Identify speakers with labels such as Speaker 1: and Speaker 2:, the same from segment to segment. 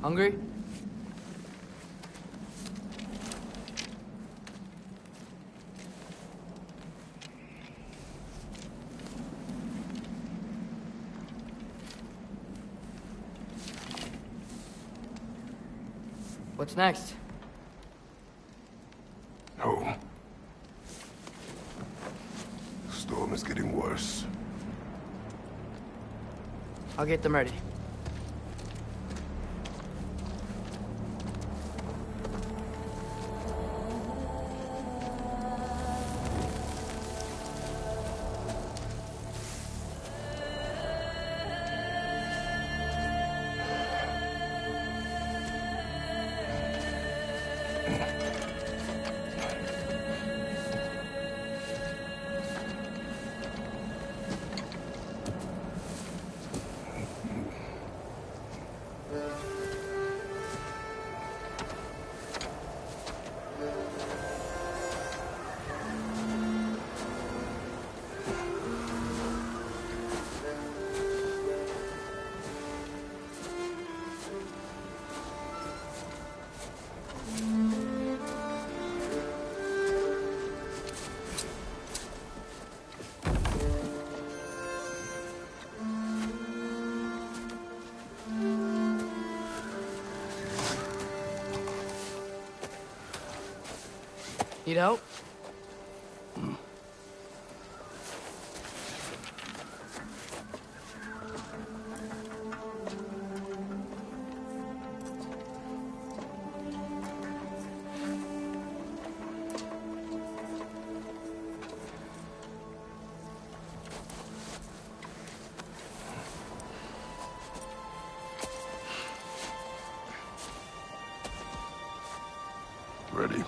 Speaker 1: Hungry? What's next?
Speaker 2: Home. The storm is getting worse.
Speaker 1: I'll get them ready. Need help?
Speaker 2: Ready?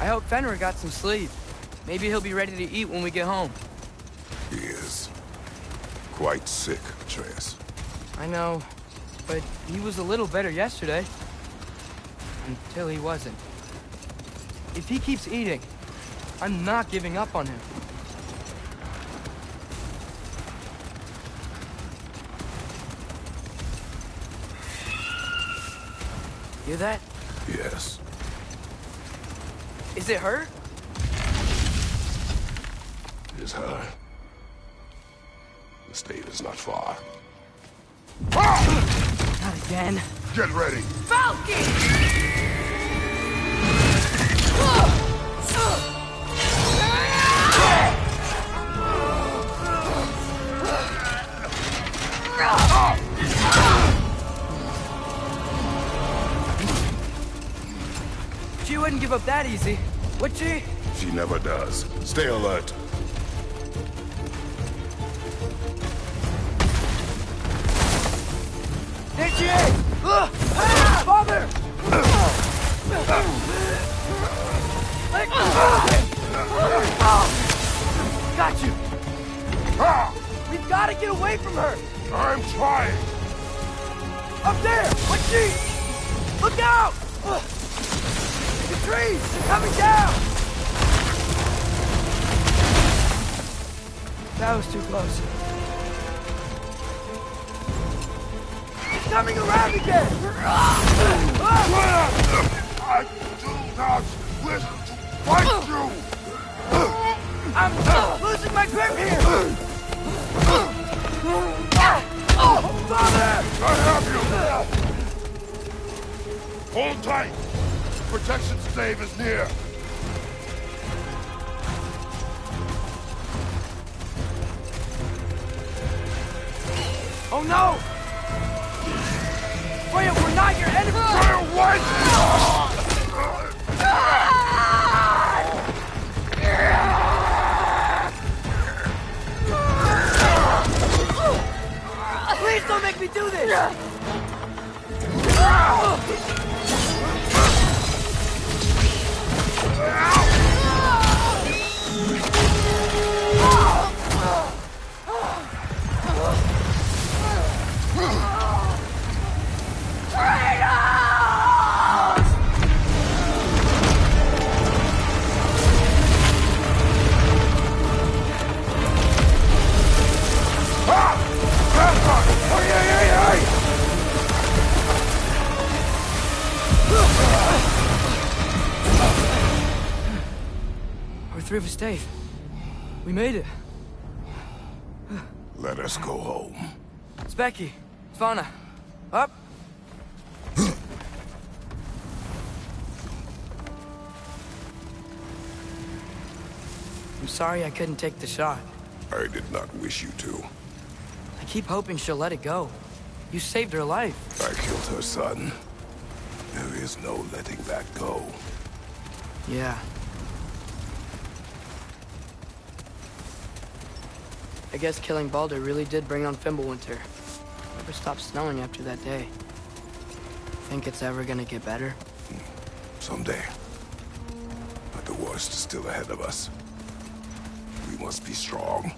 Speaker 1: I hope Fenrir got some sleep. Maybe he'll be ready to eat when we get home.
Speaker 2: He is. Quite sick, Atreus.
Speaker 1: I know, but he was a little better yesterday. Until he wasn't. If he keeps eating, I'm not giving up on him. Hear that?
Speaker 2: Yes.
Speaker 1: Is it her?
Speaker 2: It is her. The state is not far.
Speaker 1: Not again.
Speaker 2: Get ready!
Speaker 1: Falcon! She wouldn't give up that easy, would she?
Speaker 2: She never does. Stay alert.
Speaker 1: There she is! Father! Got you! We've got to get away from her!
Speaker 2: I'm trying!
Speaker 1: Up there! What's she? Look out! The trees! They're coming down! That was too close. It's coming around again!
Speaker 2: I do not wish to fight you!
Speaker 1: I'm losing my grip here! Father!
Speaker 2: I have you! Hold tight! Protection stave is near!
Speaker 1: Oh no! Freya, we're not your enemy!
Speaker 2: Freya, what?
Speaker 1: Please don't make me do this! through the stave. We made it.
Speaker 2: Let us go home.
Speaker 1: It's Becky. Svana. Up. I'm sorry I couldn't take the shot.
Speaker 2: I did not wish you to.
Speaker 1: I keep hoping she'll let it go. You saved her life.
Speaker 2: I killed her son. There is no letting that go.
Speaker 1: Yeah. I guess killing Baldur really did bring on Fimbulwinter. Never stopped snowing after that day. Think it's ever gonna get better?
Speaker 2: Someday. But the worst is still ahead of us. We must be strong.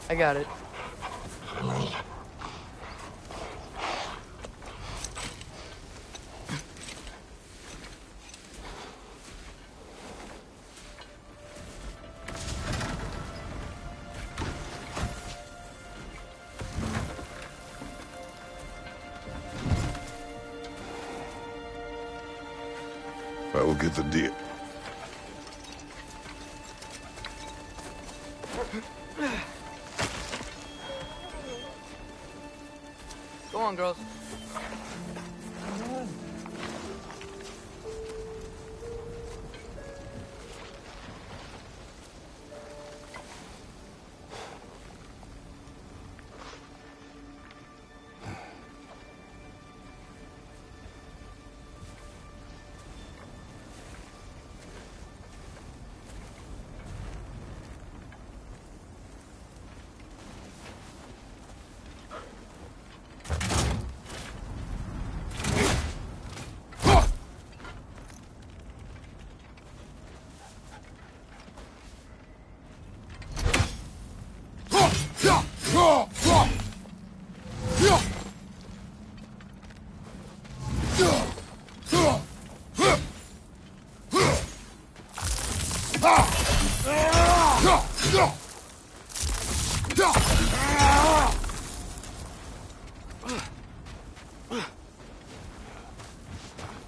Speaker 1: I got it.
Speaker 2: I will get the deal.
Speaker 1: Go on, girls.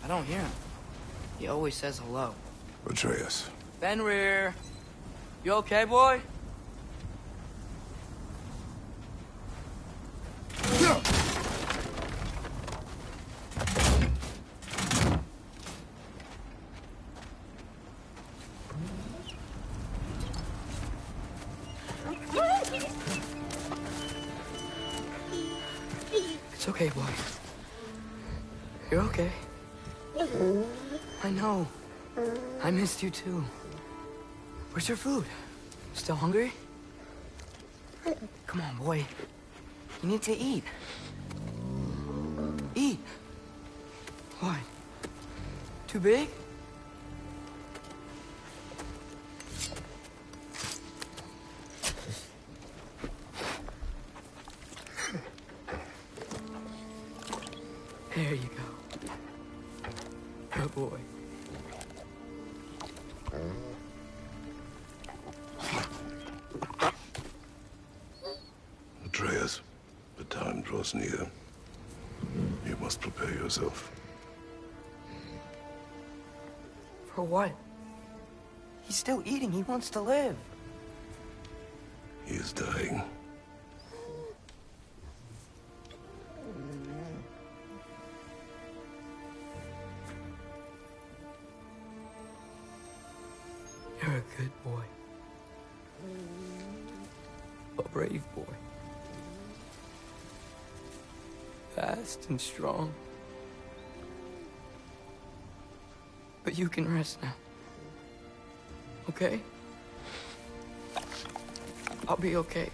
Speaker 1: I don't hear him. He always says hello.
Speaker 2: Atreus.
Speaker 1: Fenrir. You okay, boy? It's okay, boy. You're okay. I know. I missed you too. Where's your food? Still hungry? Come on, boy. You need to eat. Eat. What? Too big? There you go. Good boy.
Speaker 2: Atreus, the time draws near. You must prepare yourself.
Speaker 1: For what? He's still eating. He wants to live.
Speaker 2: He is dying.
Speaker 1: You're a good boy. A brave boy. Fast and strong. But you can rest now. Okay? I'll be okay.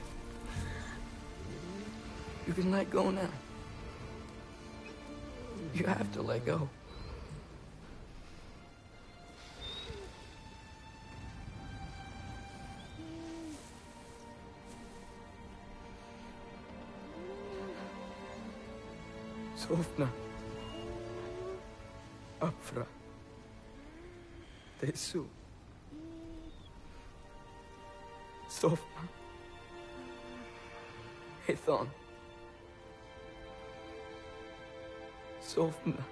Speaker 1: You can let go now. You have to let go. Sofna. Afra. Tesu. Sofna. Ethon. Sofna.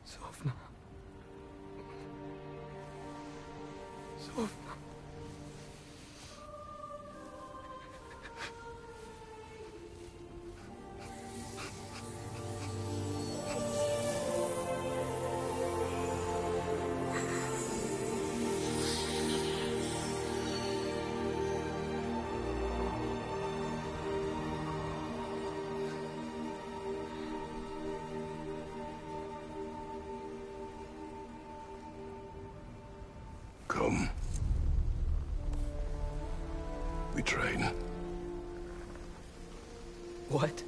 Speaker 1: Sofna. Sofna.
Speaker 2: Come. We train.
Speaker 1: What?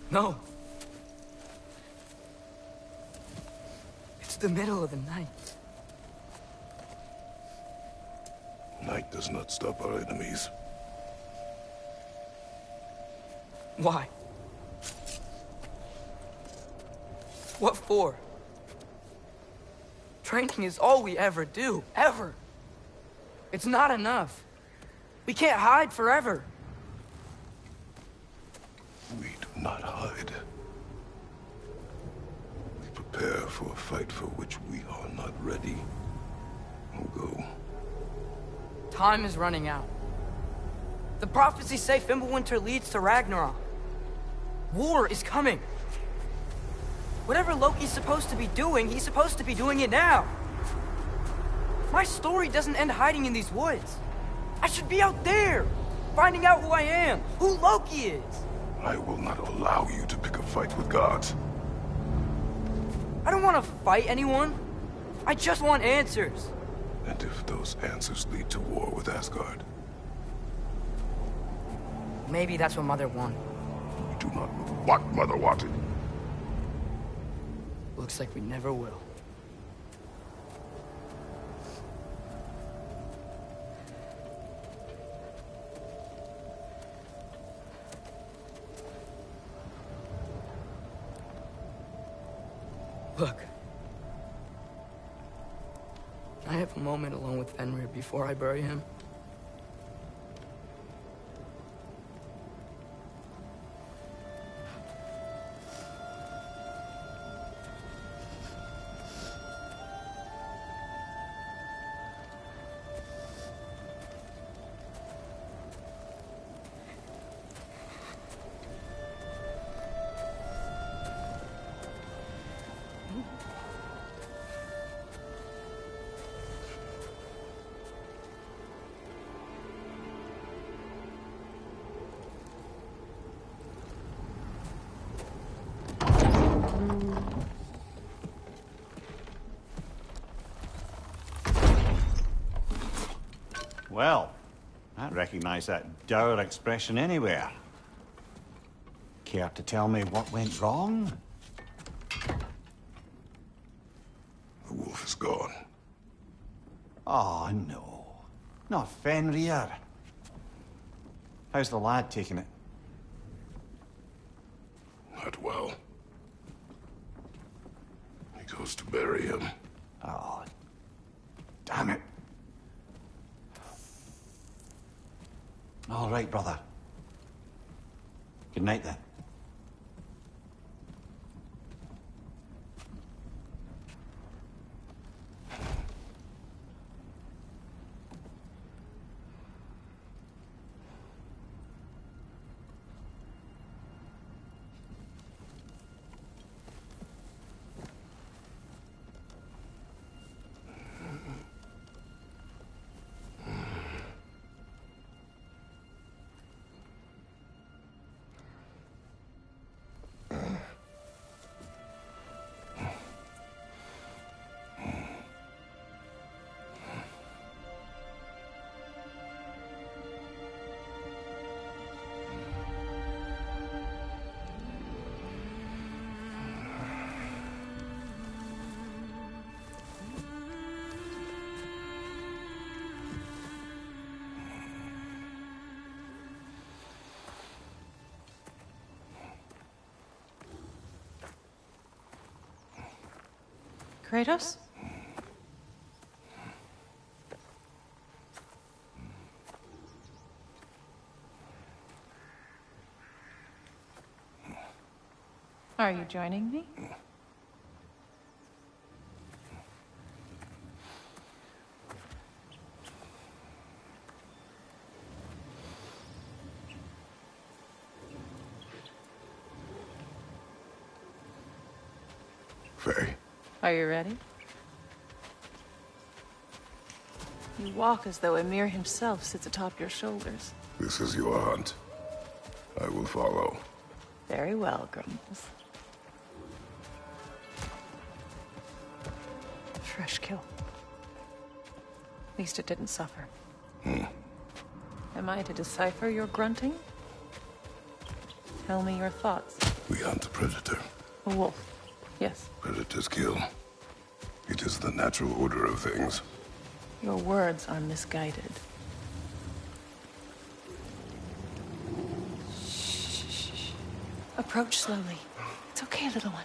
Speaker 1: No. It's the middle of the night.
Speaker 2: Night does not stop our enemies.
Speaker 1: Why? What for? Training is all we ever do, ever. It's not enough. We can't hide forever.
Speaker 2: We do not hide. We prepare for a fight for which we are not ready. We'll go.
Speaker 1: Time is running out. The prophecies say Fimbulwinter leads to Ragnarok. War is coming. Whatever Loki's supposed to be doing, he's supposed to be doing it now. My story doesn't end hiding in these woods. I should be out there, finding out who I am, who Loki is.
Speaker 2: I will not allow you to pick a fight with gods.
Speaker 1: I don't want to fight anyone. I just want answers.
Speaker 2: And if those answers lead to war with Asgard?
Speaker 1: Maybe that's what Mother wanted.
Speaker 2: We do not know what Mother wanted.
Speaker 1: Looks like we never will. Look. Can I have a moment alone with Fenrir before I bury him?
Speaker 3: Well, I recognize that dour expression anywhere. Care to tell me what went wrong?
Speaker 2: The wolf is gone.
Speaker 3: Oh, no. Not Fenrir. How's the lad taking it?
Speaker 2: Not well. He goes to bury him.
Speaker 3: Oh, damn it. All right, brother. Good night, then.
Speaker 4: Kratos? Are you joining me?
Speaker 2: Faye,
Speaker 4: Are you ready? You walk as though Emir himself sits atop your shoulders.
Speaker 2: this is your hunt. I will follow.
Speaker 4: Very well, Grumbles. Fresh kill. At least it didn't suffer. Am I to decipher your grunting? Tell me your thoughts.
Speaker 2: We hunt a predator.
Speaker 4: A wolf. Yes.
Speaker 2: Predators kill. It is the natural order of things.
Speaker 4: Your words are misguided. Shh. Approach slowly. It's okay, little one.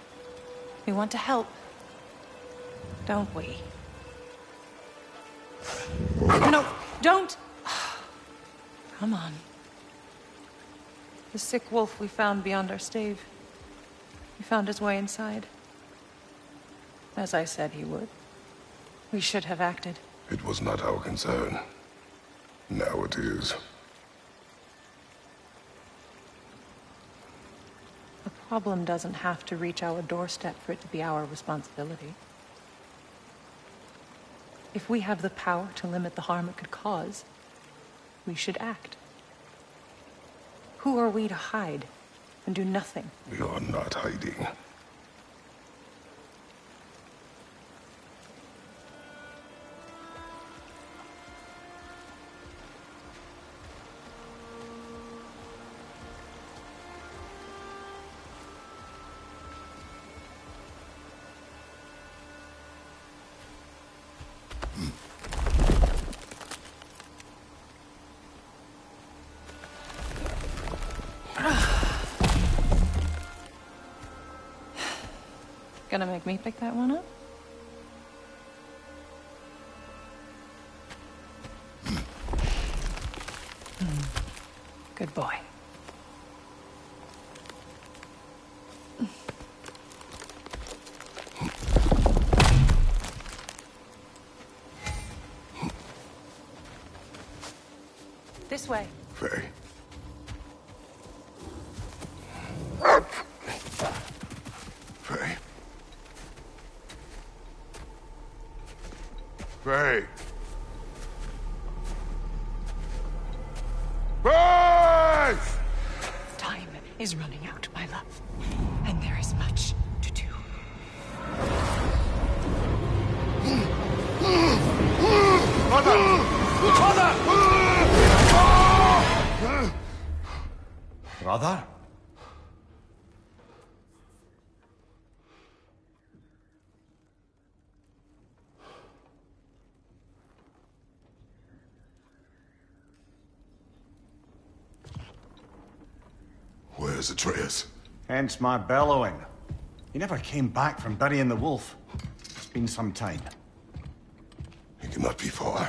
Speaker 4: We want to help. Don't we? No, don't! Come on. The sick wolf we found beyond our stave. He found his way inside. As I said he would. We should have acted.
Speaker 2: It was not our concern. Now it is.
Speaker 4: A problem doesn't have to reach our doorstep for it to be our responsibility. If we have the power to limit the harm it could cause, we should act. Who are we to hide and do nothing?
Speaker 2: We are not hiding.
Speaker 4: Gonna make me pick that one up? Good boy. This way.
Speaker 2: Faye. Faye. Faye. Faye!
Speaker 4: Time is running out, my love. And there is much to do.
Speaker 3: Brother?
Speaker 2: Where's Atreus?
Speaker 3: Hence my bellowing. He never came back from burying the wolf. It's been some time.
Speaker 2: He cannot be far.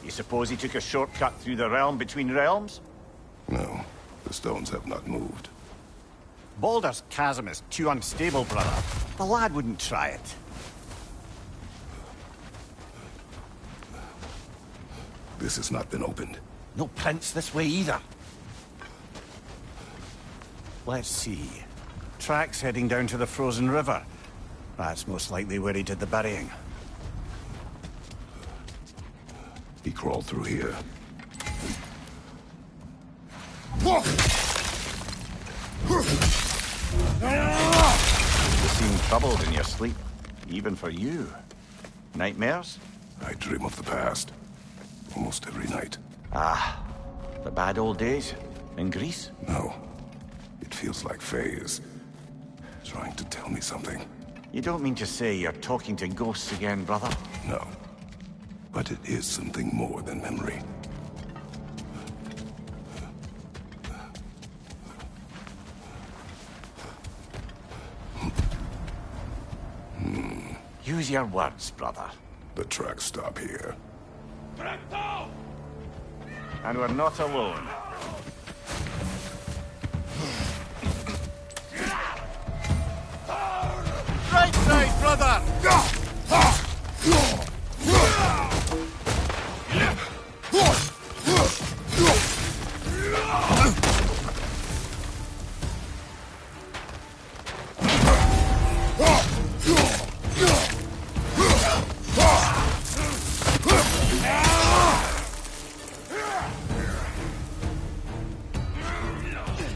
Speaker 3: You suppose he took a shortcut through the realm between realms?
Speaker 2: No, the stones have not moved.
Speaker 3: Baldur's chasm is too unstable, brother. The lad wouldn't try it.
Speaker 2: This has not been opened.
Speaker 3: No prints this way either. Let's see. Tracks heading down to the frozen river. That's most likely where he did the burying.
Speaker 2: He crawled through here.
Speaker 3: You seem troubled in your sleep, even for you. Nightmares?
Speaker 2: I dream of the past. Almost every night.
Speaker 3: Ah, the bad old days in Greece?
Speaker 2: No. It feels like Faye is Trying to tell me something?
Speaker 3: You don't mean to say you're talking to ghosts again, brother?
Speaker 2: No. But it is something more than memory.
Speaker 3: Use your words, brother.
Speaker 2: The tracks stop here.
Speaker 3: And we're not alone. Right side, brother!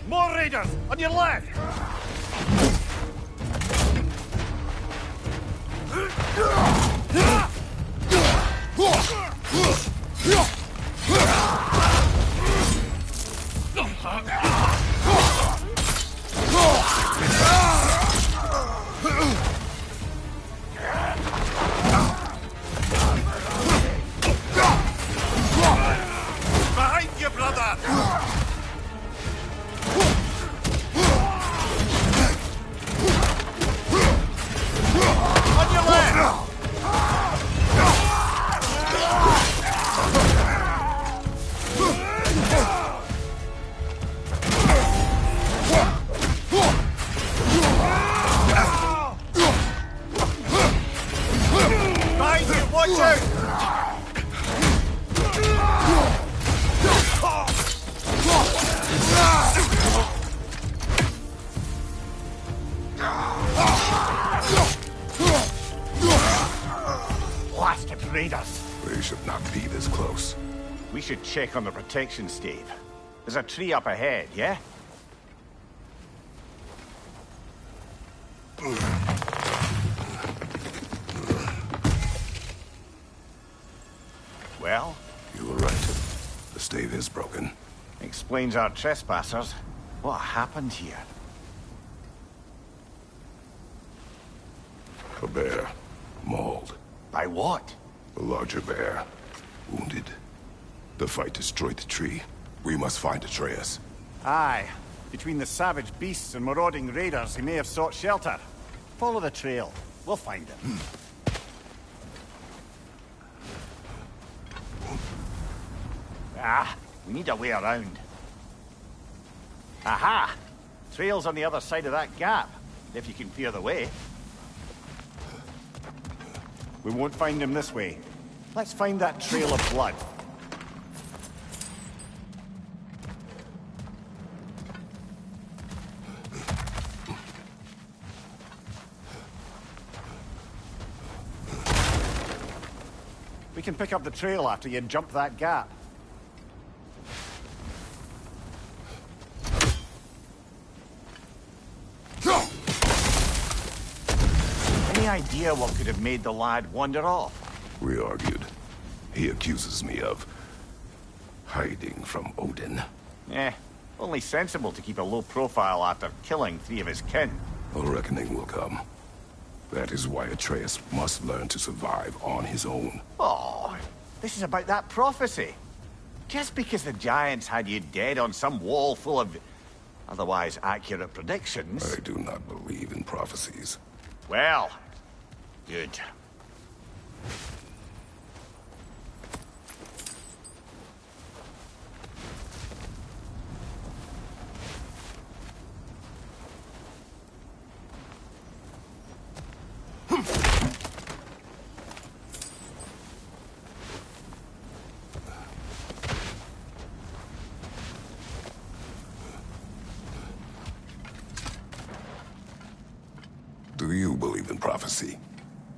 Speaker 3: More raiders! On your left! Behind you, brother! On your left! Behind you, watch out! Blasted raiders!
Speaker 2: They should not be this close.
Speaker 3: We should check on the protection stave. There's a tree up ahead, yeah? Well,
Speaker 2: You were right. The stave is broken.
Speaker 3: explains our trespassers. What happened here?
Speaker 2: A bear. Mauled.
Speaker 3: By what?
Speaker 2: A larger bear. Wounded. The fight destroyed the tree. We must find Atreus.
Speaker 3: Aye. Between the savage beasts and marauding raiders, he may have sought shelter. Follow the trail. We'll find him. We need a way around. Aha! Trail's on the other side of that gap, if you can clear the way. We won't find him this way. Let's find that trail of blood. We can pick up the trail after you jump that gap. Any idea what could have made the lad wander off?
Speaker 2: We argued. He accuses me of hiding from Odin.
Speaker 3: Only sensible to keep a low profile after killing 3 of his kin.
Speaker 2: A reckoning will come. That is why Atreus must learn to survive on his own.
Speaker 3: Oh, this is about that prophecy. Just because the giants had you dead on some wall full of otherwise accurate predictions.
Speaker 2: I do not believe in prophecies.
Speaker 3: Well, good.
Speaker 2: Do you believe in prophecy?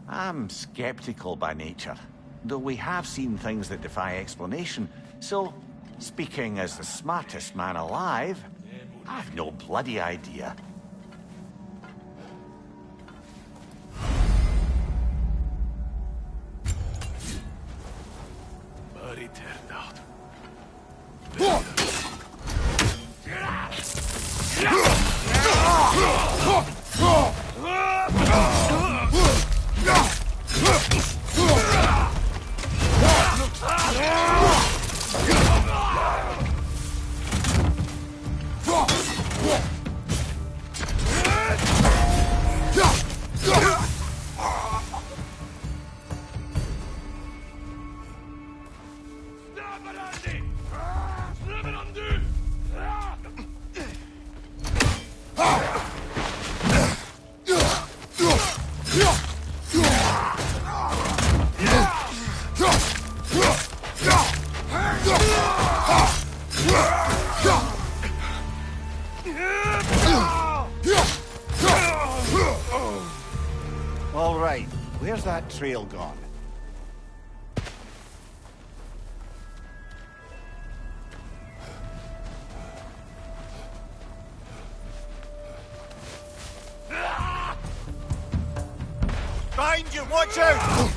Speaker 3: I'm skeptical by nature, though we have seen things that defy explanation. So, speaking as the smartest man alive, I've no bloody idea.
Speaker 2: But it turned out.
Speaker 3: All right, where's that trail gone? Behind you, watch out!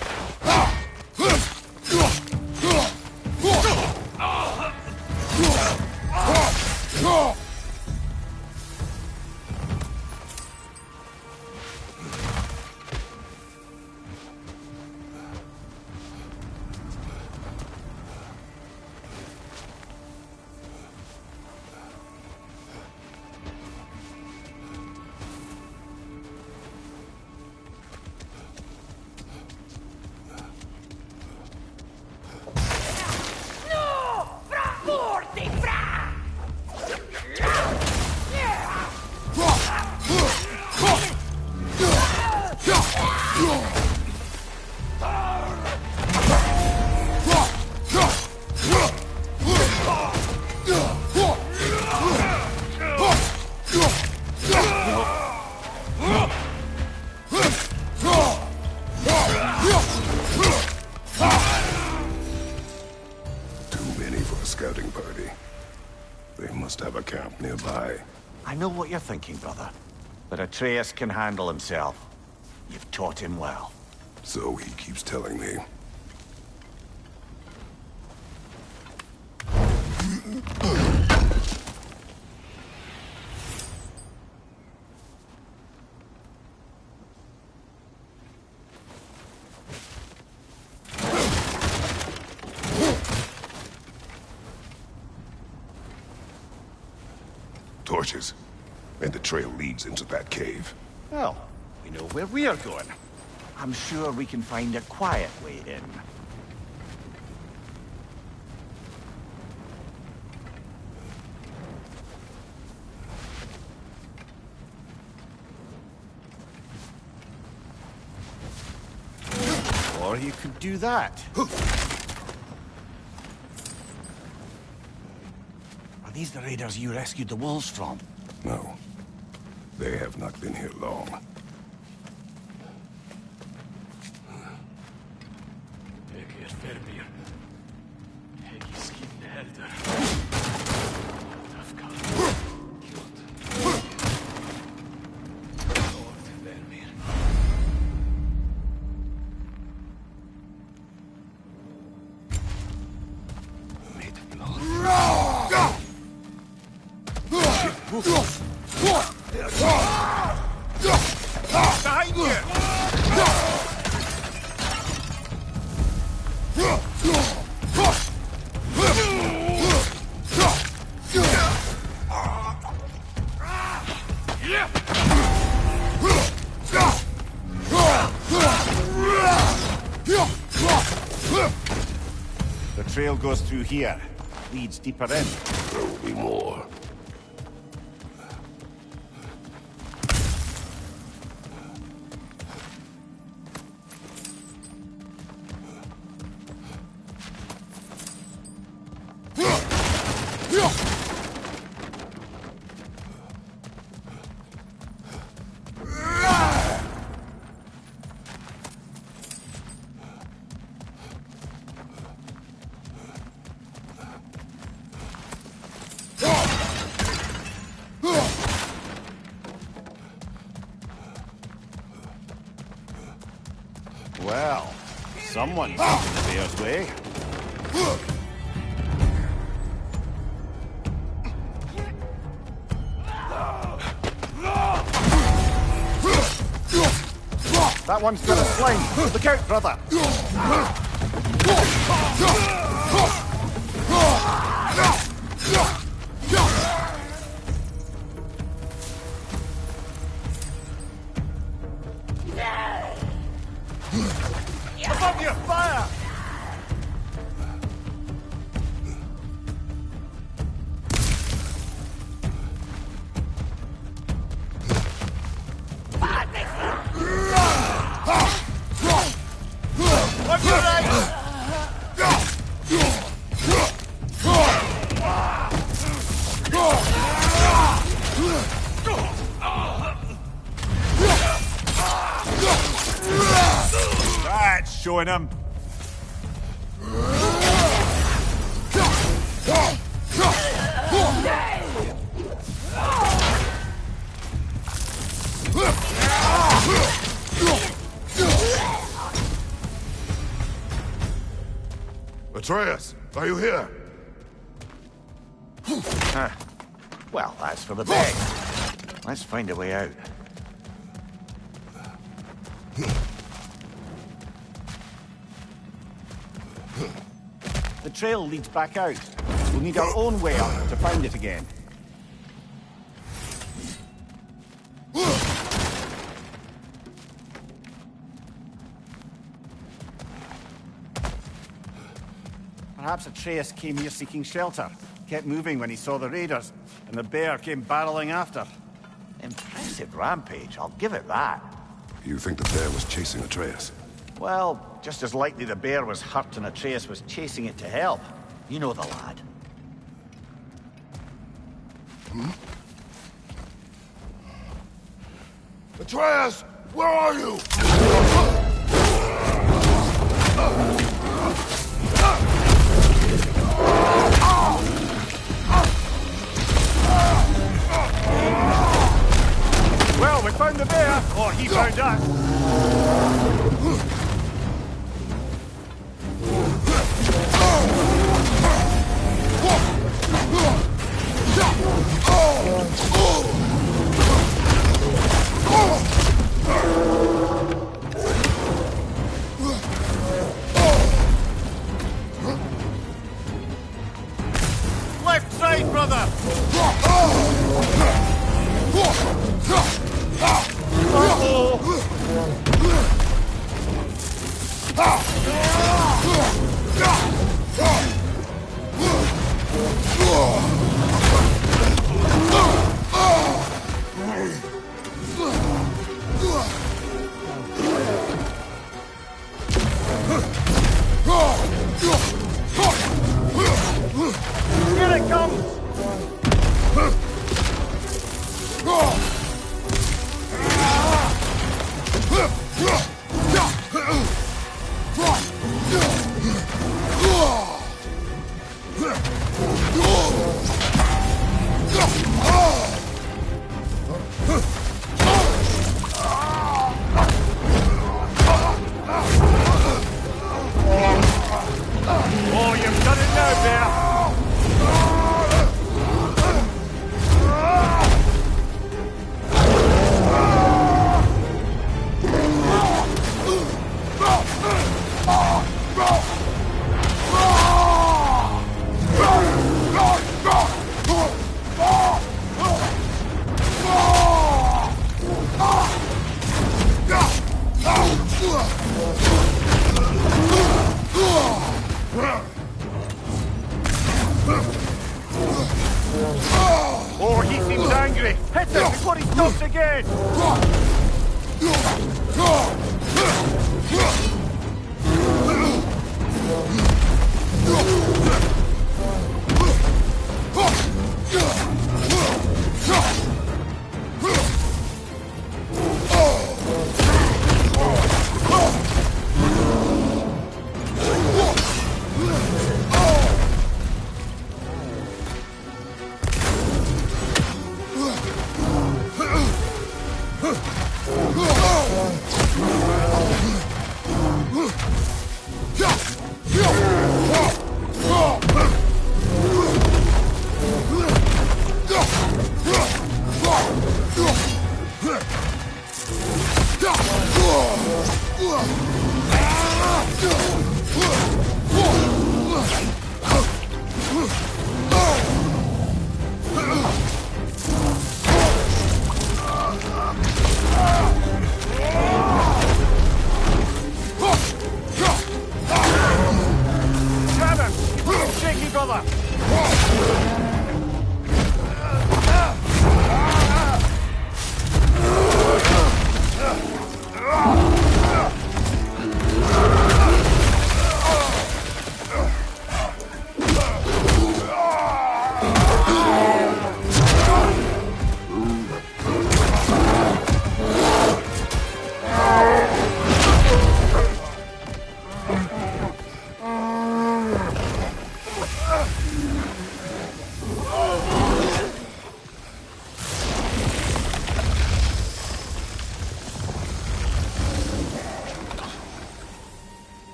Speaker 2: Scouting party. They must have a camp nearby.
Speaker 3: I know what you're thinking, brother. But Atreus can handle himself. You've taught him well.
Speaker 2: So he keeps telling me. Torches. And the trail leads into that cave.
Speaker 3: Well, we know where we are going. I'm sure we can find a quiet way in. Or you could do that. Are these the raiders you rescued the wolves from?
Speaker 2: No. They have not been here long.
Speaker 3: Behind you! The trail goes through here. Leads deeper in.
Speaker 2: There will be more.
Speaker 3: Well, someone's in the bear's way. That one's got a sling. Look out, brother. Above your fire!
Speaker 5: following him.
Speaker 2: Atreus, are you here?
Speaker 3: Well, that's for the best. Let's find a way out.
Speaker 5: The trail leads back out. We'll need our own way up to find it again. Perhaps Atreus came here seeking shelter. Kept moving when he saw the raiders, and the bear came barreling after.
Speaker 3: Impressive rampage, I'll give it that.
Speaker 2: You think the bear was chasing Atreus?
Speaker 3: Well, just as likely the bear was hurt and Atreus was chasing it to help. You know the lad.
Speaker 2: Atreus, where are you?
Speaker 5: Well, we found the bear, or he found us. Left side, brother! Here it comes! Oh, you've done it now, bear! Oh, he seems angry. Hit him before he stops again.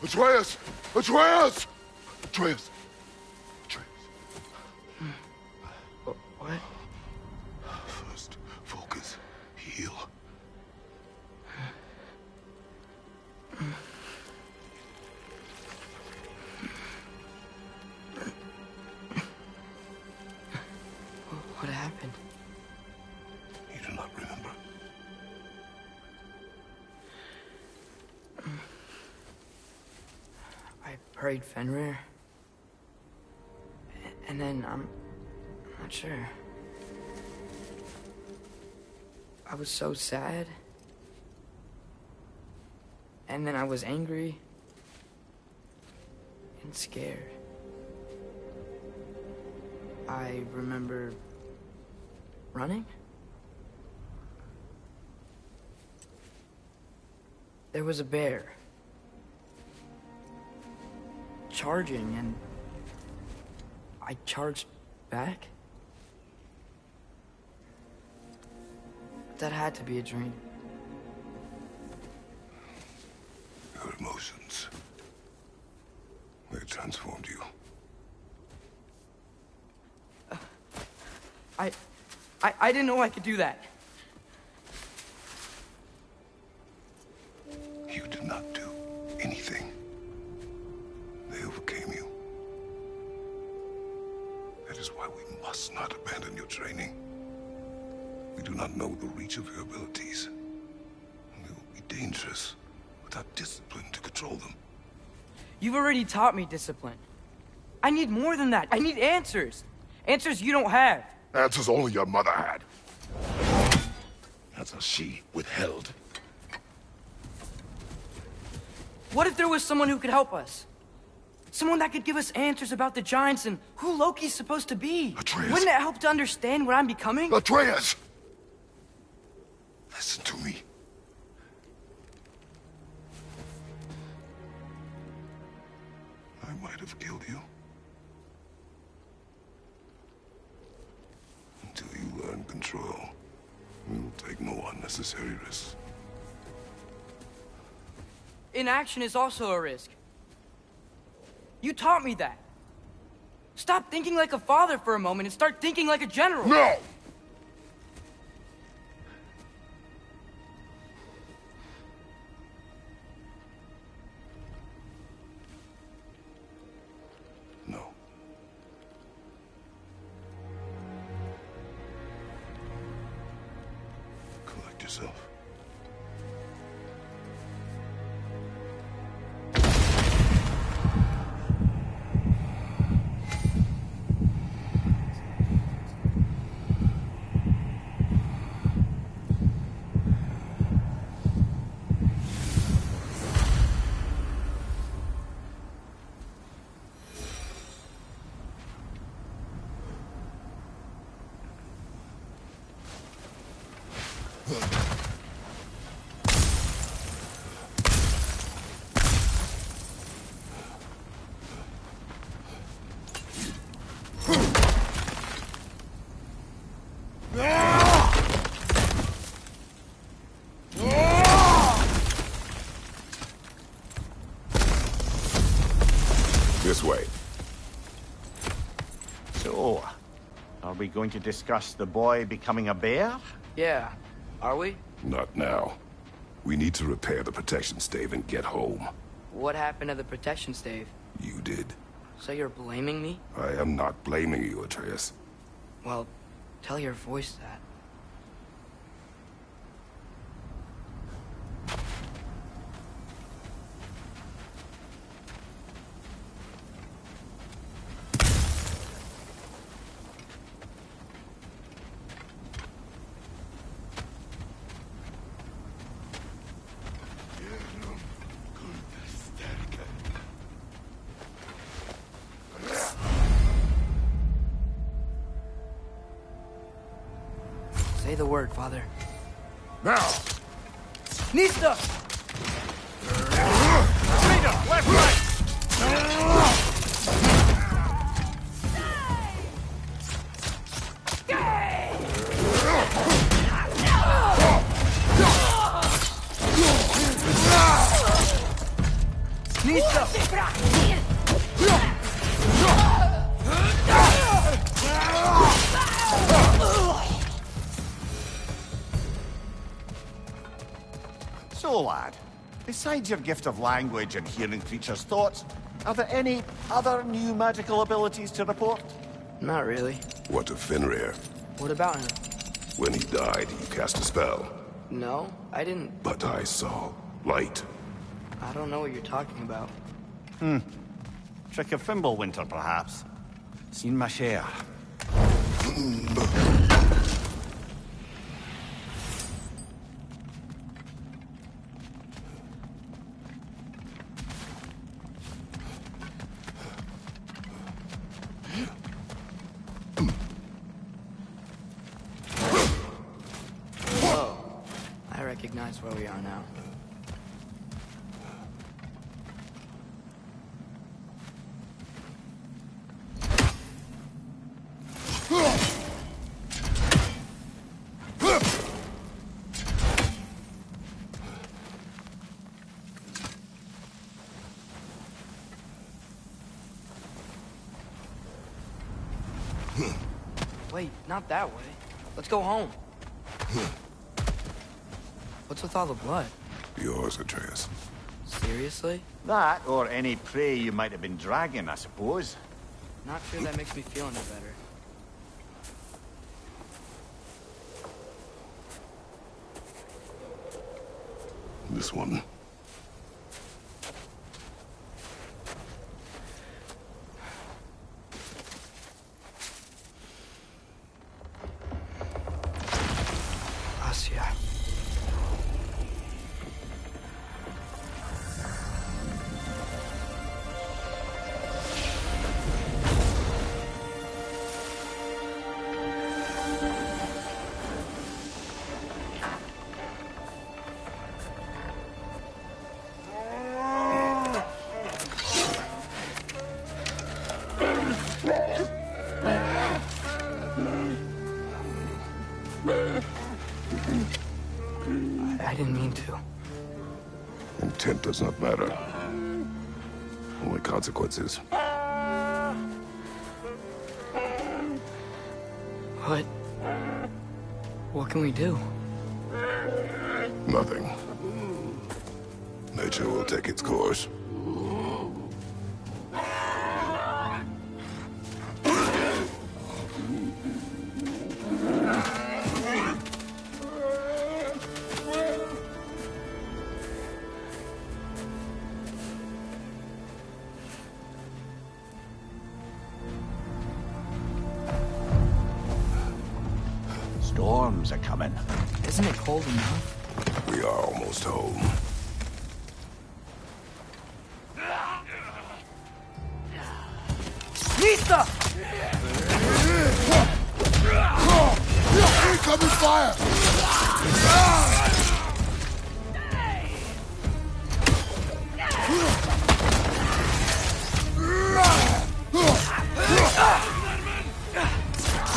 Speaker 2: Atreus! Atreus! Atreus! Atreus.
Speaker 1: What?
Speaker 2: First, focus. Heal.
Speaker 1: What happened?
Speaker 2: You do not remember.
Speaker 1: I prayed Fenrir. And then I'm not sure. I was so sad. And then I was angry. And scared. I remember running. There was a bear. Charging, and I charged back. That had to be a dream.
Speaker 2: Your emotions. They transformed you.
Speaker 1: I didn't know I could do that.
Speaker 2: You did not do anything. They overcame you. That is why we must not abandon your training. We do not know the reach of your abilities. They will be dangerous without discipline to control them.
Speaker 1: You've already taught me discipline. I need more than that. I need answers. Answers you don't have.
Speaker 2: Answers only your mother had. Answers she withheld.
Speaker 1: What if there was someone who could help us? Someone that could give us answers about the giants and who Loki's supposed to be.
Speaker 2: Atreus.
Speaker 1: Wouldn't it help to understand what I'm becoming?
Speaker 2: Atreus! Listen to me. I might have killed you. Until you learn control, we will take no unnecessary risks.
Speaker 1: Inaction is also a risk. You taught me that. Stop thinking like a father for a moment and start thinking like a general.
Speaker 2: No! No. Collect yourself. This way.
Speaker 3: So, are we going to discuss the boy becoming a bear?
Speaker 1: Yeah, are we?
Speaker 2: Not now. We need to repair the protection stave and get home.
Speaker 1: What happened to the protection stave?
Speaker 2: You did.
Speaker 1: So you're blaming me?
Speaker 2: I am not blaming you, Atreus.
Speaker 1: Well, tell your voice that. Say the word, Father.
Speaker 2: Now!
Speaker 1: Nista!
Speaker 5: Left, right!
Speaker 1: Nista!
Speaker 3: So, lad, besides your gift of language and hearing creatures' thoughts, are there any other new magical abilities to report?
Speaker 1: Not really.
Speaker 2: What of Fenrir?
Speaker 1: What about him?
Speaker 2: When he died, you cast a spell.
Speaker 1: No, I didn't.
Speaker 2: But I saw light.
Speaker 1: I don't know what you're talking about.
Speaker 5: Trick of Fimbulwinter, perhaps. Seen my share.
Speaker 1: I recognize where we are now. Wait, not that way. Let's go home. What's with all the blood?
Speaker 2: Yours, Atreus.
Speaker 1: Seriously?
Speaker 3: That, or any prey you might have been dragging, I suppose.
Speaker 1: Not sure that makes me feel any better.
Speaker 2: This one.
Speaker 1: Asya. I didn't mean to.
Speaker 2: Intent does not matter. Only consequences.
Speaker 1: What can we do?
Speaker 2: Nothing. Nature will take its course.
Speaker 3: Storms are coming.
Speaker 1: Isn't it cold enough?
Speaker 2: We are almost home.
Speaker 1: Nista!
Speaker 2: Incoming fire!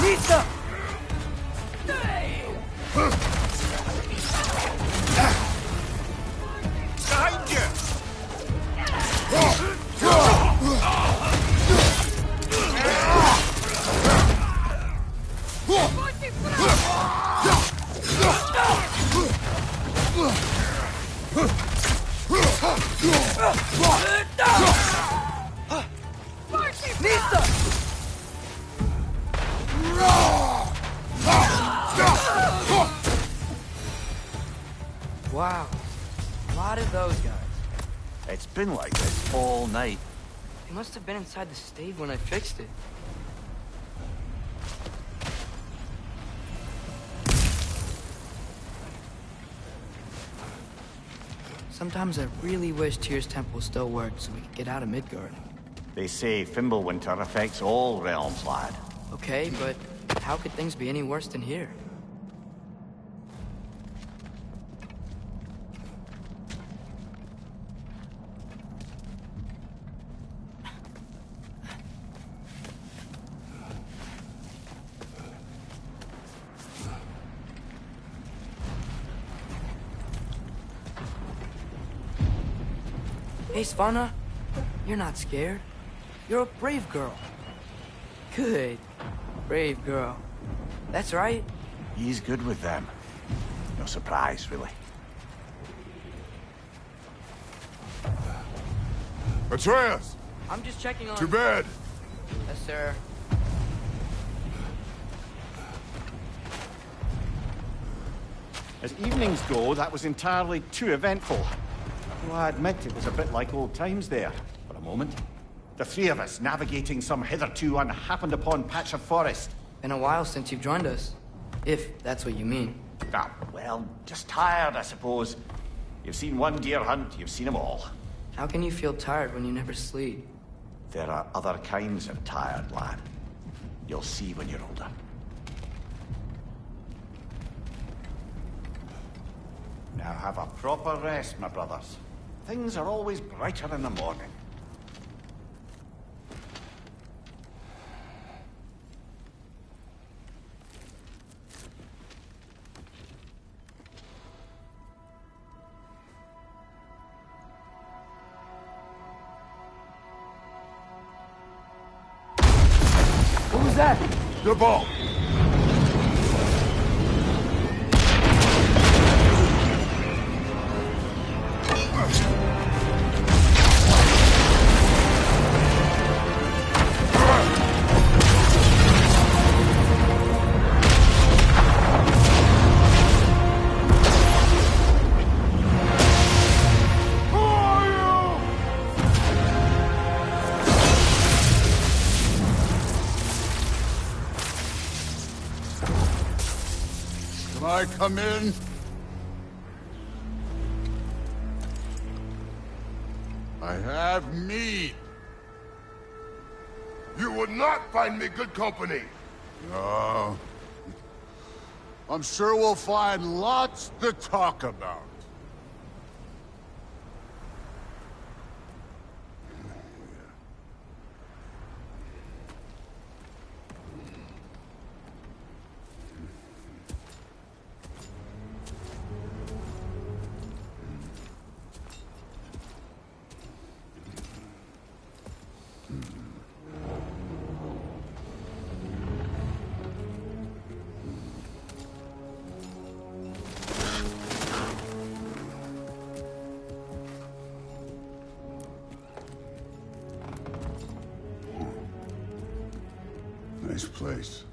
Speaker 1: Nista!
Speaker 2: Behind you!
Speaker 1: Nista! Wow. A lot of those guys.
Speaker 3: It's been like this all night.
Speaker 1: They must have been inside the stave when I fixed it. Sometimes I really wish Tyr's temple still worked so we could get out of Midgard.
Speaker 3: They say Fimbulwinter affects all realms, lad.
Speaker 1: Okay, but how could things be any worse than here? Hey, Svanna. You're not scared. You're a brave girl. Good. Brave girl. That's right.
Speaker 3: He's good with them. No surprise, really.
Speaker 2: Atreus!
Speaker 1: I'm just checking on...
Speaker 2: To bed!
Speaker 1: Yes, sir.
Speaker 5: As evenings go, that was entirely too eventful. Though I admit it was a bit like old times there, for a moment. The three of us navigating some hitherto unhappened-upon patch of forest.
Speaker 1: Been a while since you've joined us. If that's what you mean.
Speaker 3: Ah, well, just tired, I suppose. You've seen one deer hunt, you've seen them all.
Speaker 1: How can you feel tired when you never sleep?
Speaker 3: There are other kinds of tired, lad. You'll see when you're older.
Speaker 5: Now have a proper rest, my brothers. Things are always brighter in the morning.
Speaker 1: What was that?
Speaker 2: The ball! Can I come in? I have meat. You would not find me good company. No. I'm sure we'll find lots to talk about. Nice place.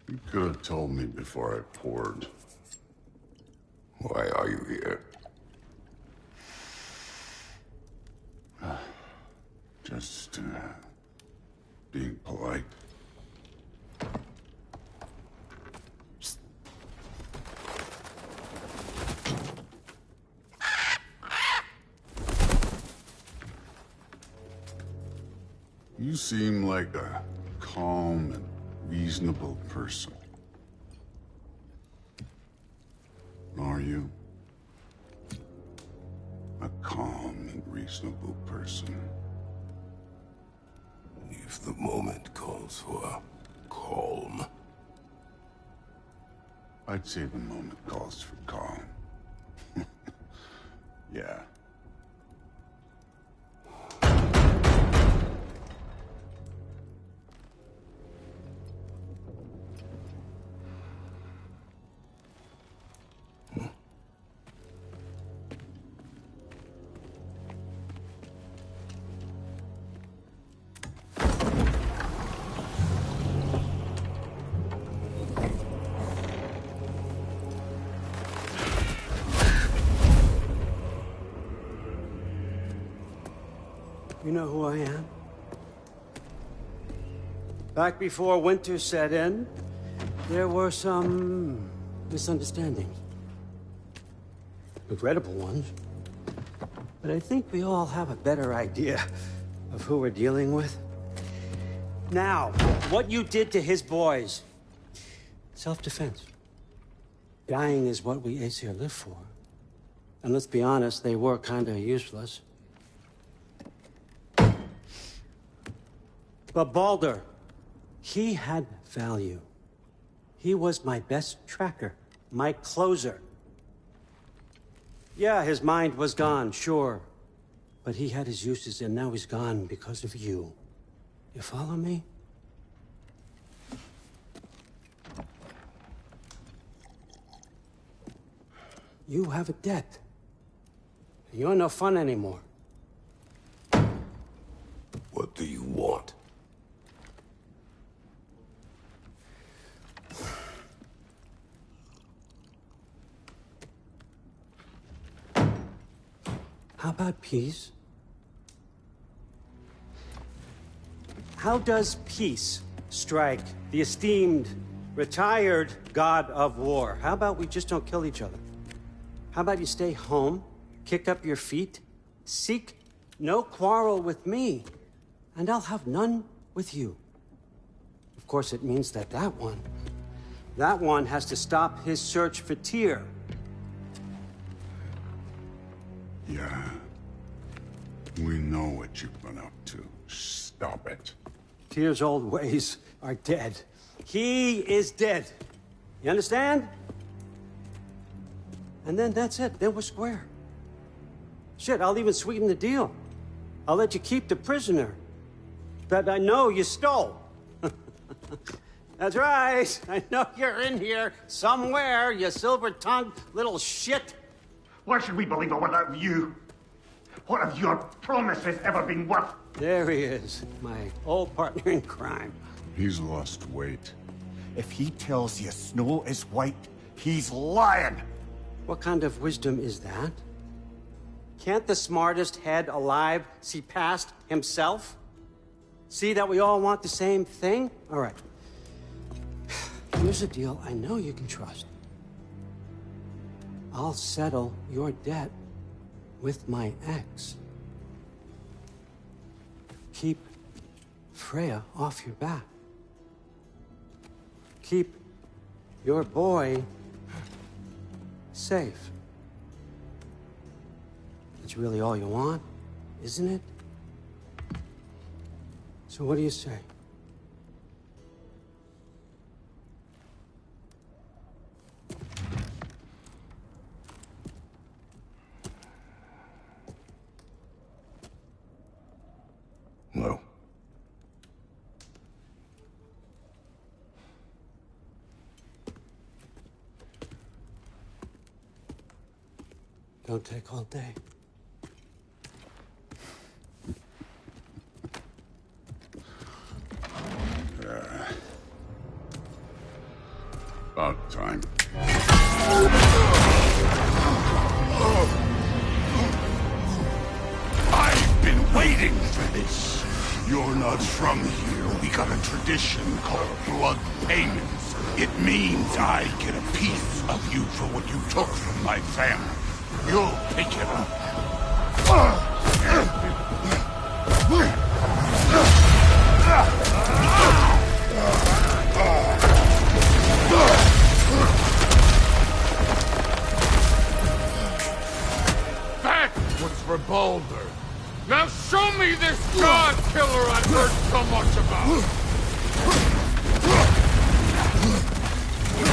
Speaker 2: You could have told me before I poured. Why are you here? Just, being polite. You seem like a calm and reasonable person. Are you? A calm and reasonable person. If the moment calls for calm. I'd say the moment calls for calm. Yeah.
Speaker 6: You know who I am? Back before winter set in, there were some misunderstandings. Regrettable ones. But I think we all have a better idea of who we're dealing with. Now, what you did to his boys. Self-defense. Dying is what we Aesir live for. And let's be honest, they were kinda useless. But Baldur, he had value. He was my best tracker, my closer. Yeah, his mind was gone, sure. But he had his uses, and now he's gone because of you. You follow me? You have a debt. You're no fun anymore.
Speaker 2: What do you want?
Speaker 6: How about peace? How does peace strike the esteemed, retired god of war? How about we just don't kill each other? How about you stay home, kick up your feet, seek no quarrel with me, and I'll have none with you. Of course, it means that that one has to stop his search for Tyr.
Speaker 7: Yeah. We know what you've been up to. Stop it.
Speaker 6: Tyr's old ways are dead. He is dead. You understand? And then that's it. Then we're square. Shit, I'll even sweeten the deal. I'll let you keep the prisoner that I know you stole. That's right. I know you're in here somewhere, you silver-tongued little shit.
Speaker 5: Why should we believe a word of you? What have your promises ever been worth?
Speaker 6: There he is, my old partner in crime.
Speaker 7: He's lost weight.
Speaker 5: If he tells you snow is white, he's lying.
Speaker 6: What kind of wisdom is that? Can't the smartest head alive see past himself? See that we all want the same thing? All right. Here's a deal I know you can trust. I'll settle your debt with my ex. Keep Freya off your back. Keep your boy safe. That's really all you want, isn't it? So what do you say?
Speaker 2: No.
Speaker 6: Don't take all day.
Speaker 7: About time.
Speaker 2: I've been waiting for this. You're not from here. We got a tradition called blood payments. It means I get a piece of you for what you took from my family. You'll pick it up.
Speaker 8: That's what's for Baldur. Now show me this god killer I've heard so much about.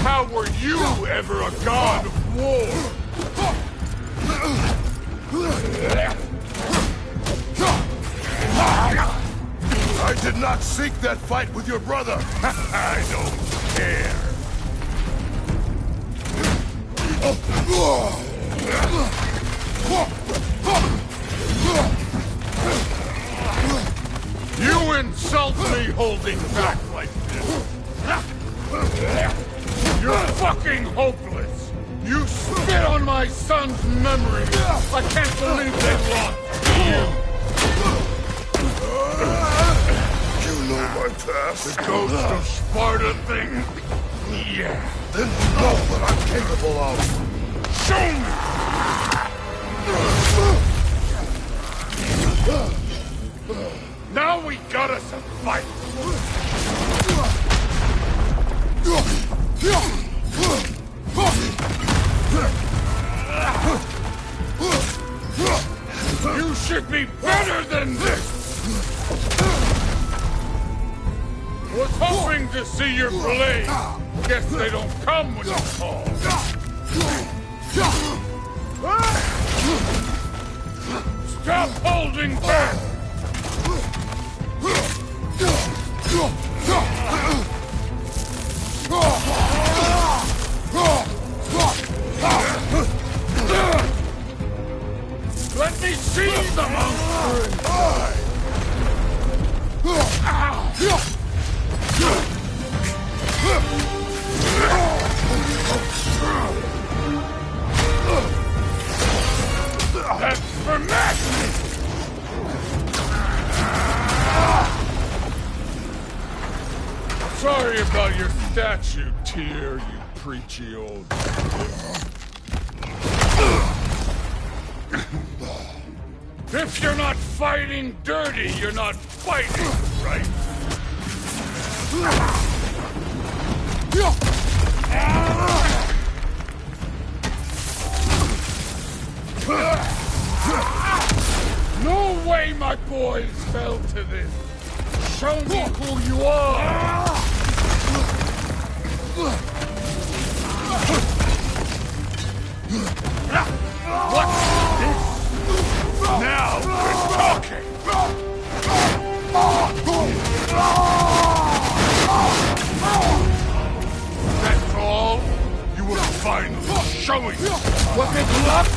Speaker 8: How were you ever a god of war?
Speaker 2: I did not seek that fight with your brother. I don't care.
Speaker 8: You insult me holding back like this. You're fucking hopeless. You spit on my son's memory. I can't believe they lost you.
Speaker 2: my task?
Speaker 8: The ghost of Sparta thing? Yeah.
Speaker 2: Then you know what I'm capable of.
Speaker 8: Show me! Now we got us a fight! You should be better than this! Was hoping to see your blade. Guess they don't come when you call. Stop holding back! Let me see the monster inside! That's for me! Sorry about your statue, Tyr, you preachy old... If you're not fighting dirty, you're not fighting, right? No way my boys fell to this! Show me who you are! What's this? Now we're talking! That's all? You will finally show it! Was it luck?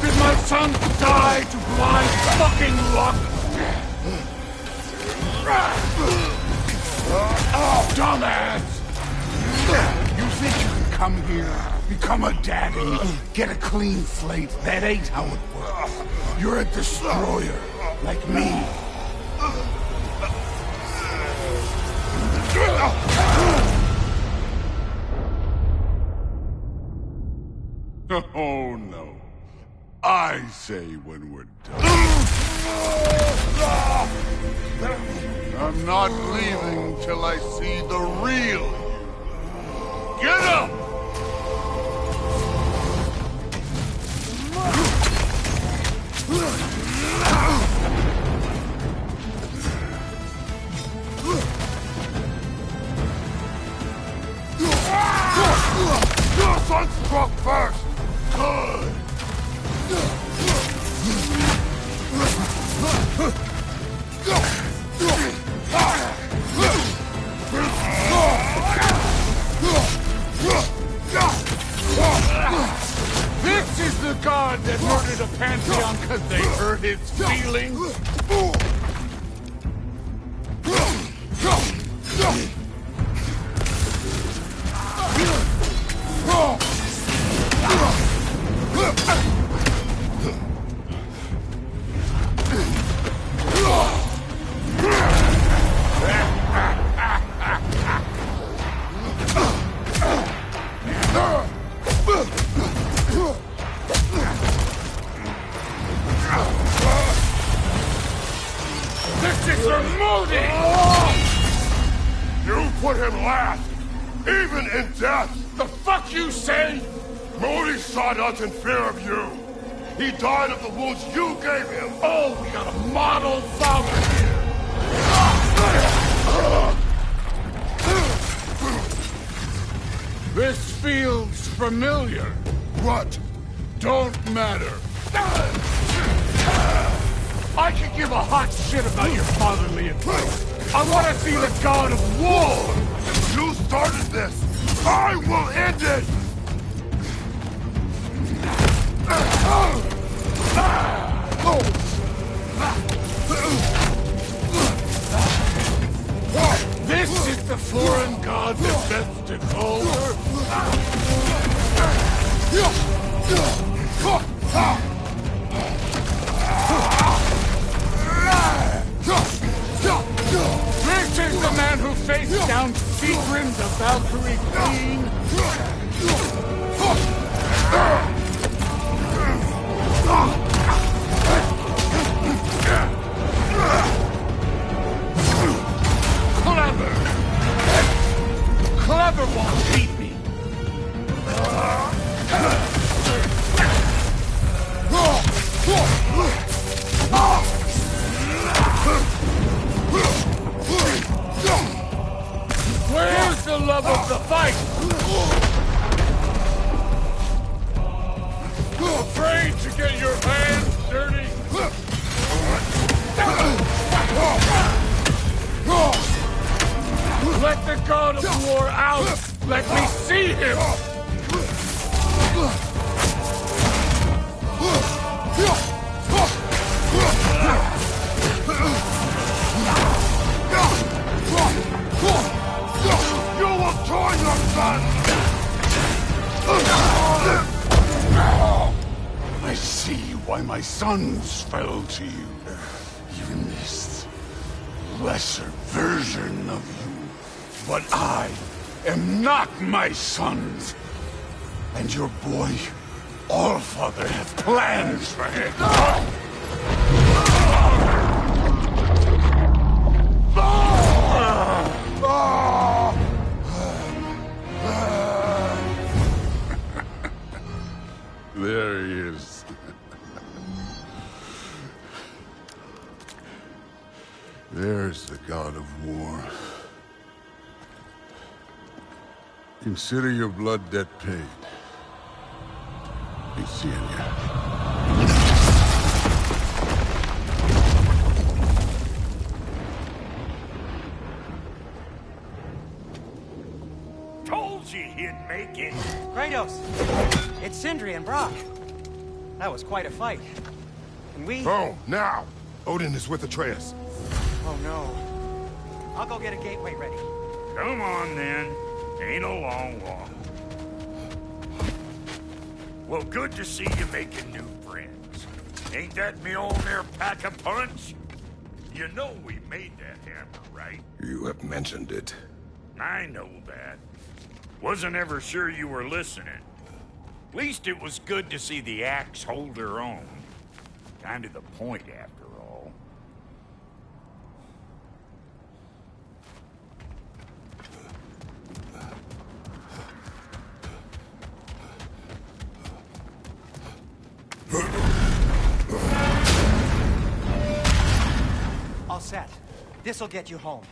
Speaker 8: Did my son die to blind fucking luck? Dumbass!
Speaker 2: You think you can come here, become a daddy, get a clean slate? That ain't how it works. You're a destroyer, like me. Oh, no. I say when we're done. I'm not leaving till I see the real you. Get up! Your son struck first! Good!
Speaker 8: This is the god that murdered a pantheon because they hurt his feelings? This is your motive!
Speaker 2: You put him last, even in death!
Speaker 8: The fuck you say?
Speaker 2: Modi sought us in fear of you. He died of the wounds you gave him.
Speaker 8: Oh, we got a model father here. This feels familiar.
Speaker 2: What?
Speaker 8: Don't matter. I can give a hot shit about your fatherly advice. I want to see the god of war.
Speaker 2: You started this. I will end it.
Speaker 8: This is the foreign god that best took over? This is the afraid to get your hands dirty? Let the god of war out! Let me see him! You will join your son!
Speaker 2: I see why my sons fell to you. Even this lesser version of you. But I am not my sons. And your boy, Allfather, has plans for him. There he is. There's the god of war. Consider your blood debt paid. Be seeing ya.
Speaker 9: Told you he'd make it.
Speaker 6: Kratos! It's Sindri and Brock. That was quite a fight. And we...
Speaker 8: Oh, now! Odin is with Atreus.
Speaker 6: Oh, no. I'll go get a gateway ready.
Speaker 9: Come on, then. Ain't a long walk. Well, good to see you making new friends. Ain't that Mjolnir pack a punch? You know we made that hammer, right?
Speaker 8: You have mentioned it.
Speaker 9: I know that. Wasn't ever sure you were listening. Least it was good to see the axe hold her own. Kind of the point, after all.
Speaker 6: All set. This'll get you home.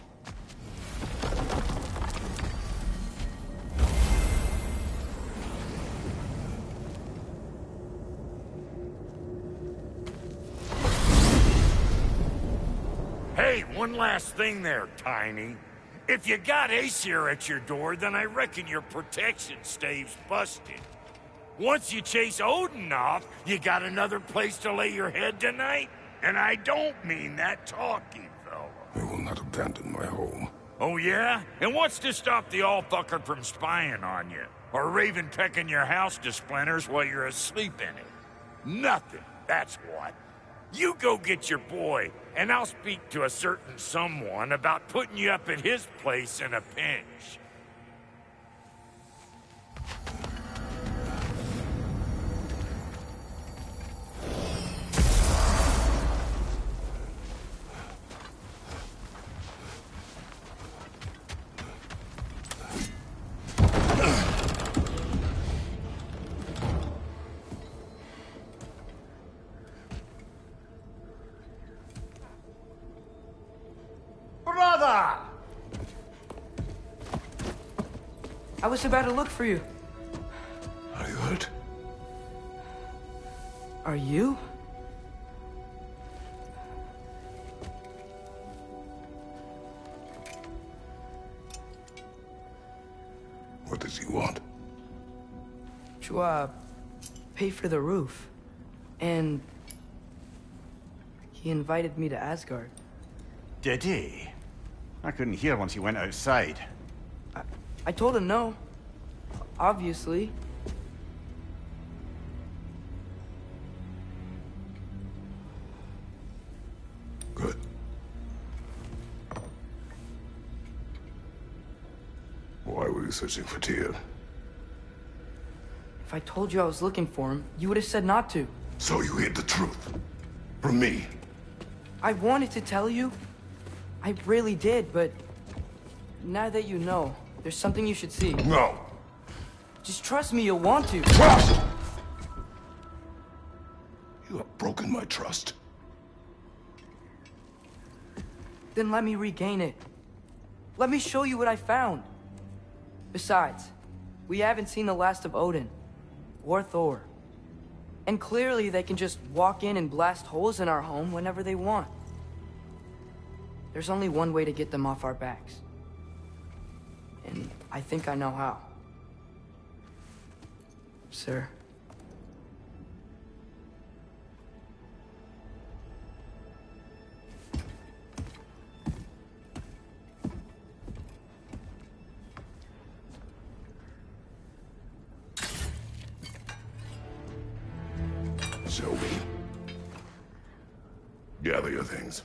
Speaker 9: Hey, one last thing there, Tiny. If you got Aesir at your door, then I reckon your protection stave's busted. Once you chase Odin off, you got another place to lay your head tonight? And I don't mean that talking, fella.
Speaker 8: I will not abandon my home.
Speaker 9: Oh, yeah? And what's to stop the all-fucker from spying on you? Or Raven pecking your house to splinters while you're asleep in it? Nothing, that's what. You go get your boy, and I'll speak to a certain someone about putting you up at his place in a pinch.
Speaker 3: Brother!
Speaker 1: I was about to look for you.
Speaker 8: Are you hurt?
Speaker 1: Are you?
Speaker 8: What does he want?
Speaker 1: To, pay for the roof. And... he invited me to Asgard.
Speaker 5: Did he? I couldn't hear once he went outside.
Speaker 1: I told him no. Obviously.
Speaker 8: Good. Why were you searching for Tyr?
Speaker 1: If I told you I was looking for him, you would have said not to.
Speaker 8: So you hid the truth. From me.
Speaker 1: I wanted to tell you. I really did, but... now that you know, there's something you should see.
Speaker 8: No.
Speaker 1: Just trust me, you'll want to.
Speaker 8: Trust! You have broken my trust.
Speaker 1: Then let me regain it. Let me show you what I found. Besides, we haven't seen the last of Odin. Or Thor. And clearly they can just walk in and blast holes in our home whenever they want. There's only one way to get them off our backs. And I think I know how. Sir.
Speaker 8: Zoe. Gather your things.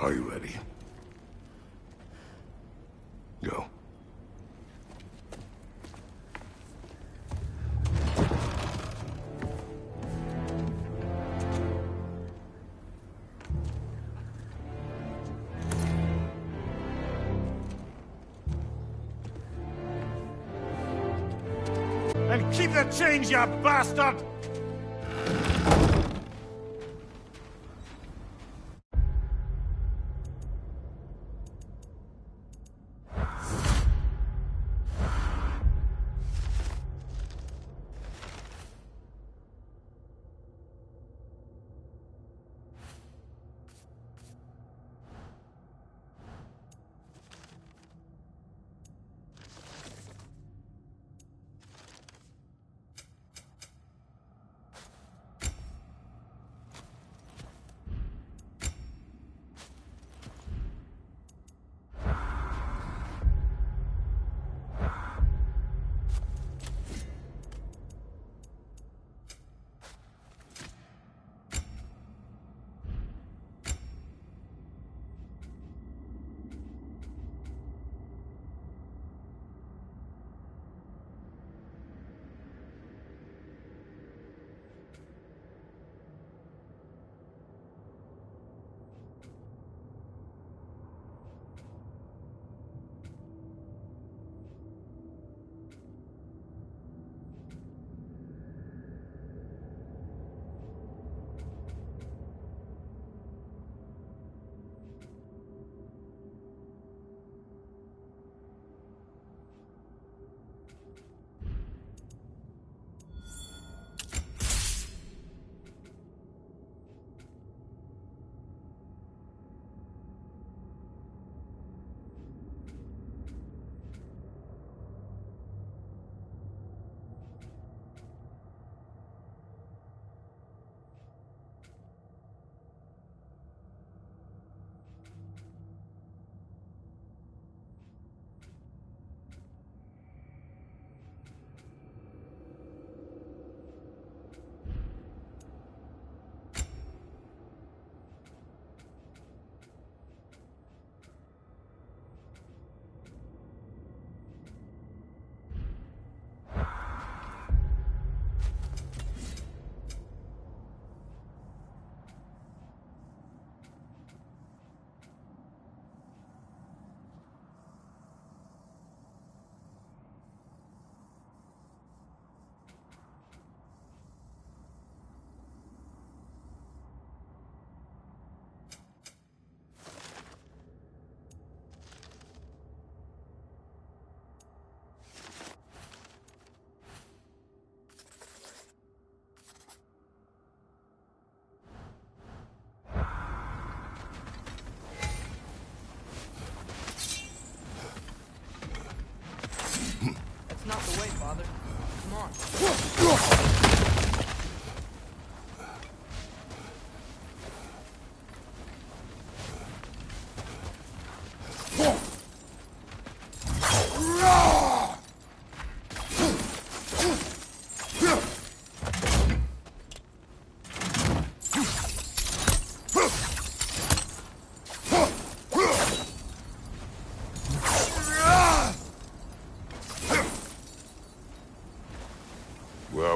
Speaker 8: Are you ready? Go.
Speaker 5: And keep the change, you bastard!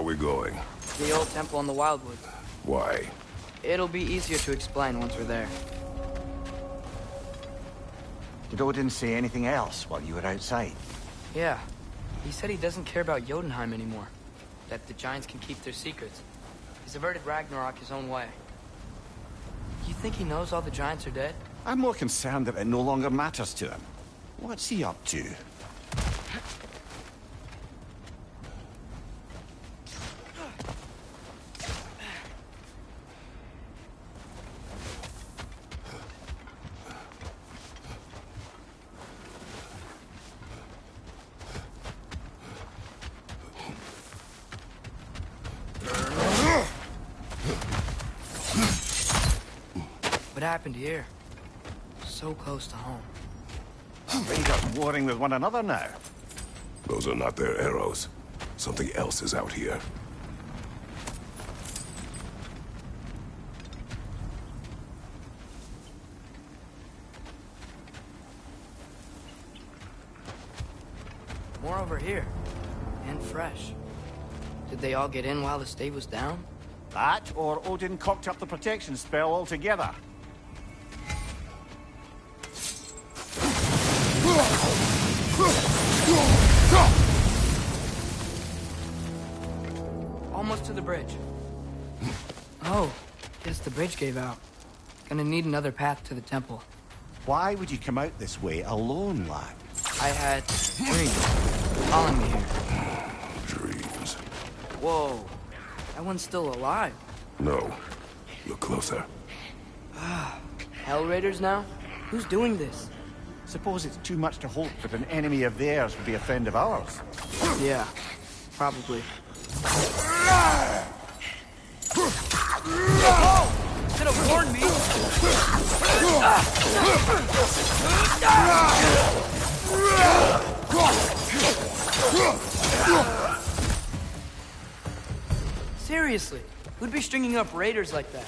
Speaker 8: we going?
Speaker 1: The old temple in the Wildwoods.
Speaker 8: Why?
Speaker 1: It'll be easier to explain once we're there.
Speaker 3: Did Odin say anything else while you were outside?
Speaker 1: Yeah. He said he doesn't care about Jotunheim anymore. That the Giants can keep their secrets. He's averted Ragnarok his own way. You think he knows all the Giants are dead?
Speaker 5: I'm more concerned that it no longer matters to him. What's he up to?
Speaker 1: What happened here? So close to home.
Speaker 5: Raiders warring with one another now.
Speaker 8: Those are not their arrows. Something else is out here.
Speaker 1: More over here. And fresh. Did they all get in while the stave was down?
Speaker 5: That, or Odin cocked up the protection spell altogether.
Speaker 1: Almost to the bridge. Oh, guess the bridge gave out. Gonna need another path to the temple.
Speaker 5: Why would you come out this way alone, lad?
Speaker 1: I had dreams calling me here.
Speaker 8: Dreams.
Speaker 1: Whoa, that one's still alive.
Speaker 8: No. Look closer.
Speaker 1: Hell Raiders now? Who's doing this?
Speaker 5: Suppose it's too much to hope that an enemy of theirs would be a friend of ours.
Speaker 1: Yeah, probably. Should have warned me. Seriously, who'd be stringing up raiders like that?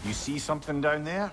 Speaker 5: You see something down there?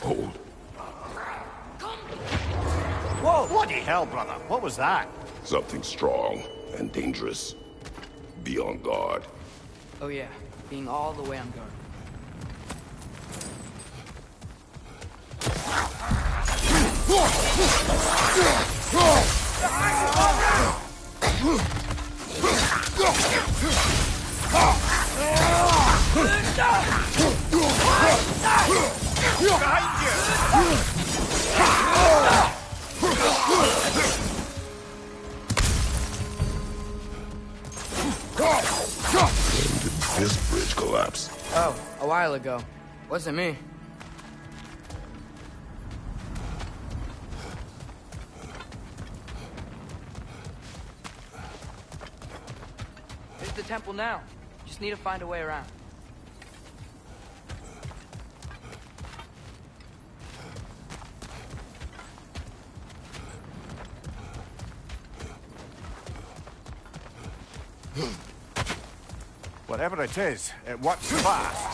Speaker 8: Hold.
Speaker 5: Whoa! Bloody hell, brother. What was that?
Speaker 8: Something strong and dangerous. Be on guard.
Speaker 1: Oh yeah, being all the way on guard.
Speaker 8: When did this bridge collapse?
Speaker 1: Oh, a while ago. Wasn't me. There's the temple now. Just need to find a way around.
Speaker 5: Whatever it is, it works fast.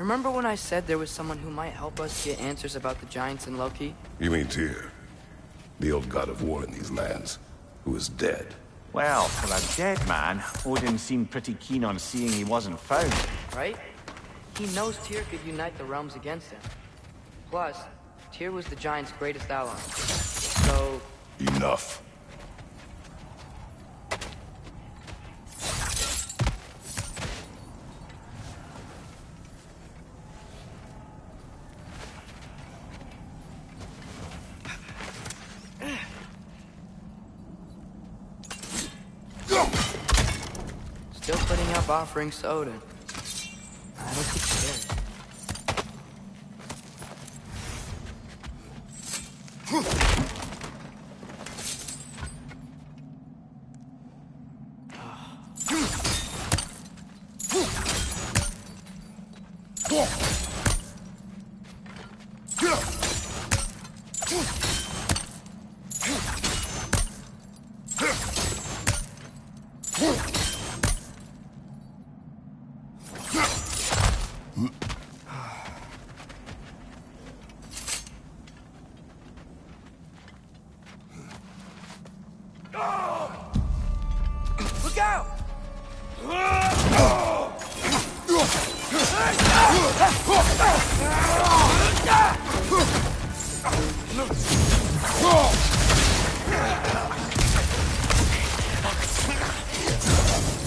Speaker 1: Remember when I said there was someone who might help us get answers about the giants and Loki?
Speaker 10: You mean Tyr, the old god of war in these lands, who is dead?
Speaker 3: Well, for a dead man, Odin seemed pretty keen on seeing he wasn't found.
Speaker 1: Right? He knows Tyr could unite the realms against him. Plus, Tyr was the giant's greatest ally. So...
Speaker 10: Enough.
Speaker 1: Still putting up offerings to Odin. I don't think he cares. Look out!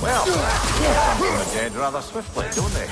Speaker 3: Well, they come from the dead rather swiftly, don't they?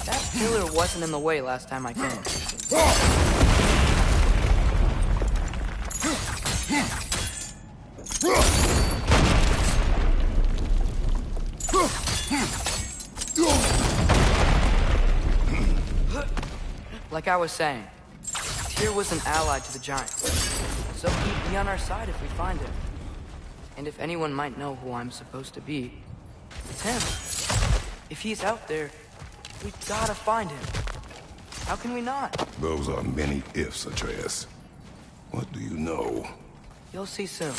Speaker 1: That pillar wasn't in the way last time I came. Like I was saying, Tyr was an ally to the giants, so he'd be on our side if we find him. And if anyone might know who I'm supposed to be, it's him. If he's out there, we gotta find him. How can we not?
Speaker 10: Those are many ifs, Atreus. What do you know?
Speaker 1: You'll see soon.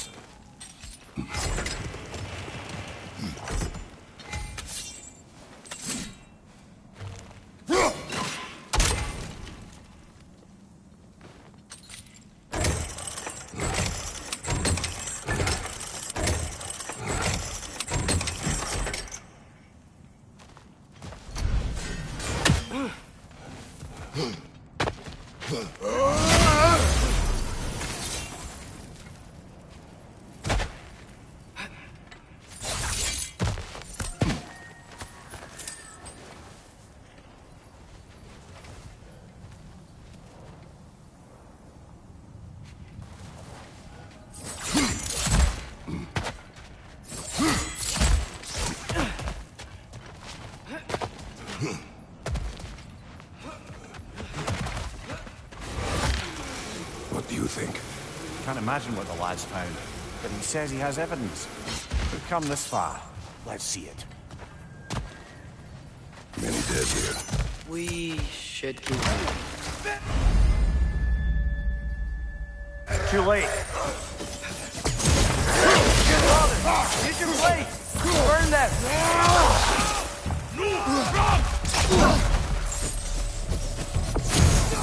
Speaker 10: What do you think?
Speaker 5: Can't imagine what the lads found.
Speaker 3: but he says he has evidence. We've come this far. Let's see it.
Speaker 10: Many dead here.
Speaker 1: We should keep...
Speaker 3: Too late.
Speaker 1: Use your blade! Burn them!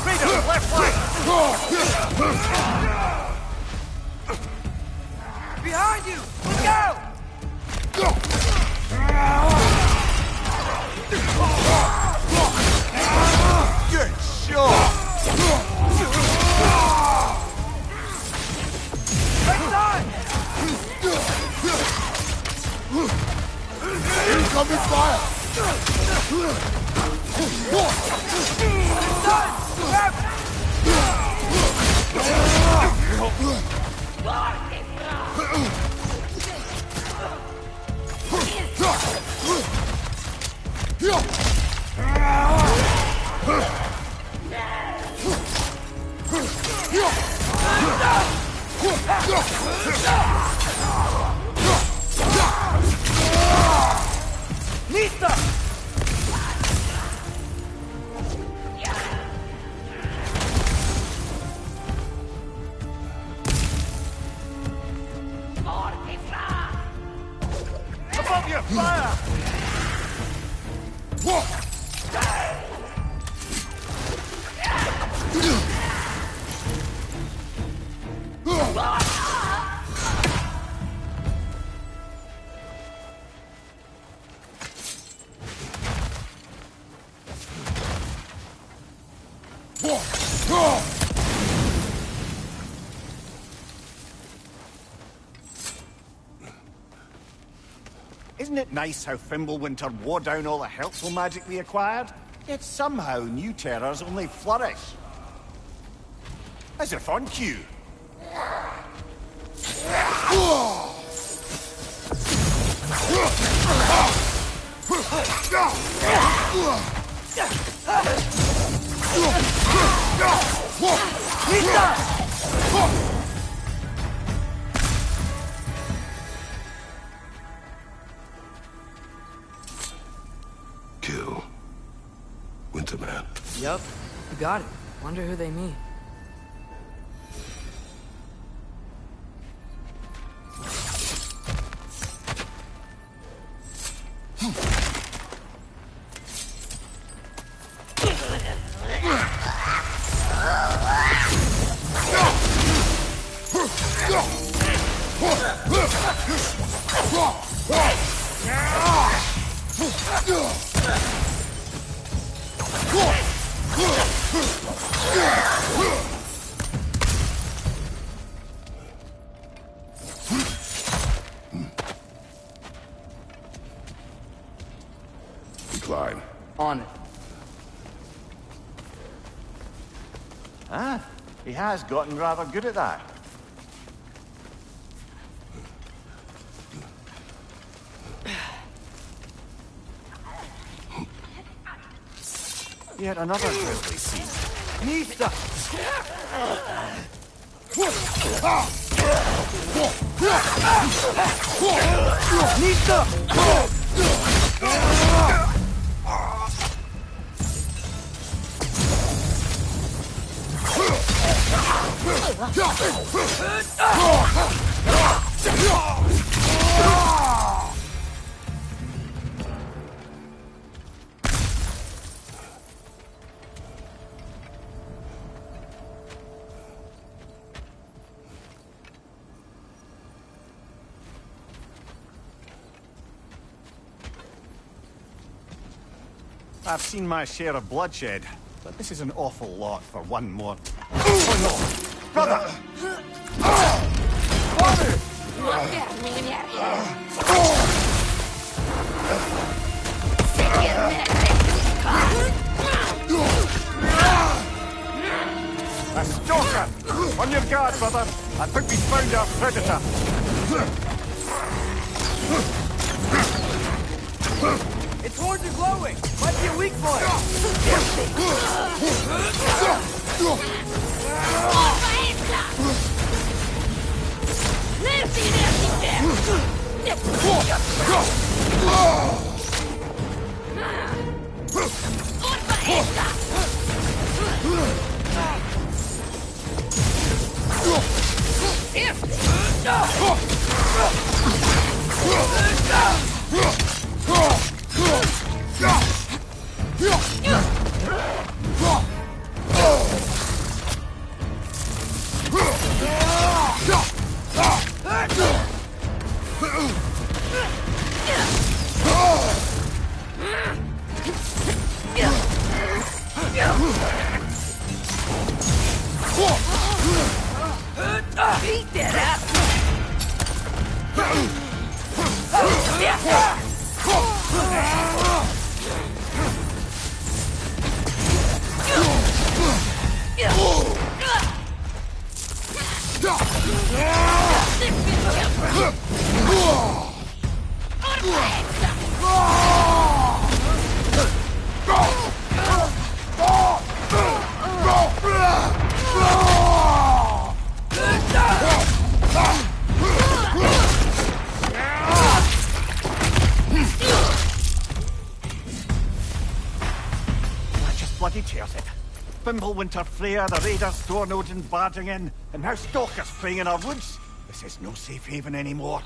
Speaker 3: Freedom, left flank!
Speaker 1: Behind you! Look out!
Speaker 3: Good shot!
Speaker 1: Right side!
Speaker 8: Incoming fire!
Speaker 1: Nista!
Speaker 3: Above you, fire! Isn't it nice how Fimbulwinter wore down all the helpful magic we acquired? Yet somehow new terrors only flourish. As if on cue.
Speaker 10: Kill. Winterman.
Speaker 1: Yup, you got it. Wonder who they mean.
Speaker 10: Climb.
Speaker 1: On it.
Speaker 3: Ah, he has gotten rather good at that. Yet another grisly scene.
Speaker 1: Nista!
Speaker 5: I've seen my share of bloodshed, but this is an awful lot for one more. Oh no! Brother! Father! A stalker! On your guard, brother! I think we found our predator!
Speaker 1: Its horns are glowing! Might be a weak point! Beat that ass!
Speaker 5: Bloody tears it. Fimbulwinter Freya, the raiders, Storm Odin barging in, and now stalkers preying in our woods. This is no safe haven anymore.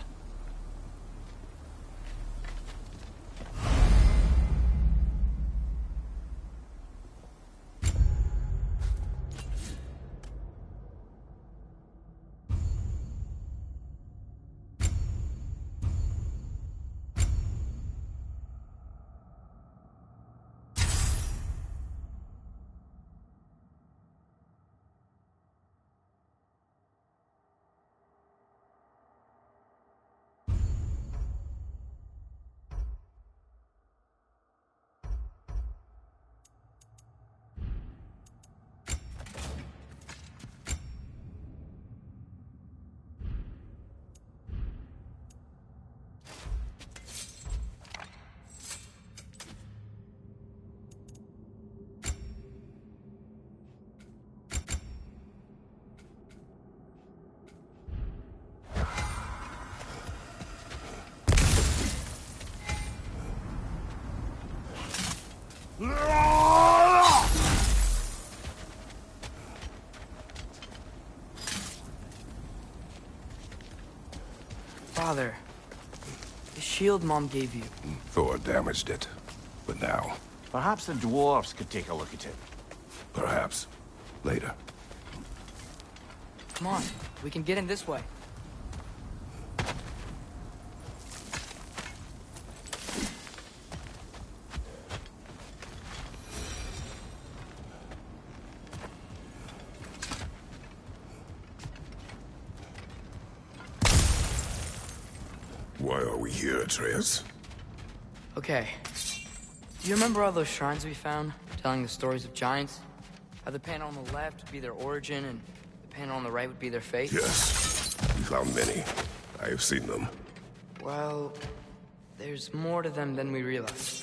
Speaker 1: Father, the shield Mom gave you.
Speaker 10: Thor damaged it. But now,
Speaker 3: Perhaps the dwarves could take a look at it.
Speaker 10: perhaps, later.
Speaker 1: Come on, we can get in this way.
Speaker 10: Why are we here, Atreus?
Speaker 1: Okay. Do you remember all those shrines we found, telling the stories of giants? How the panel on the left would be their origin, and the panel on the right would be their fate?
Speaker 10: Yes. We found many. I have seen them.
Speaker 1: Well, there's more to them than we realize.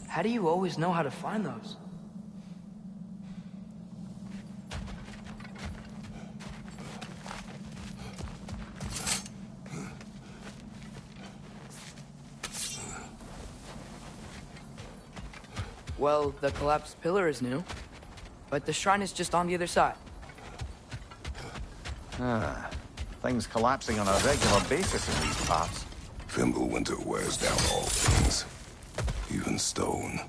Speaker 1: How do you always know how to find those? Well, the collapsed pillar is new, but the shrine is just on the other side.
Speaker 3: Things collapsing on a regular basis in these parts.
Speaker 10: Fimbulwinter wears down all things. Even stone.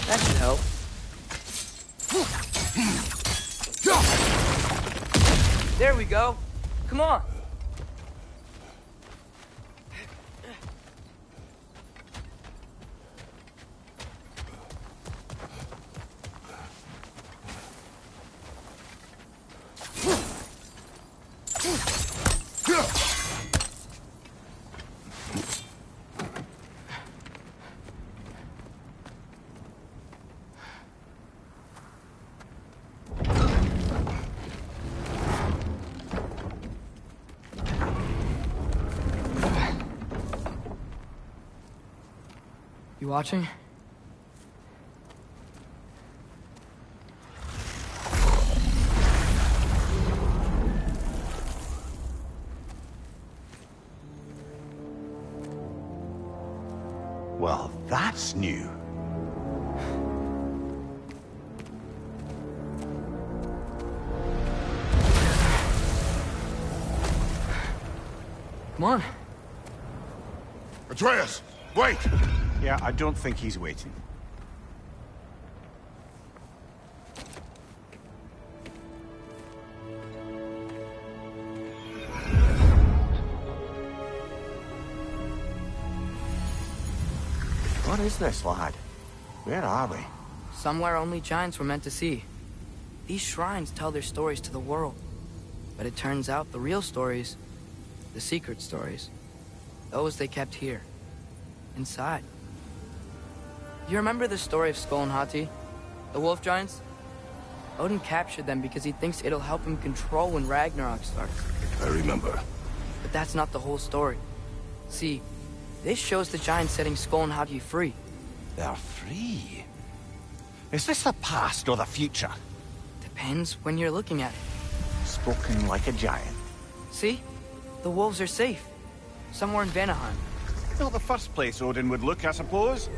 Speaker 1: That should help. There we go. Come on. You watching?
Speaker 5: Well, that's new.
Speaker 1: Come on.
Speaker 2: Atreus, wait!
Speaker 5: Yeah, I don't think he's waiting.
Speaker 3: What is this, lad? Where are we?
Speaker 1: Somewhere only giants were meant to see. These shrines tell their stories to the world. But it turns out the real stories, the secret stories, those they kept here, inside. You remember the story of Skull and Hati? The wolf giants? Odin captured them because he thinks it'll help him control when Ragnarok starts.
Speaker 10: I remember.
Speaker 1: But that's not the whole story. See, this shows the giants setting Skull and Hati free.
Speaker 5: They're free. Is this the past or the future?
Speaker 1: Depends when you're looking at it.
Speaker 3: Spoken like a giant.
Speaker 1: See? The wolves are safe. Somewhere in Vanaheim.
Speaker 5: Not the first place Odin would look, I suppose.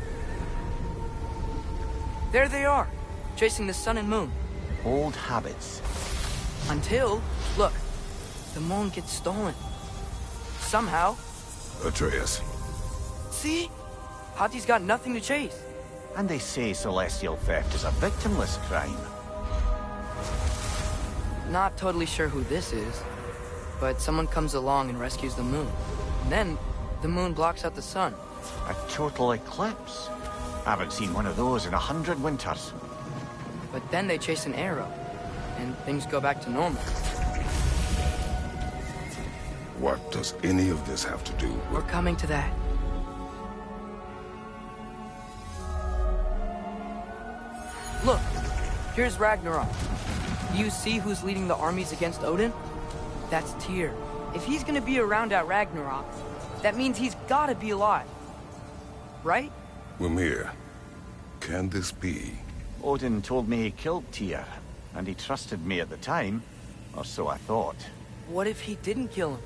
Speaker 1: There they are, chasing the sun and moon.
Speaker 3: Old habits.
Speaker 1: Until, look, the moon gets stolen. Somehow.
Speaker 10: Atreus.
Speaker 1: See? Hati's got nothing to chase.
Speaker 3: And they say celestial theft is a victimless crime.
Speaker 1: Not totally sure who this is, but someone comes along and rescues the moon. And then, the moon blocks out the sun.
Speaker 3: A total eclipse. Haven't seen one of those in 100 winters.
Speaker 1: But then they chase an arrow, and things go back to normal.
Speaker 10: What does any of this have to do with...
Speaker 1: We're coming to that. Look, here's Ragnarok. Do you see who's leading the armies against Odin? That's Tyr. If he's gonna be around at Ragnarok, that means he's gotta be alive. Right?
Speaker 10: Mimir, can this be?
Speaker 3: Odin told me he killed Tyr, and he trusted me at the time, or so I thought.
Speaker 1: What if he didn't kill him?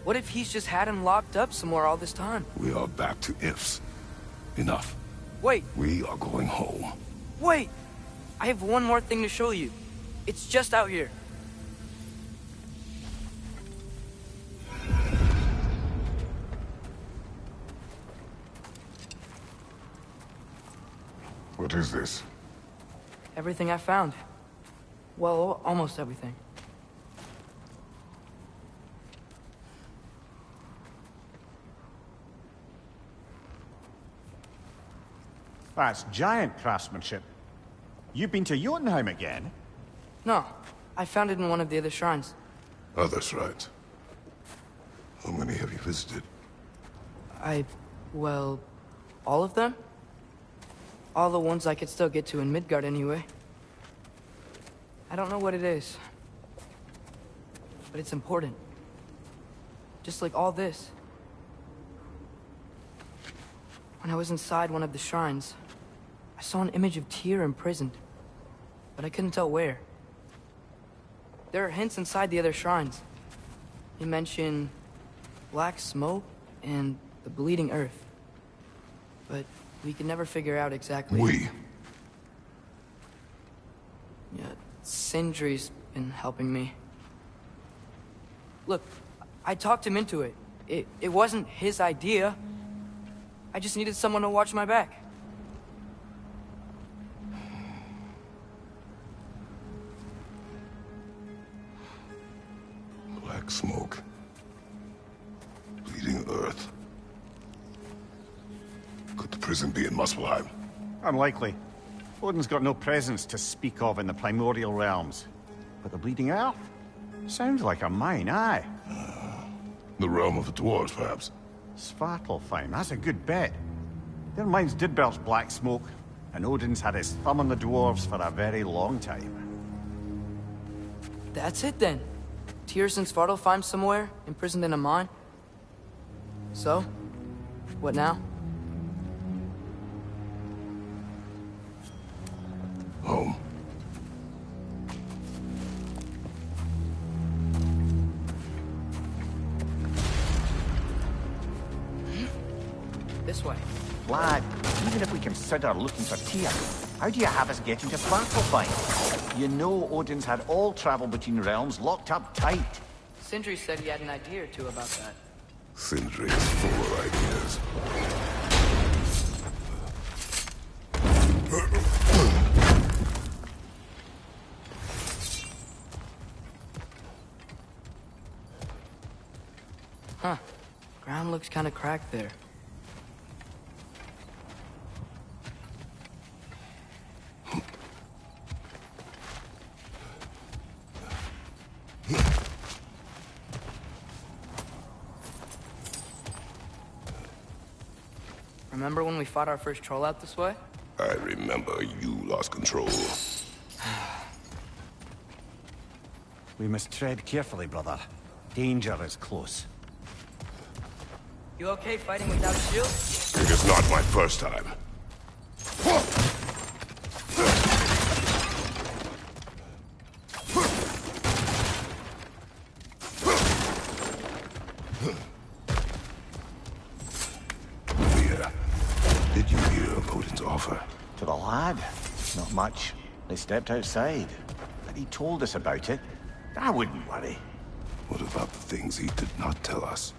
Speaker 1: What if he's just had him locked up somewhere all this time?
Speaker 10: We are back to ifs. Enough.
Speaker 1: Wait,
Speaker 10: We are going home.
Speaker 1: wait! I have one more thing to show you. It's just out here.
Speaker 10: What is this?
Speaker 1: Everything I found. Well, almost everything.
Speaker 5: That's giant craftsmanship. You've been to Jotunheim again?
Speaker 1: No, I found it in one of the other shrines.
Speaker 10: Other shrines. How many have you visited?
Speaker 1: Well, all of them? All the ones I could still get to in Midgard anyway. I don't know what it is. But it's important. Just like all this. When I was inside one of the shrines, I saw an image of Tyr imprisoned. But I couldn't tell where. There are hints inside the other shrines. He mentioned black smoke and the bleeding earth. But we could never figure out exactly...
Speaker 10: We?
Speaker 1: Yeah, Sindri's been helping me. Look, I talked him into it. It wasn't his idea. I just needed someone to watch my back.
Speaker 10: Black smoke. Bleeding earth. Could the prison be in Muspelheim?
Speaker 5: Unlikely. Odin's got no presence to speak of in the primordial realms. But the Bleeding Earth? Sounds like a mine, aye.
Speaker 10: The realm of the dwarves, perhaps?
Speaker 5: Svartalfheim, that's a good bet. Their mines did belch black smoke, and Odin's had his thumb on the dwarves for a very long time.
Speaker 1: That's it then. Tyr's in Svartalfheim somewhere, imprisoned in a mine. So, what now?
Speaker 10: Home.
Speaker 1: This way.
Speaker 3: Lad, even if we consider looking for Tyr, how do you have us get into Svartalfheim? You know Odin's had all travel between realms locked up tight.
Speaker 1: Sindri said he had an idea or two about that.
Speaker 10: Sindri is full of ideas.
Speaker 1: Huh. Ground looks kind of cracked there. Remember when we fought our first troll out this way?
Speaker 10: I remember you lost control.
Speaker 5: We must tread carefully, brother. Danger is close.
Speaker 1: You okay fighting without a shield?
Speaker 10: It is not my first time. Leah, did you hear of Odin's offer?
Speaker 3: To the lad? Not much. They stepped outside. But he told us about it. I wouldn't worry.
Speaker 10: What about the things he did not tell us?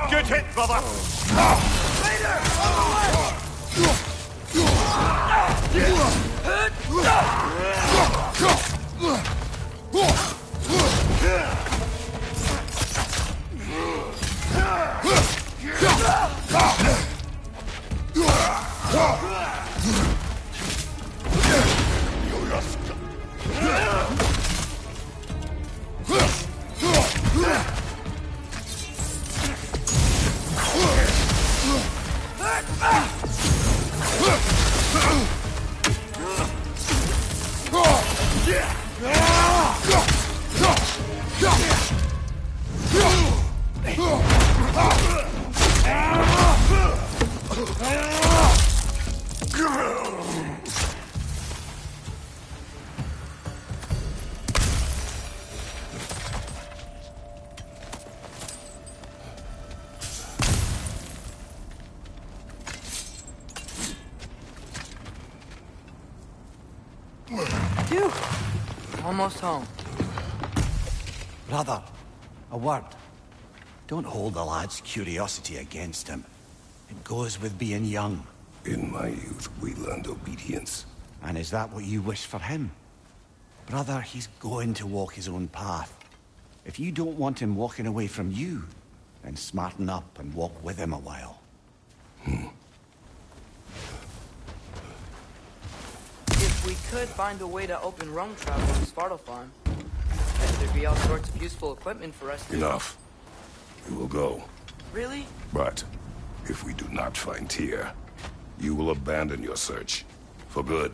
Speaker 5: Good hit, brother!
Speaker 1: Phew. Almost home.
Speaker 5: Brother, a word. Don't hold the lad's curiosity against him. It goes with being young.
Speaker 10: In my youth, we learned obedience.
Speaker 5: And is that what you wish for him? Brother, he's going to walk his own path. If you don't want him walking away from you, then smarten up and walk with him a while.
Speaker 1: We could find a way to open roam travel to Svartalfheim. And there'd be all sorts of useful equipment for us to...
Speaker 10: Enough. We will go.
Speaker 1: Really?
Speaker 10: But if we do not find Tyr, you will abandon your search. For good.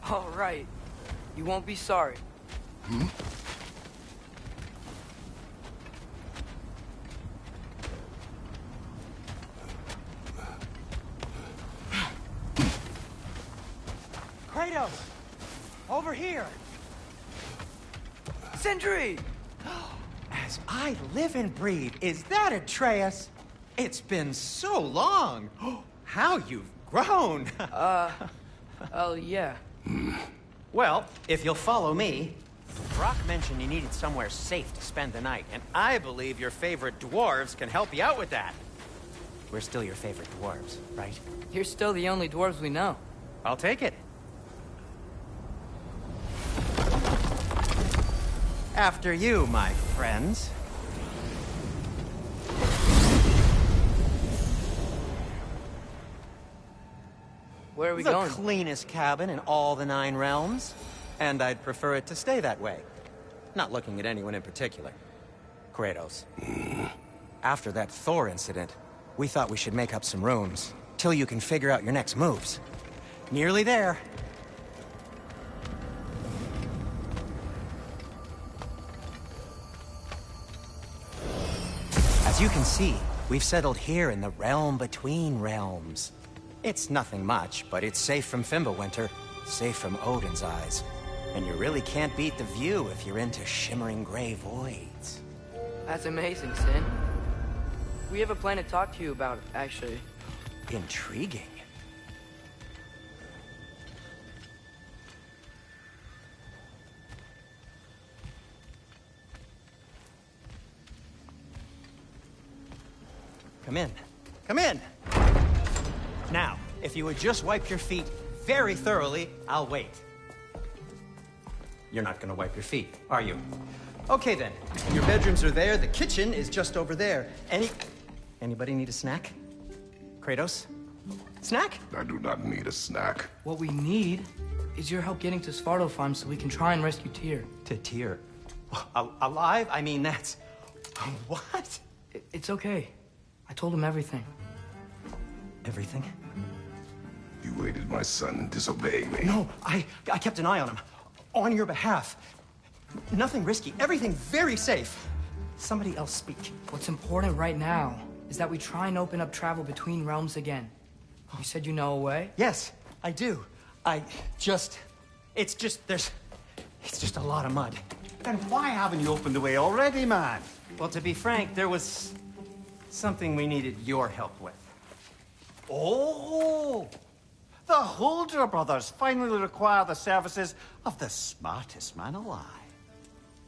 Speaker 1: All right. You won't be sorry.
Speaker 10: Hmm?
Speaker 11: Kratos! Over here!
Speaker 1: Sindri!
Speaker 11: As I live and breathe, is that Atreus? It's been so long! How you've grown!
Speaker 1: Oh, yeah.
Speaker 11: Well, if you'll follow me, Brock mentioned you needed somewhere safe to spend the night, and I believe your favorite dwarves can help you out with that. We're still your favorite dwarves, right?
Speaker 1: You're still the only dwarves we know.
Speaker 11: I'll take it. After you, my friends.
Speaker 1: Where are we going?
Speaker 11: The cleanest cabin in all the 9 realms. And I'd prefer it to stay that way. Not looking at anyone in particular. Kratos. After that Thor incident, we thought we should make up some rooms, till you can figure out your next moves. Nearly there. As you can see, we've settled here in the realm between realms. It's nothing much, but it's safe from Fimbulwinter, safe from Odin's eyes. And you really can't beat the view if you're into shimmering gray voids.
Speaker 1: That's amazing, Sin. We have a plan to talk to you about, actually.
Speaker 11: Intriguing. Come in. Come in! Now, if you would just wipe your feet very thoroughly, I'll wait. You're not gonna wipe your feet, are you? Okay then. Your bedrooms are there, the kitchen is just over there. Anybody need a snack? Kratos? Snack?
Speaker 10: I do not need a snack.
Speaker 1: What we need is your help getting to Svartalfheim so we can try and rescue Tyr.
Speaker 11: To Tyr? Alive? I mean, that's... What?
Speaker 1: It's okay. I told him everything.
Speaker 11: Everything?
Speaker 10: You aided my son in disobeying me.
Speaker 11: No, I kept an eye on him. On your behalf. Nothing risky. Everything very safe. Somebody else speak.
Speaker 1: What's important right now is that we try and open up travel between realms again. You said you know a way?
Speaker 11: Yes, I do. It's just a lot of mud.
Speaker 5: Then why haven't you opened the way already, man?
Speaker 11: Well, to be frank, there was something we needed your help with.
Speaker 5: Oh! The Holder brothers finally require the services of the smartest man alive.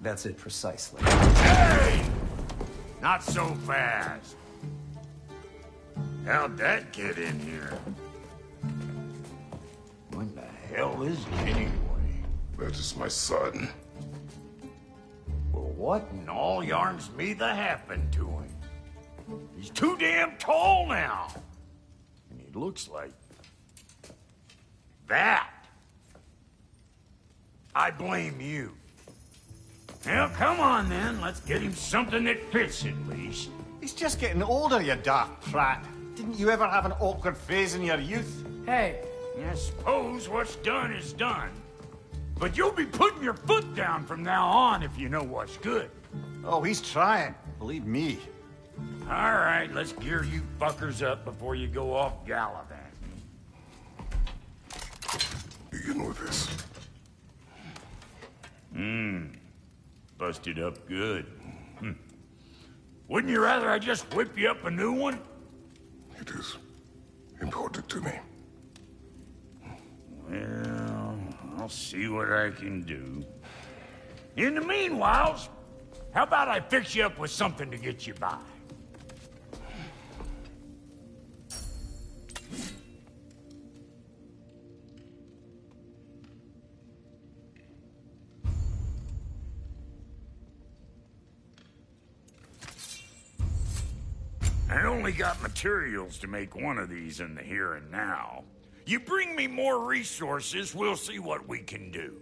Speaker 11: That's it precisely.
Speaker 9: Hey! Not so fast. How'd that get in here? What the hell is it anyway?
Speaker 10: That is my son.
Speaker 9: Well, what in all yarns me the happened to him? He's too damn tall now. And he looks like... that. I blame you. Well, come on then. Let's get him something that fits at least.
Speaker 5: He's just getting older, you daft prat. Didn't you ever have an awkward phase in your youth?
Speaker 1: Hey.
Speaker 9: I suppose what's done is done. But you'll be putting your foot down from now on if you know what's good.
Speaker 5: Oh, he's trying. Believe me.
Speaker 9: All right, let's gear you fuckers up before you go off gallivanting.
Speaker 10: Begin with this.
Speaker 9: Busted up good. Wouldn't you rather I just whip you up a new one?
Speaker 10: It is important to me.
Speaker 9: Well, I'll see what I can do. In the meanwhile, how about I fix you up with something to get you by? I only got materials to make one of these in the here and now. You bring me more resources, we'll see what we can do.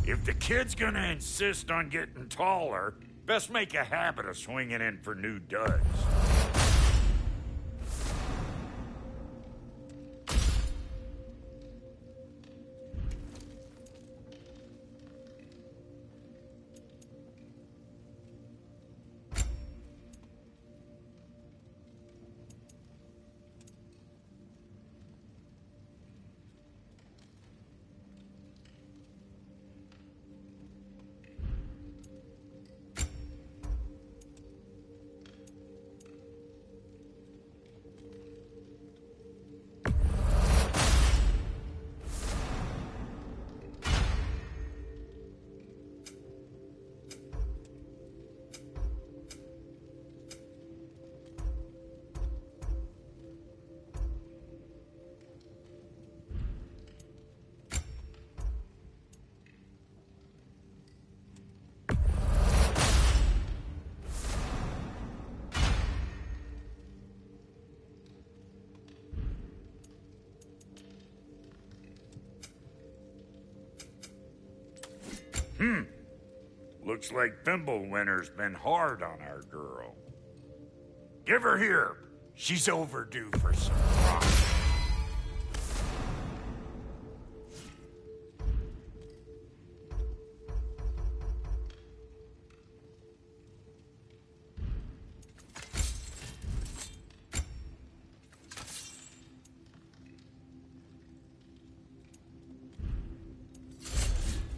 Speaker 9: If the kid's gonna insist on getting taller, best make a habit of swinging in for new duds. Looks like Thimblewinter's been hard on our girl. Give her here. She's overdue for some rock.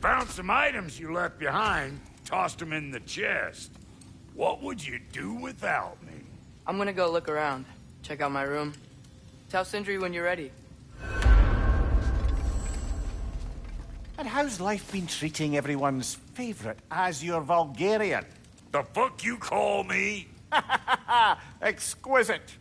Speaker 9: Found some items you left behind, tossed them in the chest. What would you do without me?
Speaker 1: I'm gonna go look around, check out my room. Tell Sindri when you're ready.
Speaker 3: And how's life been treating everyone's favorite Azure Vulgarian?
Speaker 9: The fuck you call me?
Speaker 3: Exquisite.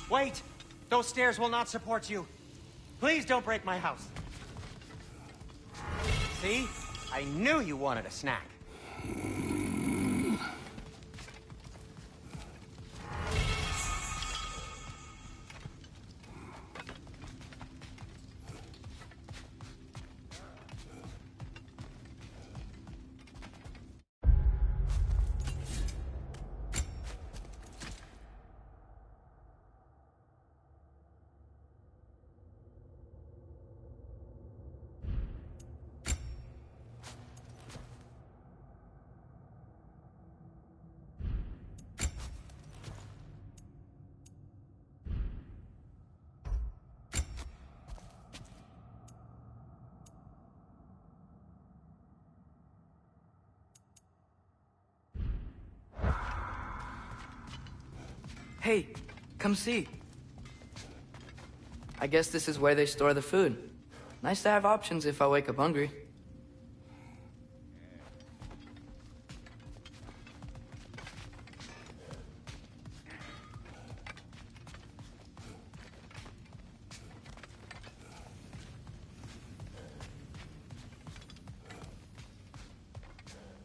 Speaker 11: Wait! Those stairs will not support you. Please don't break my house. See? I knew you wanted a snack.
Speaker 1: Hey, come see. I guess this is where they store the food. Nice to have options if I wake up hungry.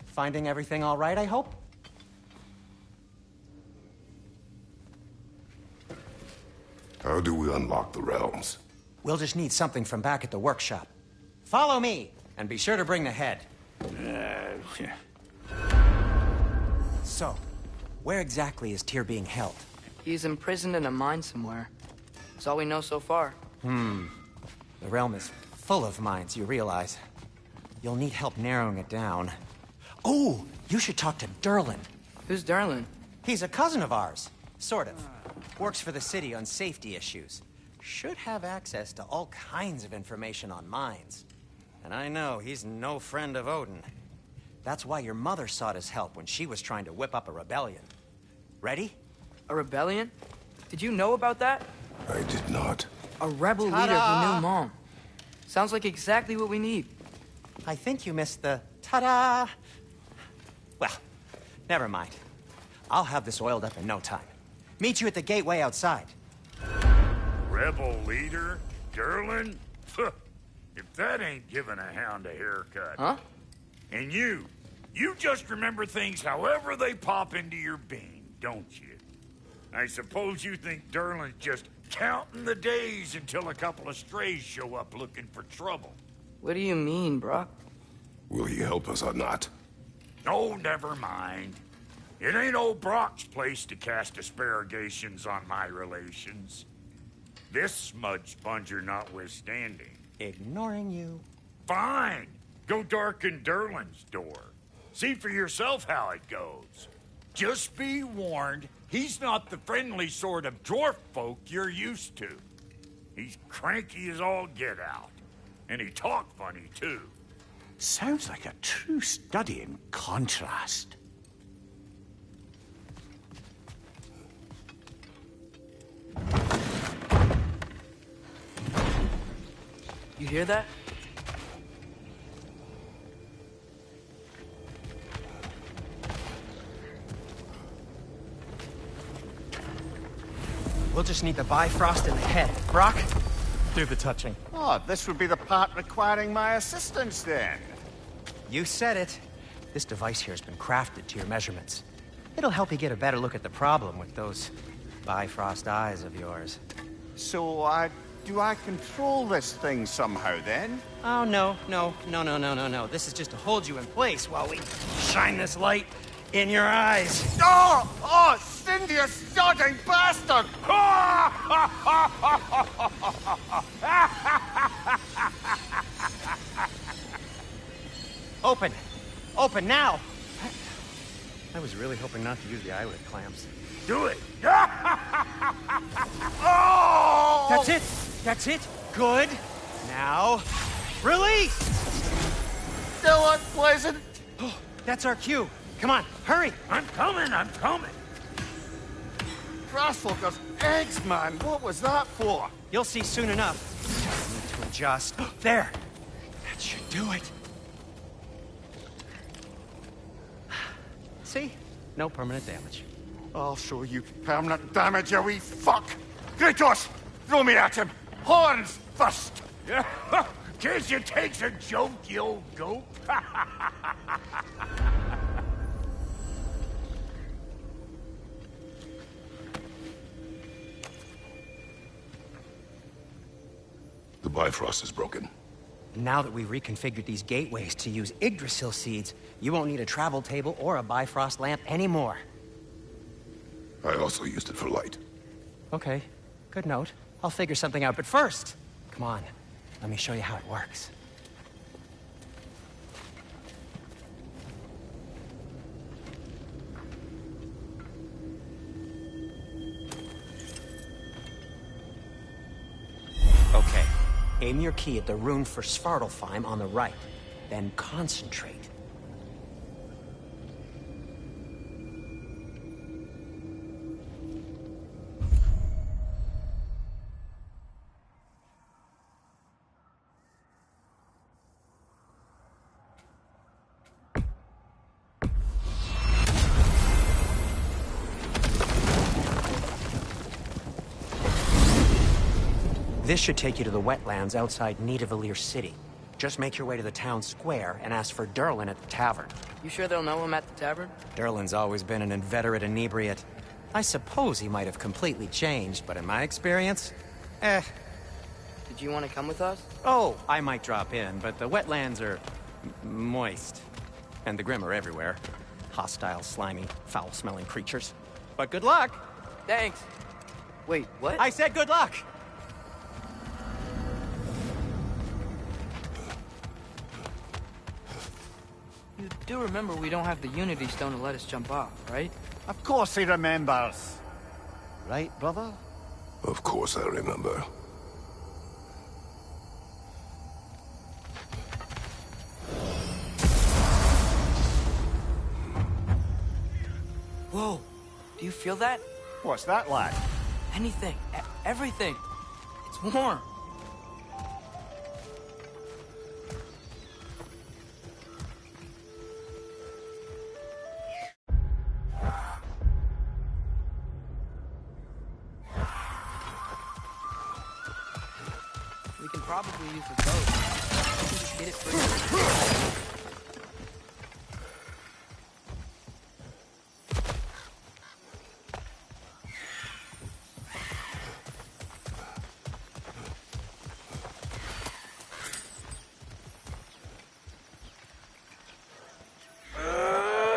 Speaker 11: Finding everything all right, I hope?
Speaker 10: How do we unlock the realms?
Speaker 11: We'll just need something from back at the workshop. Follow me, and be sure to bring the head. So, Where exactly is Tyr being held?
Speaker 1: He's imprisoned in a mine somewhere. That's all we know so far.
Speaker 11: The realm is full of mines, you realize. You'll need help narrowing it down. Oh, you should talk to Durlin.
Speaker 1: Who's Darlin?
Speaker 11: He's a cousin of ours. Sort of. Works for the city on safety issues. Should have access to all kinds of information on mines. And I know he's no friend of Odin. That's why your mother sought his help when she was trying to whip up a rebellion. Ready?
Speaker 1: A rebellion? Did you know about that?
Speaker 10: I did not.
Speaker 1: A rebel leader who knew Mom. Sounds like exactly what we need.
Speaker 11: I think you missed the ta-da. Well, never mind. I'll have this oiled up in no time. Meet you at the gateway outside.
Speaker 9: Rebel leader? Durlin? If that ain't giving a hound a haircut.
Speaker 1: Huh?
Speaker 9: And you just remember things however they pop into your being, don't you? I suppose you think Durlin's just counting the days until a couple of strays show up looking for trouble.
Speaker 1: What do you mean, Brock?
Speaker 10: Will he help us or not?
Speaker 9: Oh, never mind. It ain't old Brock's place to cast asparagations on my relations. This smudge sponger notwithstanding.
Speaker 11: Ignoring you.
Speaker 9: Fine. Go darken Durlin's door. See for yourself how it goes. Just be warned, he's not the friendly sort of dwarf folk you're used to. He's cranky as all get out. And he talk funny, too.
Speaker 3: Sounds like a true study in contrast.
Speaker 1: You hear that?
Speaker 11: We'll just need the Bifrost in the head. Brock, do the touching.
Speaker 5: Oh, this would be the part requiring my assistance then.
Speaker 11: You said it. This device here has been crafted to your measurements. It'll help you get a better look at the problem with those Bifrost eyes of yours.
Speaker 5: So, do I control this thing somehow then?
Speaker 11: Oh, no. This is just to hold you in place while we shine this light in your eyes.
Speaker 5: Oh, Cindy, you sodding bastard!
Speaker 11: Open now! I was really hoping not to use the eyelid clamps.
Speaker 9: Do it!
Speaker 11: Oh! That's it! Good! Now, release!
Speaker 5: Still unpleasant.
Speaker 11: Oh, that's our cue. Come on, hurry!
Speaker 9: I'm coming!
Speaker 5: Grassfuckers, eggs, man. What was that for?
Speaker 11: You'll see soon enough. Just need to adjust. There! That should do it. See? No permanent damage.
Speaker 5: I'll show you permanent damage, you wee fuck! Kratos! Throw me at him! Horns first!
Speaker 9: Guess you takes a joke, you old goat.
Speaker 10: The Bifrost is broken.
Speaker 11: Now that we've reconfigured these gateways to use Yggdrasil seeds, you won't need a travel table or a Bifrost lamp anymore.
Speaker 10: I also used it for light.
Speaker 11: Okay, good note. I'll figure something out, but first, come on, let me show you how it works. Okay, aim your key at the rune for Svartalfheim on the right, then concentrate. This should take you to the wetlands outside Nidavellir City. Just make your way to the town square and ask for Durlin at the tavern.
Speaker 1: You sure they'll know him at the tavern?
Speaker 11: Durlin's always been an inveterate inebriate. I suppose he might have completely changed, but in my experience,
Speaker 1: Did you want to come with us?
Speaker 11: Oh, I might drop in, but the wetlands are moist. And the Grim are everywhere. Hostile, slimy, foul-smelling creatures. But good luck!
Speaker 1: Thanks. Wait, what?
Speaker 11: I said good luck!
Speaker 1: You do remember we don't have the Unity Stone to let us jump off, right?
Speaker 5: Of course he remembers. Right, brother?
Speaker 10: Of course I remember.
Speaker 1: Whoa, do you feel that?
Speaker 5: What's that, lad?
Speaker 1: Anything, everything. It's warm. We can probably use the boat. We can just get it free.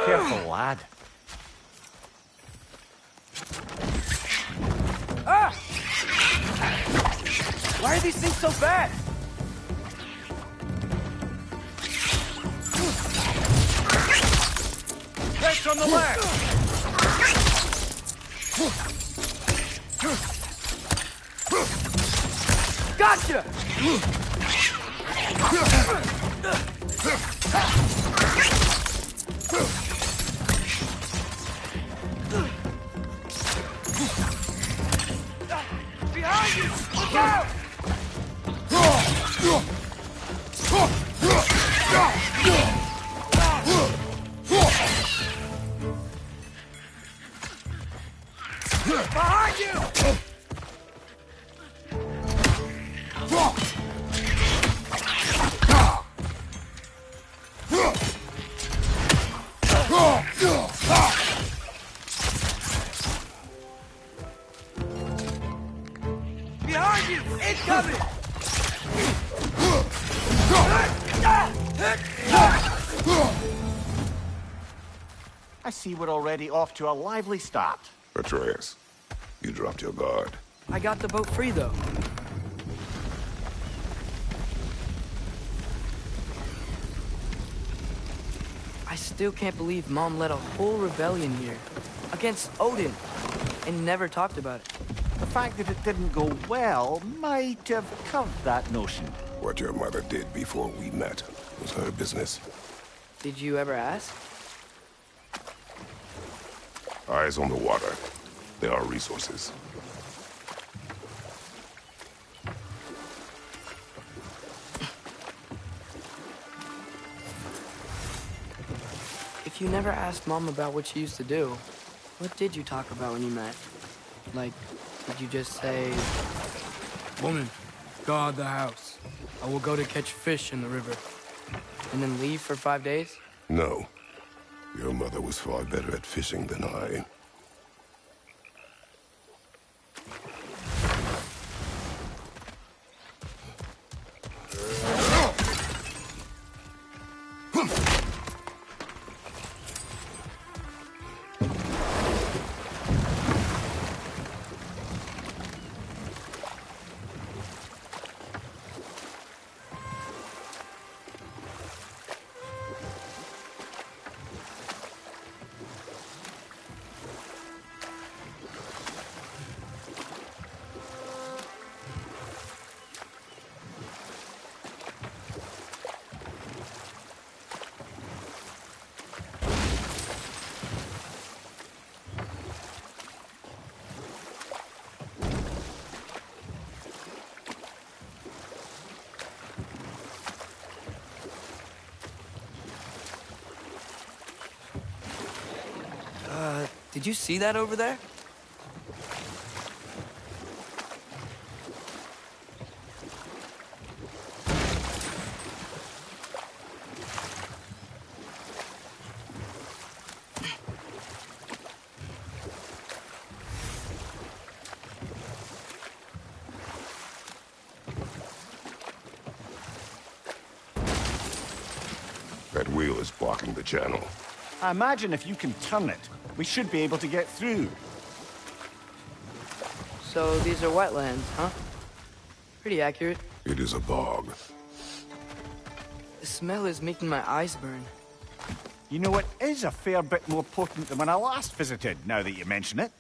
Speaker 5: Careful, lad.
Speaker 1: Ah! Why are these things so fast?
Speaker 5: Right from the left!
Speaker 1: Gotcha! Behind you! Look out! Behind you! Behind you! Incoming!
Speaker 3: I see we're already off to a lively start.
Speaker 10: Atreus, you dropped your guard.
Speaker 1: I got the boat free, though. I still can't believe Mom led a whole rebellion here. Against Odin. And never talked about it.
Speaker 3: The fact that it didn't go well might have curved that notion.
Speaker 10: What your mother did before we met was her business.
Speaker 1: Did you ever ask?
Speaker 10: Eyes on the water. There are resources.
Speaker 1: If you never asked Mom about what she used to do, what did you talk about when you met? Like, did you just say... Woman, guard the house. I will go to catch fish in the river. And then leave for 5 days?
Speaker 10: No. Your mother was far better at fishing than I.
Speaker 1: Did you see that over there?
Speaker 10: That wheel is blocking the channel.
Speaker 5: I imagine if you can turn it, we should be able to get through.
Speaker 1: So these are wetlands, huh? Pretty accurate.
Speaker 10: It is a bog.
Speaker 1: The smell is making my eyes burn.
Speaker 5: You know, it is a fair bit more potent than when I last visited, now that you mention it.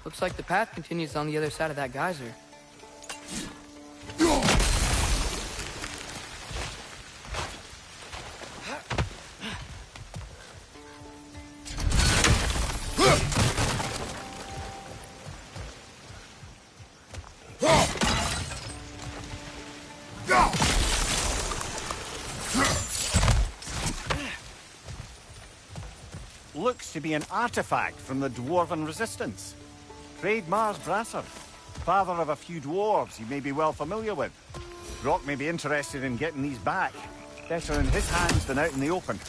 Speaker 1: Looks like the path continues on the other side of that geyser.
Speaker 5: Looks to be an artifact from the Dwarven Resistance. Trade Mars Brasser, father of a few dwarves you may be well familiar with. Brock may be interested in getting these back. Better in his hands than out in the open.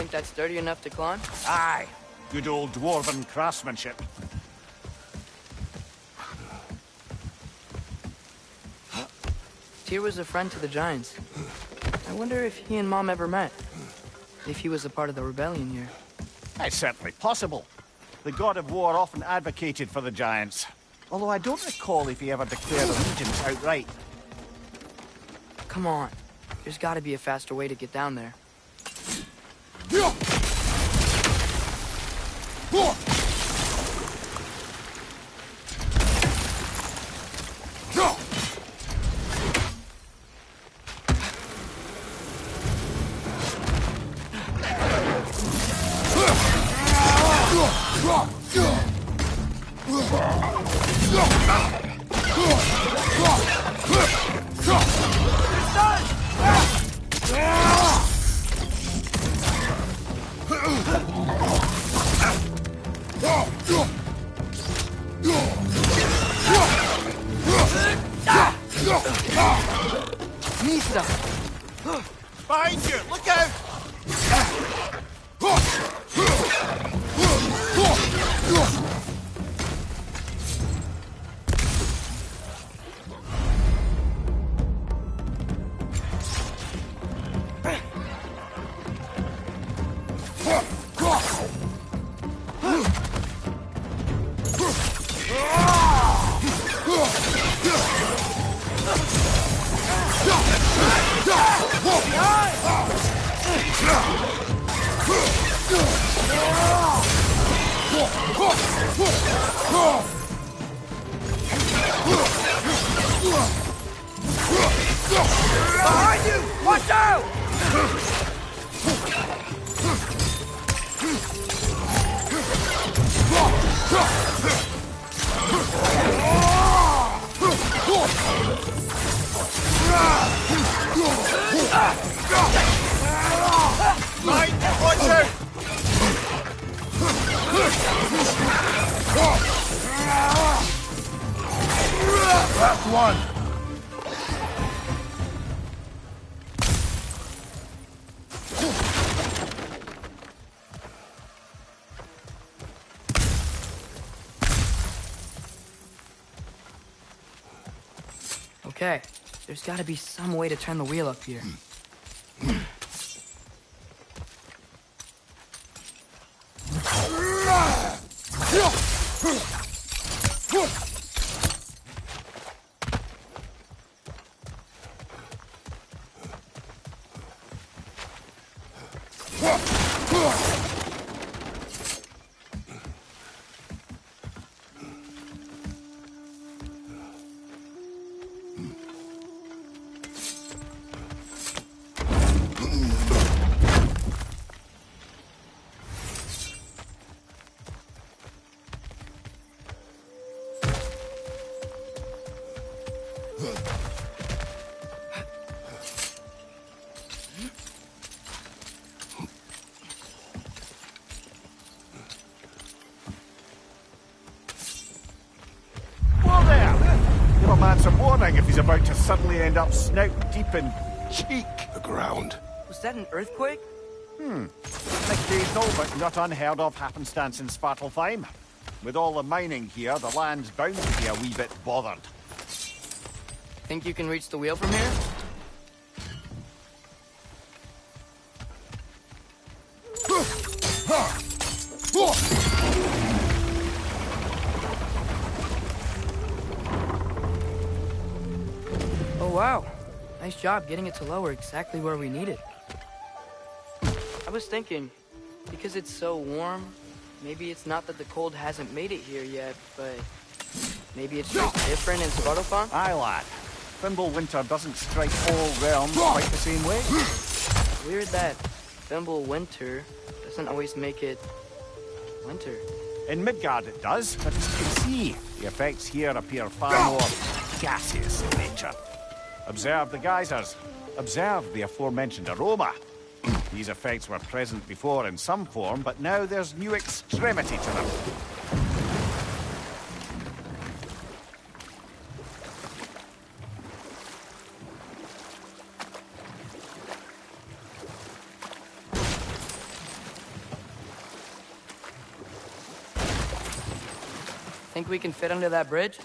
Speaker 1: Think that's sturdy enough to climb?
Speaker 5: Aye. Good old Dwarven craftsmanship.
Speaker 1: Tyr was a friend to the Giants. I wonder if he and Mom ever met. If he was a part of the rebellion here.
Speaker 5: It's certainly possible. The God of War often advocated for the Giants. Although I don't recall if he ever declared allegiance outright.
Speaker 1: Come on. There's gotta be a faster way to get down there. Misa!
Speaker 5: Behind you! Look out!
Speaker 1: Behind you! Watch out!
Speaker 5: Mine! Watch out!
Speaker 2: Last one!
Speaker 1: Okay, there's gotta be some way to turn the wheel up here.
Speaker 5: Whoa there! Give a man some warning if he's about to suddenly end up snout deep in cheek.
Speaker 10: The ground.
Speaker 1: Was that an earthquake?
Speaker 5: Occasional but not unheard of happenstance in Svartalfheim. With all the mining here, the land's bound to be a wee bit bothered.
Speaker 1: Think you can reach the wheel from here? Oh wow, nice job getting it to lower exactly where we need it. I was thinking, because it's so warm, maybe it's not that the cold hasn't made it here yet, but maybe it's just different in Svartalfheim?
Speaker 5: Aye, lad. Winter doesn't strike all realms quite the same way.
Speaker 1: Weird that Winter doesn't always make it winter.
Speaker 5: In Midgard it does, but as you can see, the effects here appear far more gaseous in nature. Observe the geysers. Observe the aforementioned aroma. These effects were present before in some form, but now there's new extremity to them.
Speaker 1: Think we can fit under that bridge?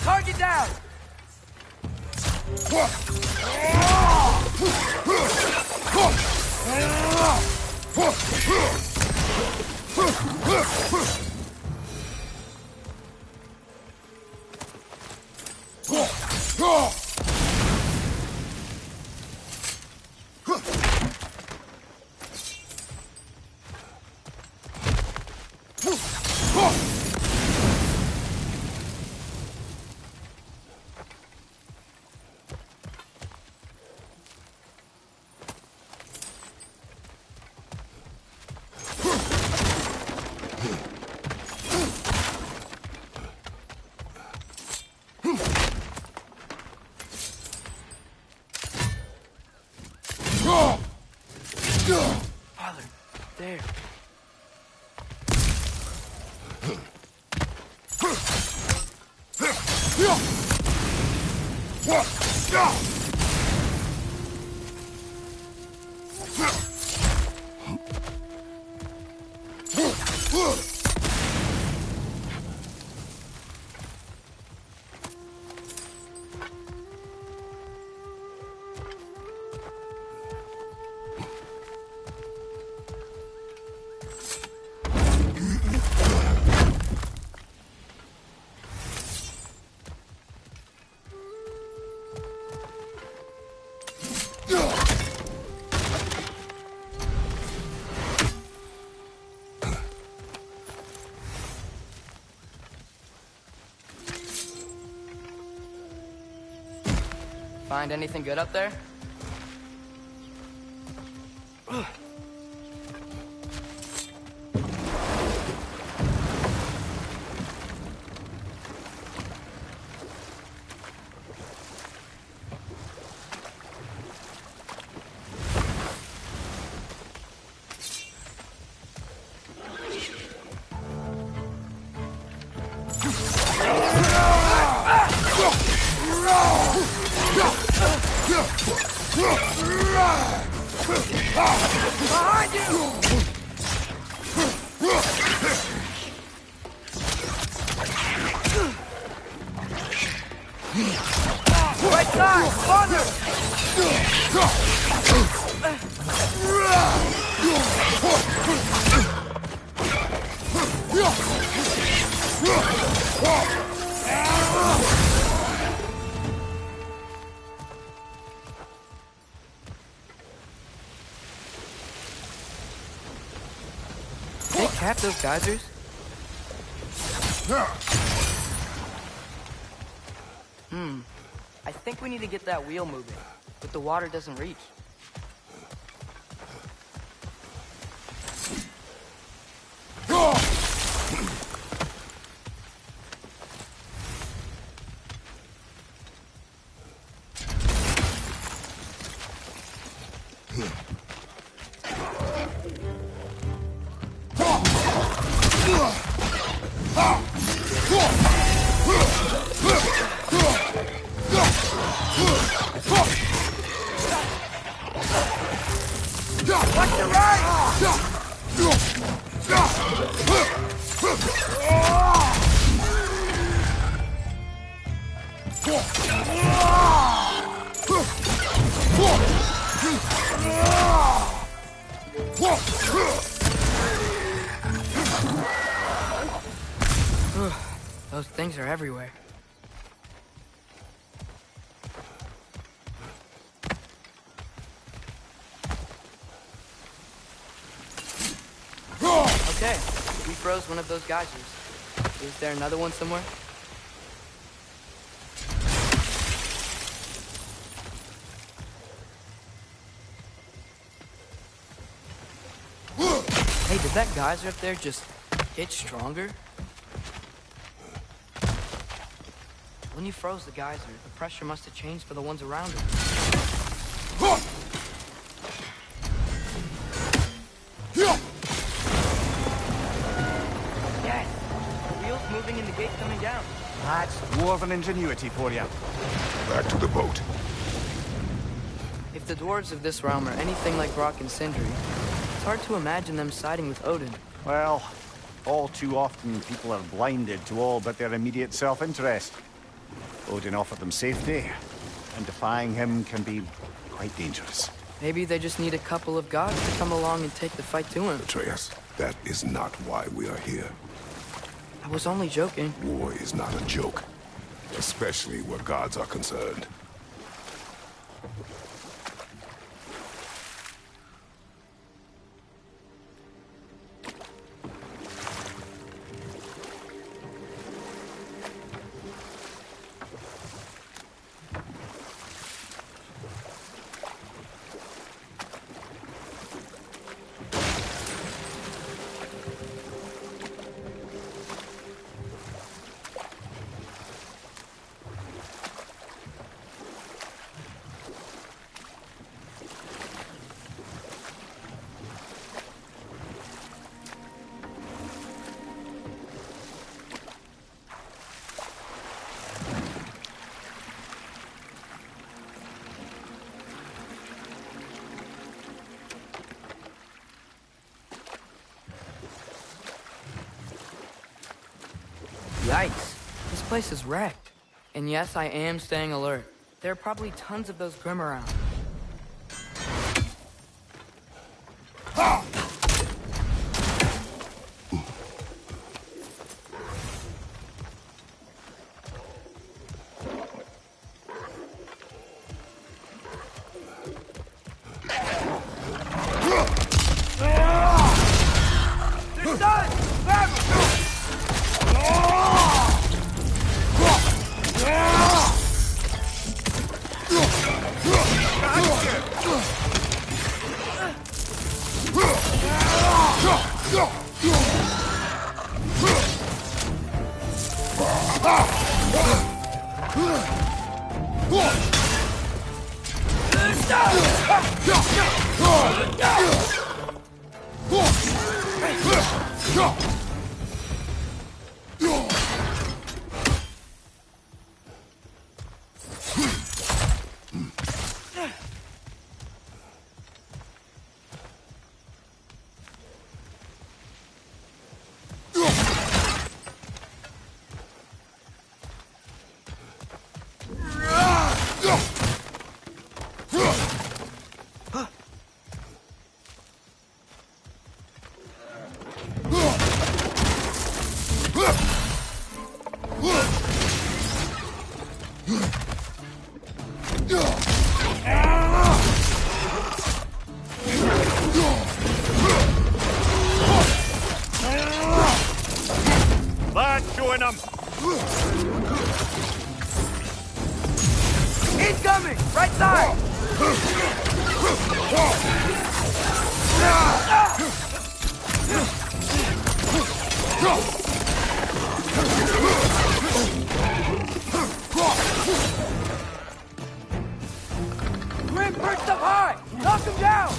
Speaker 1: Target down! Father, there. Find anything good up there? Behind you! Right side! Farther! They cap those geysers? I think we need to get that wheel moving, but the water doesn't reach. Watch your right! Those things are everywhere. Okay, we froze one of those geysers. Is there another one somewhere? Hey, did that geyser up there just get stronger? When you froze the geyser, the pressure must have changed for the ones around it. Yes! The wheel's moving and the gate's coming down.
Speaker 5: That's dwarven ingenuity for you.
Speaker 10: Back to the boat.
Speaker 1: If the dwarves of this realm are anything like Rock and Sindri, it's hard to imagine them siding with Odin.
Speaker 5: Well, all too often people are blinded to all but their immediate self-interest. Odin offered them safety, and defying him can be quite dangerous.
Speaker 1: Maybe they just need a couple of gods to come along and take the fight to him.
Speaker 10: Atreus, that is not why we are here.
Speaker 1: I was only joking.
Speaker 10: War is not a joke, especially where gods are concerned.
Speaker 1: Yikes. This place is wrecked. And yes, I am staying alert. There are probably tons of those Grim around. They're done! Grab 'em! Incoming! Right side! Grim perched up high! Knock him down!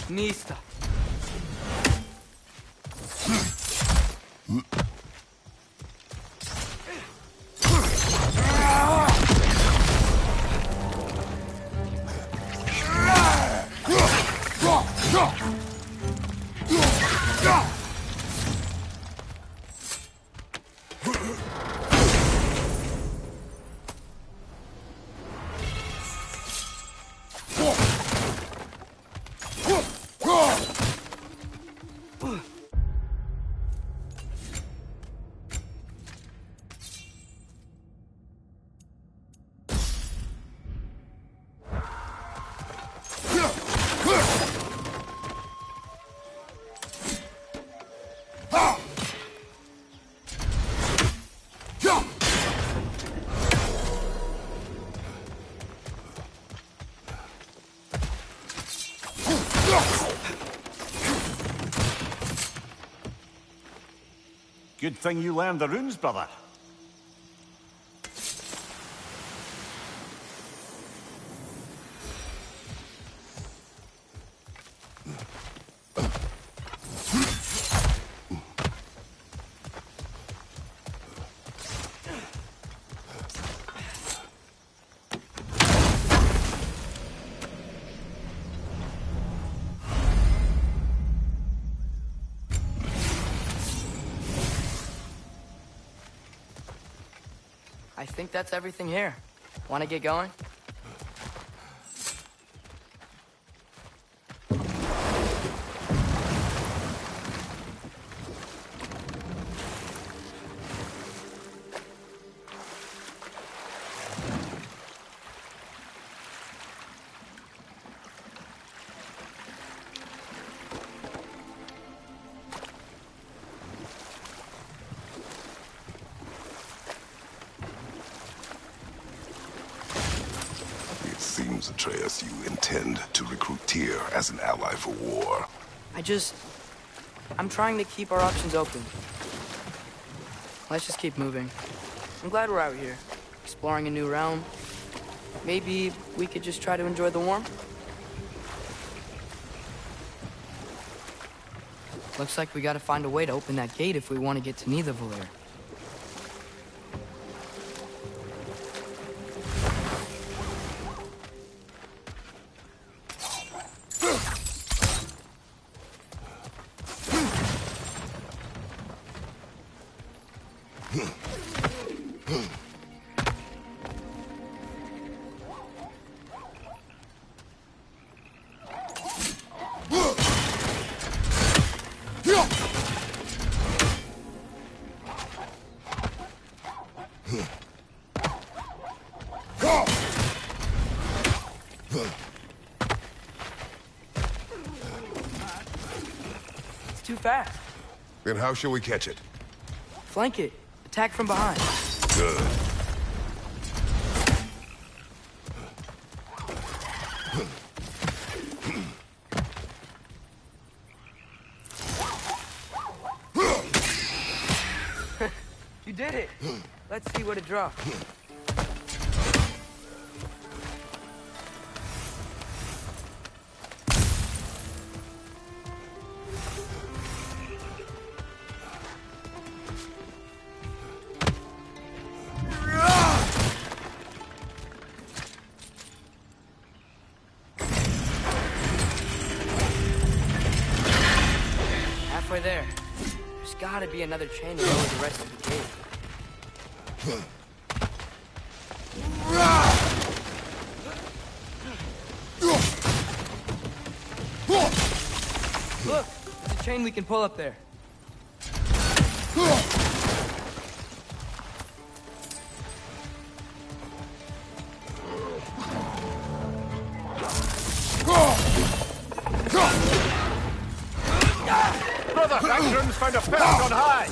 Speaker 1: Nista.
Speaker 5: Good thing you learned the runes, brother.
Speaker 1: I think that's everything here. Want to get going?
Speaker 10: seems, Atreus, you intend to recruit Tyr as an ally for war.
Speaker 1: I'm trying to keep our options open. Let's just keep moving. I'm glad we're out here, exploring a new realm. Maybe we could just try to enjoy the warmth? Looks like we gotta find a way to open that gate if we want to get to Nidavellir. Too fast.
Speaker 10: Then how shall we catch it?
Speaker 1: Flank it. Attack from behind.
Speaker 10: Good.
Speaker 1: You did it. Let's see what it drops. Halfway there. There's gotta be another chain to lower the rest of the gate. Look! There's a chain we can pull up there.
Speaker 5: Brother, Rangrun's found a perch on high!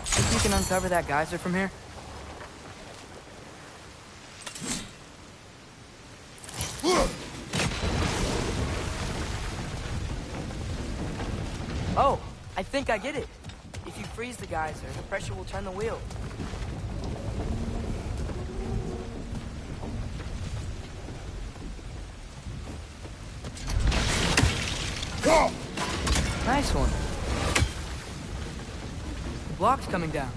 Speaker 1: Think we can uncover that geyser from here? Oh, I think I get it. If you freeze the geyser, the pressure will turn the wheel. Nice one. The block's coming down.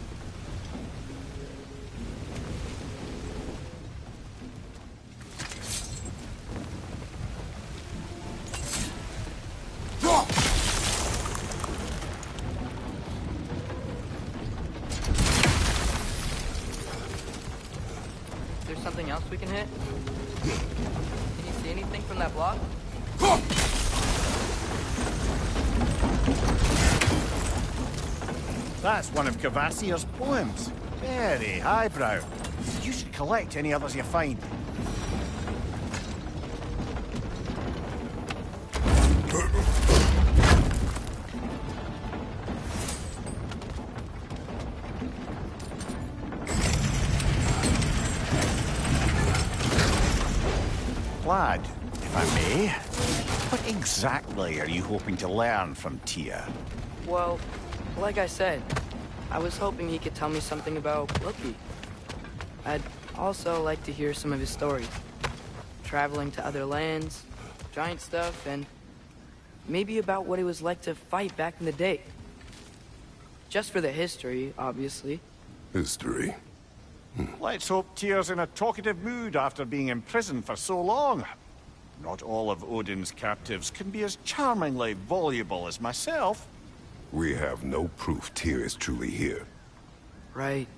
Speaker 1: Is there something else we can hit? Can you see anything from that block?
Speaker 5: That's one of Cavassier's poems. Very highbrow. You should collect any others you find. Lad, if I may, what exactly are you hoping to learn from Tyr?
Speaker 1: Well, like I said, I was hoping he could tell me something about Loki. I'd Also like to hear some of his stories. Traveling to other lands, giant stuff, and maybe about what it was like to fight back in the day. Just for the history, obviously.
Speaker 10: History.
Speaker 5: Let's hope Tyr's in a talkative mood after being imprisoned for so long. Not all of Odin's captives can be as charmingly voluble as myself.
Speaker 10: We have no proof Tyr is truly here.
Speaker 1: Right.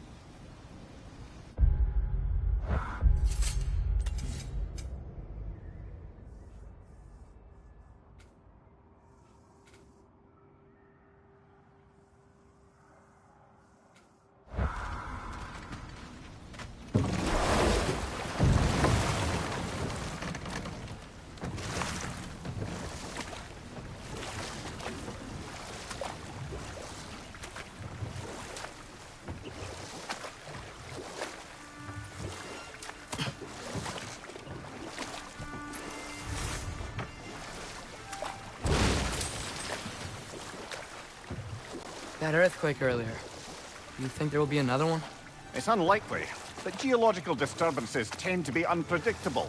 Speaker 1: That earthquake earlier. You think there will be another one?
Speaker 5: It's unlikely, but geological disturbances tend to be unpredictable.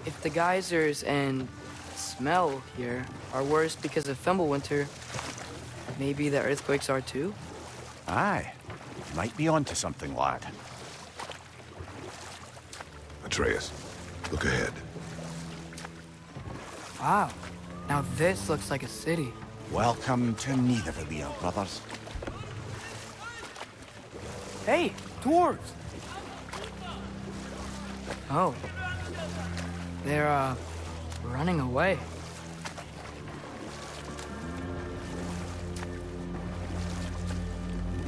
Speaker 1: If the geysers and smell here are worse because of Fimbulwinter, maybe the earthquakes are too?
Speaker 5: Aye. Might be onto something, lad.
Speaker 10: Atreus, look ahead.
Speaker 1: Wow. Now this looks like a city.
Speaker 3: Welcome to Nidavellir, brothers.
Speaker 1: Hey, dwarves! Oh. They're, running away.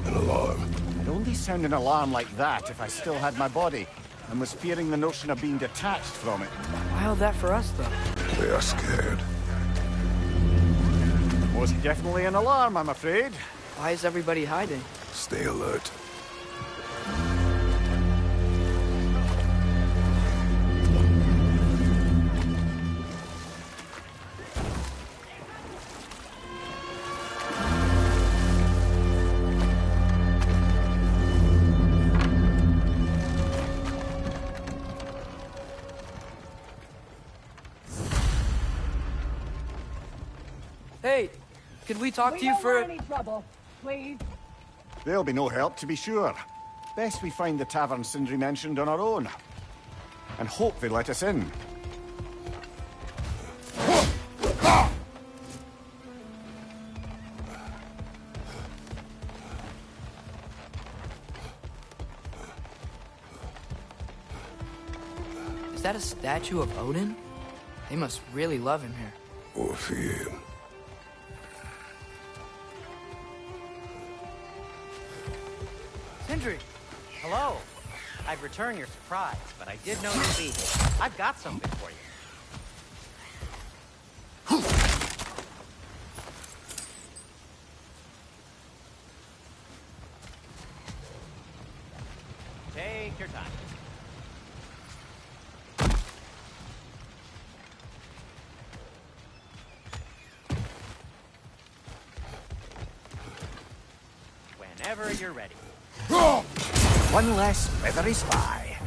Speaker 10: An alarm.
Speaker 5: I'd only sound an alarm like that if I still had my body, and was fearing the notion of being detached from it.
Speaker 1: Wild that for us, though.
Speaker 10: They are scared.
Speaker 5: Was definitely an alarm, I'm afraid.
Speaker 1: Why is everybody hiding?
Speaker 10: Stay alert.
Speaker 1: Hey, could we talk to you for...
Speaker 12: any trouble, please.
Speaker 5: There'll be no help, to be sure. Best we find the tavern Sindri mentioned on our own. And hope they let us in.
Speaker 1: Is that a statue of Odin? They must really love him here.
Speaker 10: Or fear him.
Speaker 1: Sindri!
Speaker 11: Hello. I'd return your surprise, but I did know you'd be here. I've got something for you. Take your time. Whenever you're ready.
Speaker 3: One less feathery spy.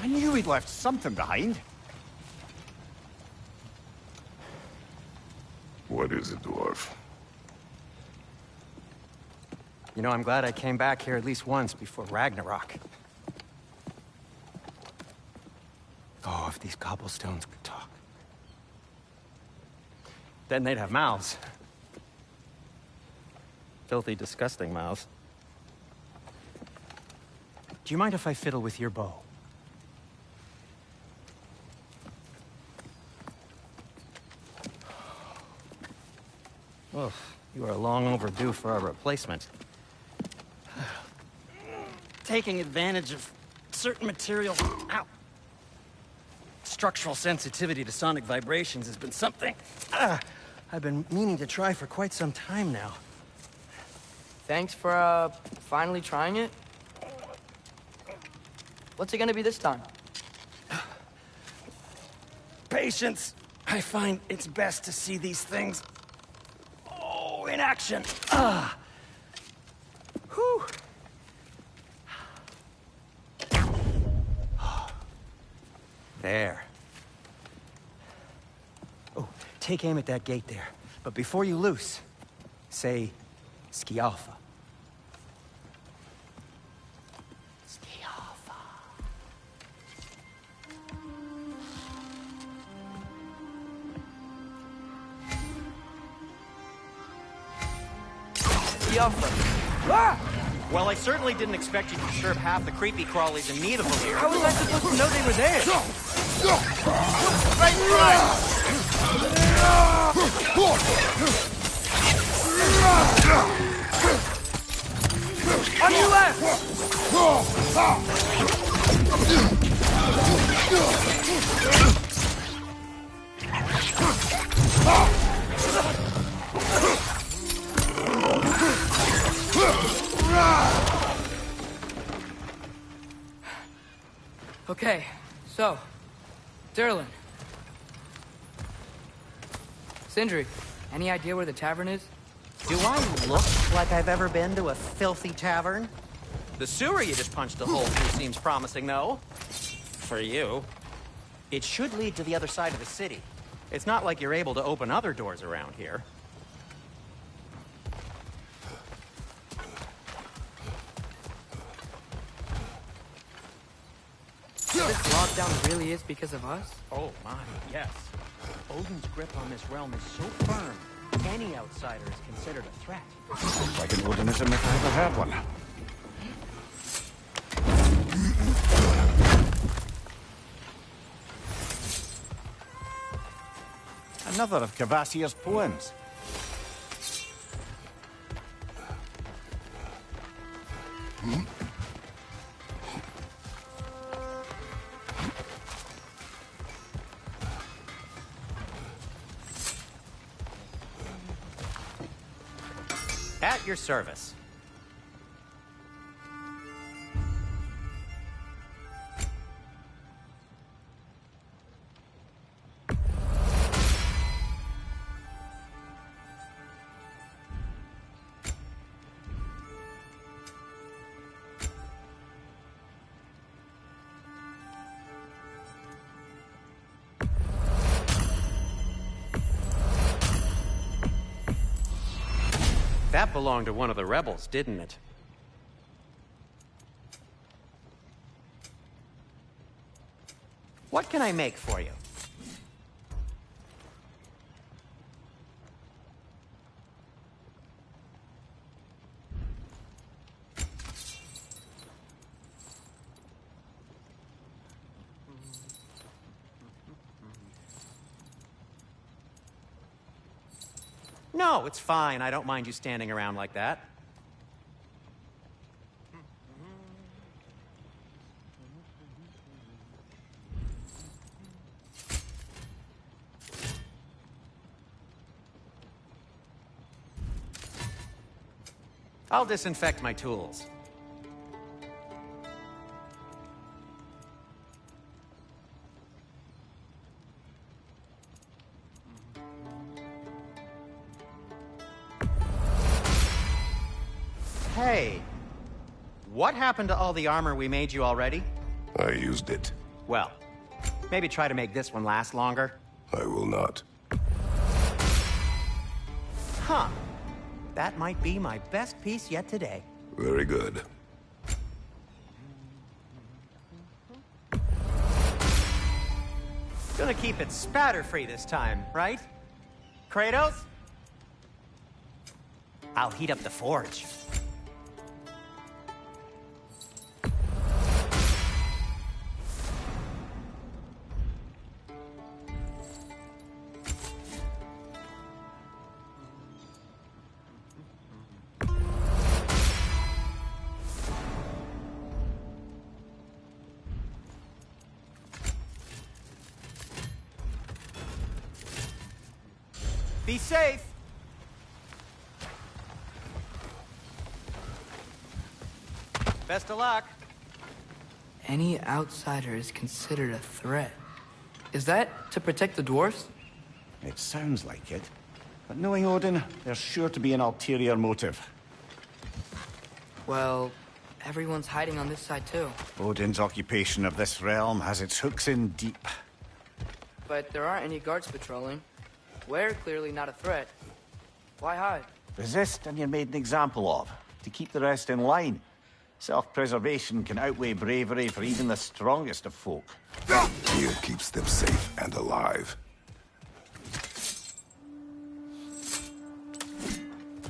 Speaker 5: I knew we'd left something behind.
Speaker 10: What is it, dwarf?
Speaker 11: You know, I'm glad I came back here at least once before Ragnarok. Oh, if these cobblestones could talk. Then they'd have mouths. Filthy, disgusting mouths. Do you mind if I fiddle with your bow? Oh, you are long overdue for a replacement. Taking advantage of certain materials. Ow! structural sensitivity to sonic vibrations has been something I've been meaning to try for quite some time now.
Speaker 1: Thanks for, finally trying it. What's it gonna be this time?
Speaker 11: Patience. I find it's best to see these things, in action. Whew. There. Oh, take aim at that gate there. But before you loose, say, Skialfa. Skialfa.
Speaker 1: Skialfa. Ah!
Speaker 11: Well, I certainly didn't expect you to disturb half the creepy crawlies in need of them here.
Speaker 1: How was I supposed to know they were there?
Speaker 11: Right, right!
Speaker 1: On your left! Okay, so, Durlin. Sindri, any idea where the tavern is?
Speaker 11: Do I look like I've ever been to a filthy tavern? The sewer you just punched a hole through seems promising, though. For you. It should lead to the other side of the city. It's not like you're able to open other doors around here.
Speaker 1: This lockdown really is because of us?
Speaker 11: Oh my, yes. Odin's grip on this realm is so firm, any outsider is considered a threat.
Speaker 5: Sounds like an Odinism if I ever had one. Another of Kvasir's poems.
Speaker 11: At your service. That belonged to one of the rebels, didn't it? What can I make for you? No, it's fine. I don't mind you standing around like that. I'll disinfect my tools. Hey, what happened to all the armor we made you already?
Speaker 10: I used it.
Speaker 11: Well, maybe try to make this one last longer.
Speaker 10: I will not.
Speaker 11: Huh. That might be my best piece yet today.
Speaker 10: Very good.
Speaker 11: Gonna keep it spatter-free this time, right? Kratos? I'll heat up the forge.
Speaker 5: Be safe!
Speaker 11: Best of luck.
Speaker 1: Any outsider is considered a threat. Is that to protect the dwarves?
Speaker 5: It sounds like it. But knowing Odin, there's sure to be an ulterior motive.
Speaker 1: Well, everyone's hiding on this side too.
Speaker 5: Odin's occupation of this realm has its hooks in deep.
Speaker 1: But there aren't any guards patrolling. We're clearly not a threat. Why hide?
Speaker 3: Resist and you're made an example of, to keep the rest in line. Self-preservation can outweigh bravery for even the strongest of folk.
Speaker 10: Fear keeps them safe and alive.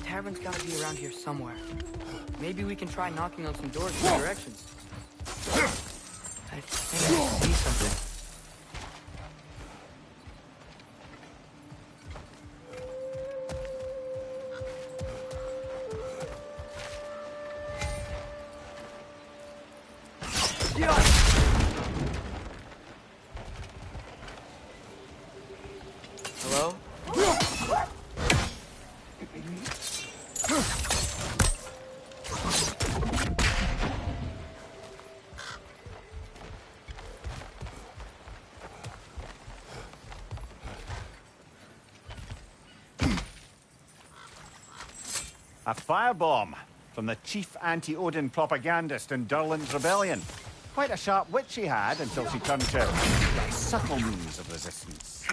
Speaker 1: Tavern's gotta be around here somewhere. Maybe we can try knocking on some doors in directions. I think I see something. Hello?
Speaker 5: A firebomb from the chief anti-Odin propagandist in Durland's rebellion. Quite a sharp wit she had until she turned to subtle means of resistance.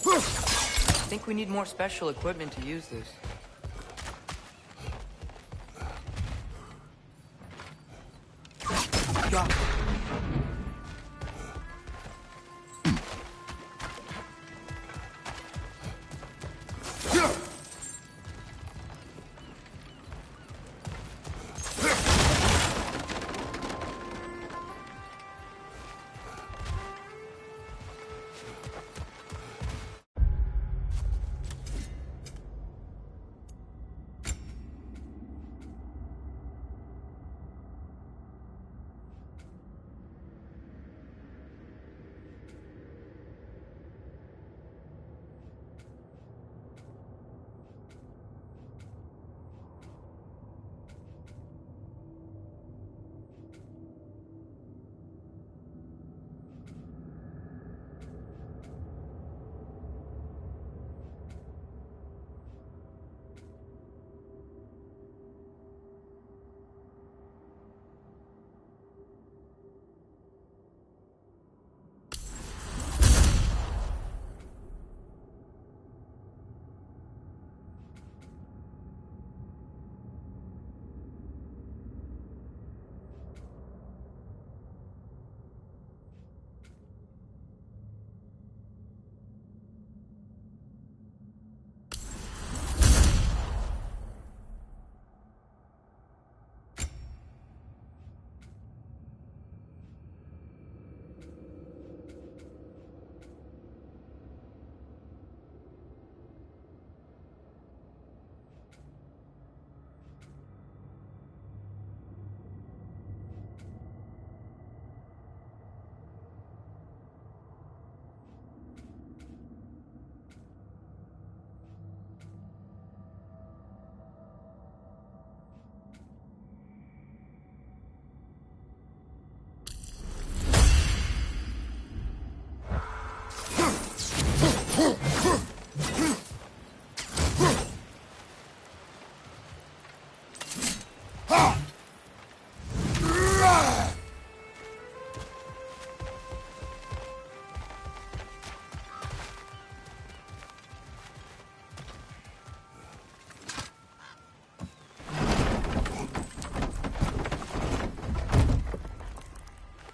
Speaker 1: I think we need more special equipment to use this. Yeah.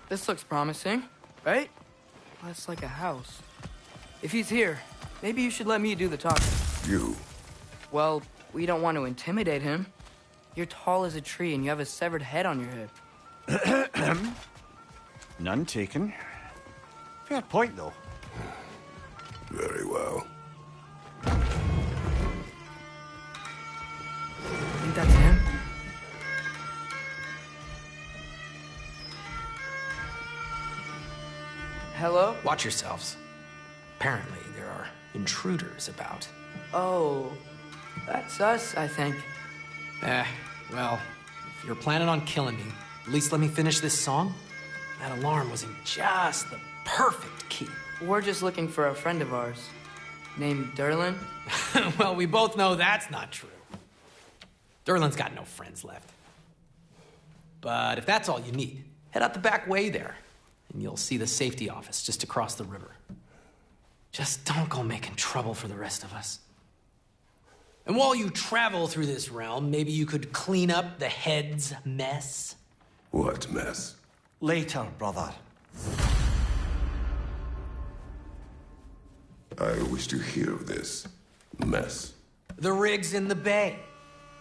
Speaker 1: This looks promising, right? Well, that's like a house. If he's here, maybe you should let me do the talking.
Speaker 10: You?
Speaker 1: Well, we don't want to intimidate him. You're tall as a tree and you have a severed head on your head.
Speaker 5: None taken. Fair point, though.
Speaker 10: Very well.
Speaker 1: Think that's him? Hello?
Speaker 12: Watch yourselves. Apparently, there are intruders about.
Speaker 1: Oh, that's us, I think.
Speaker 12: Well, if you're planning on killing me, at least let me finish this song. That alarm was in just the perfect key.
Speaker 1: We're just looking for a friend of ours, named Derlin.
Speaker 12: Well, we both know that's not true. Derlin's got no friends left. But if that's all you need, head out the back way there, and you'll see the safety office just across the river. Just don't go making trouble for the rest of us. And while you travel through this realm, maybe you could clean up the head's mess.
Speaker 10: What mess?
Speaker 5: Later, brother.
Speaker 10: I wish to hear of this mess.
Speaker 12: The rig's in the bay.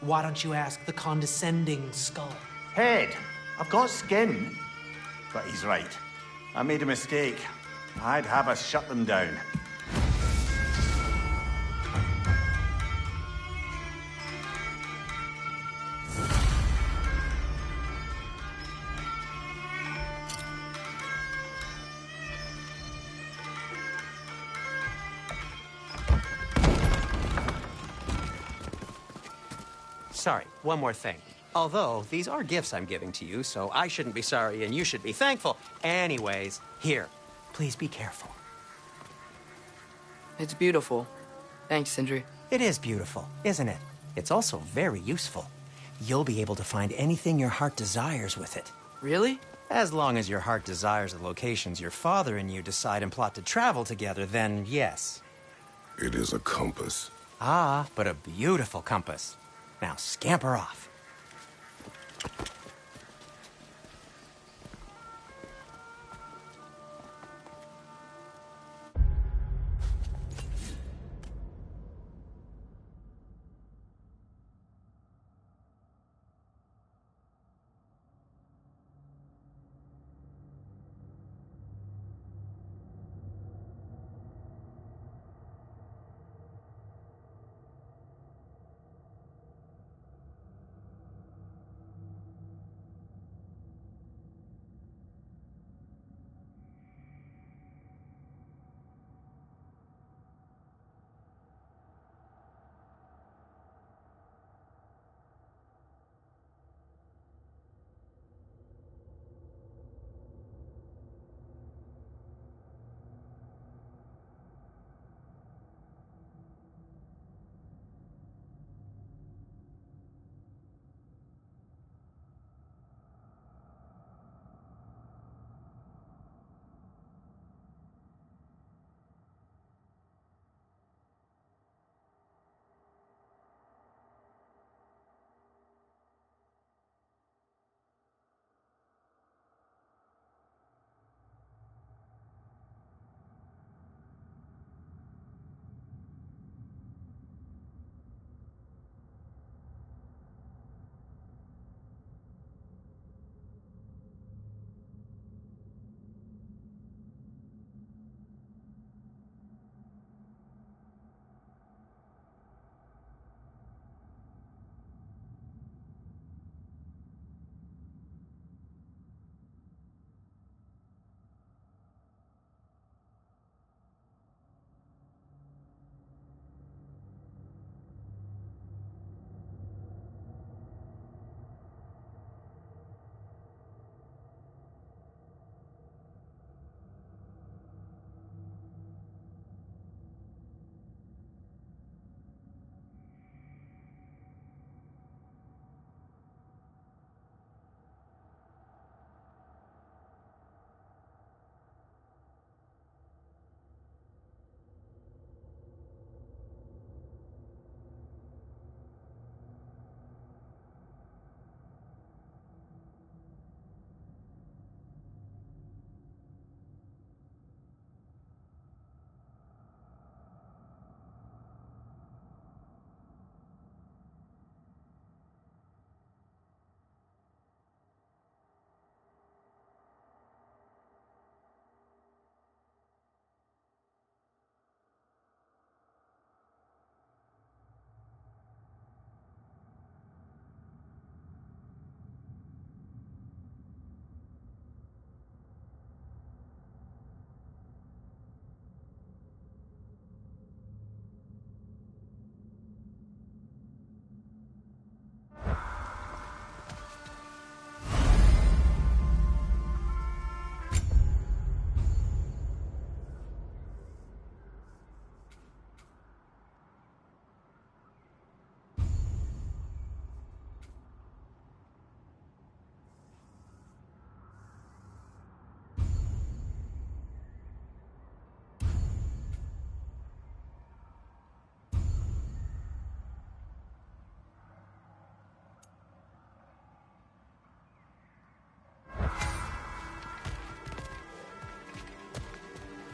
Speaker 12: Why don't you ask the condescending skull?
Speaker 3: Head, I've got skin. But he's right. I made a mistake. I'd have us shut them down.
Speaker 11: Sorry, one more thing. Although, these are gifts I'm giving to you, so I shouldn't be sorry and you should be thankful. Anyways, here, please be careful.
Speaker 1: It's beautiful. Thanks, Sindri.
Speaker 11: It is beautiful, isn't it? It's also very useful. You'll be able to find anything your heart desires with it.
Speaker 1: Really?
Speaker 11: As long as your heart desires the locations your father and you decide and plot to travel together, then yes.
Speaker 10: It is a compass.
Speaker 11: Ah, but a beautiful compass. Now scamper off.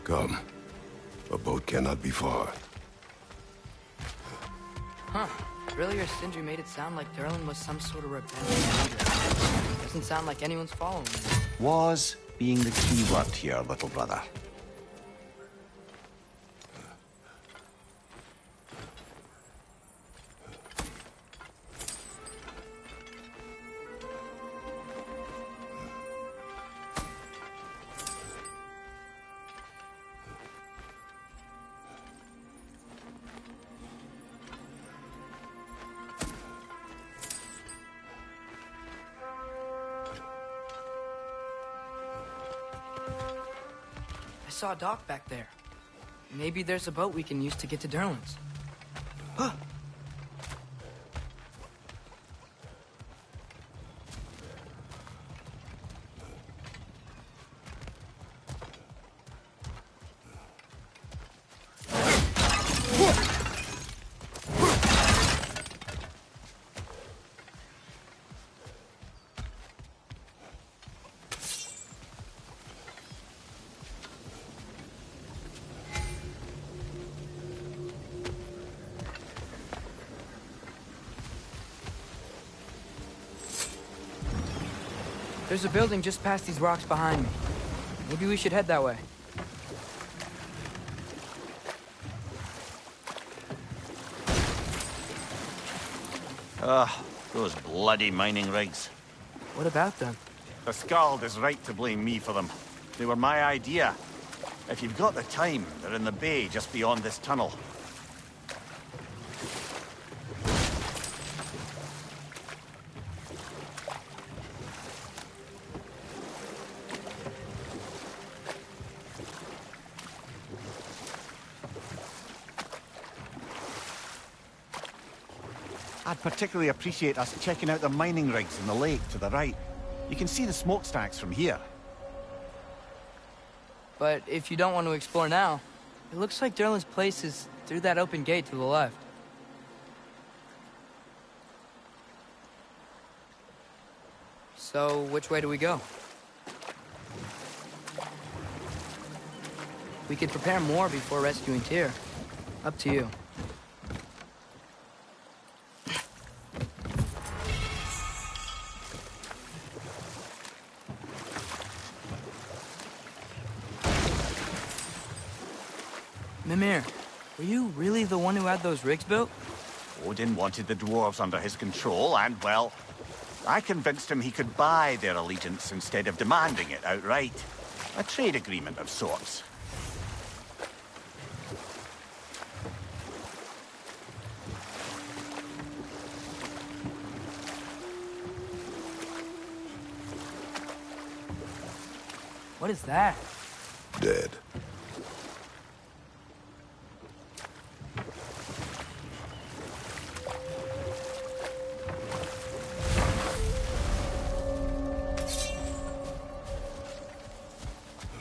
Speaker 10: Come. A boat cannot be far.
Speaker 1: Huh. Earlier, Sindri made it sound like Durlin was some sort of rebellion leader. Doesn't sound like anyone's following him.
Speaker 3: Was being the key word here, little brother.
Speaker 1: I saw a dock back there. Maybe there's a boat we can use to get to Durlin's. There's a building just past these rocks behind me. Maybe we should head that way.
Speaker 3: Those bloody mining rigs.
Speaker 1: What about them?
Speaker 3: The Skald is right to blame me for them. They were my idea. If you've got the time, they're in the bay just beyond this tunnel. I'd particularly appreciate us checking out the mining rigs in the lake to the right. You can see the smokestacks from here.
Speaker 1: But if you don't want to explore now, it looks like Durlin's place is through that open gate to the left. So, which way do we go? We could prepare more before rescuing Tyr. Up to you. Mimir, were you really the one who had those rigs built?
Speaker 3: Odin wanted the dwarves under his control, and, well, I convinced him he could buy their allegiance instead of demanding it outright. A trade agreement of sorts.
Speaker 1: What is that?
Speaker 10: Dead.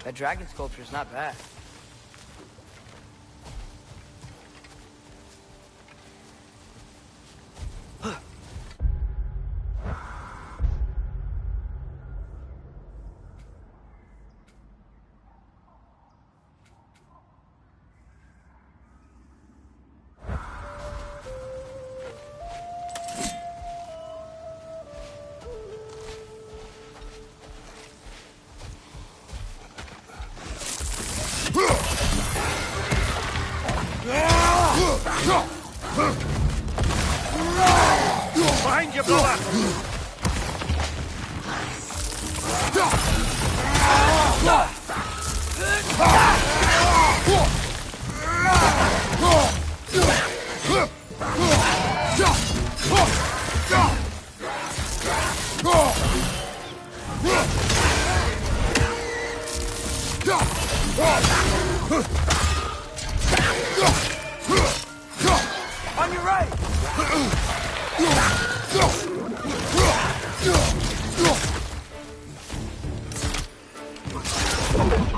Speaker 1: That dragon sculpture is not bad.
Speaker 3: Behind you, brother!
Speaker 1: On your right!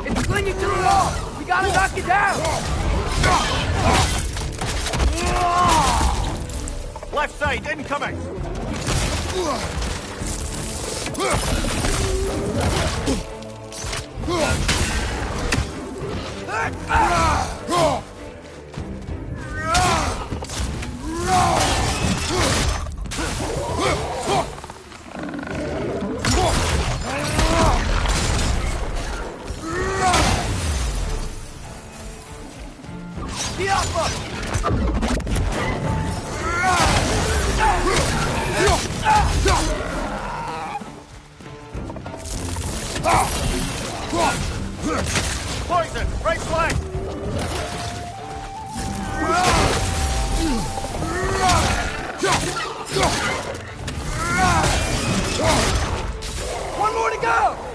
Speaker 1: It's clinging to the wall! We gotta knock it down!
Speaker 3: Left side, incoming!
Speaker 5: Poison! Right flank!
Speaker 1: One more to go!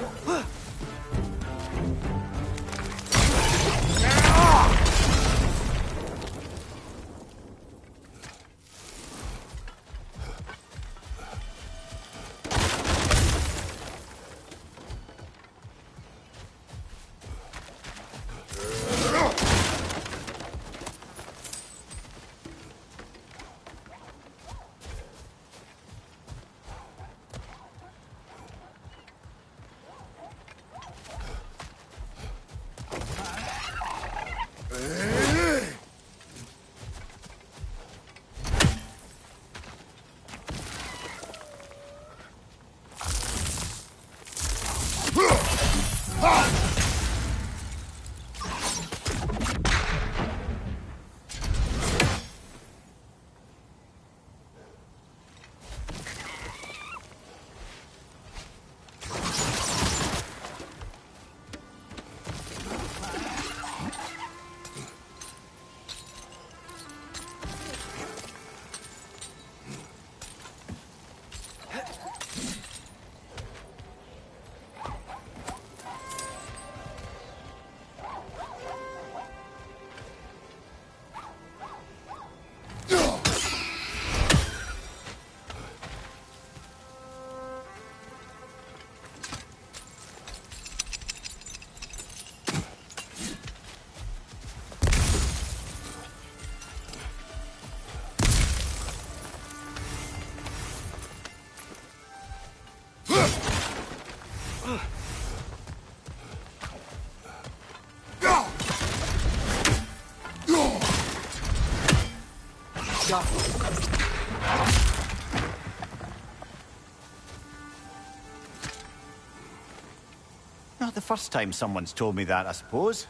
Speaker 5: Not the first time someone's told me that, I suppose.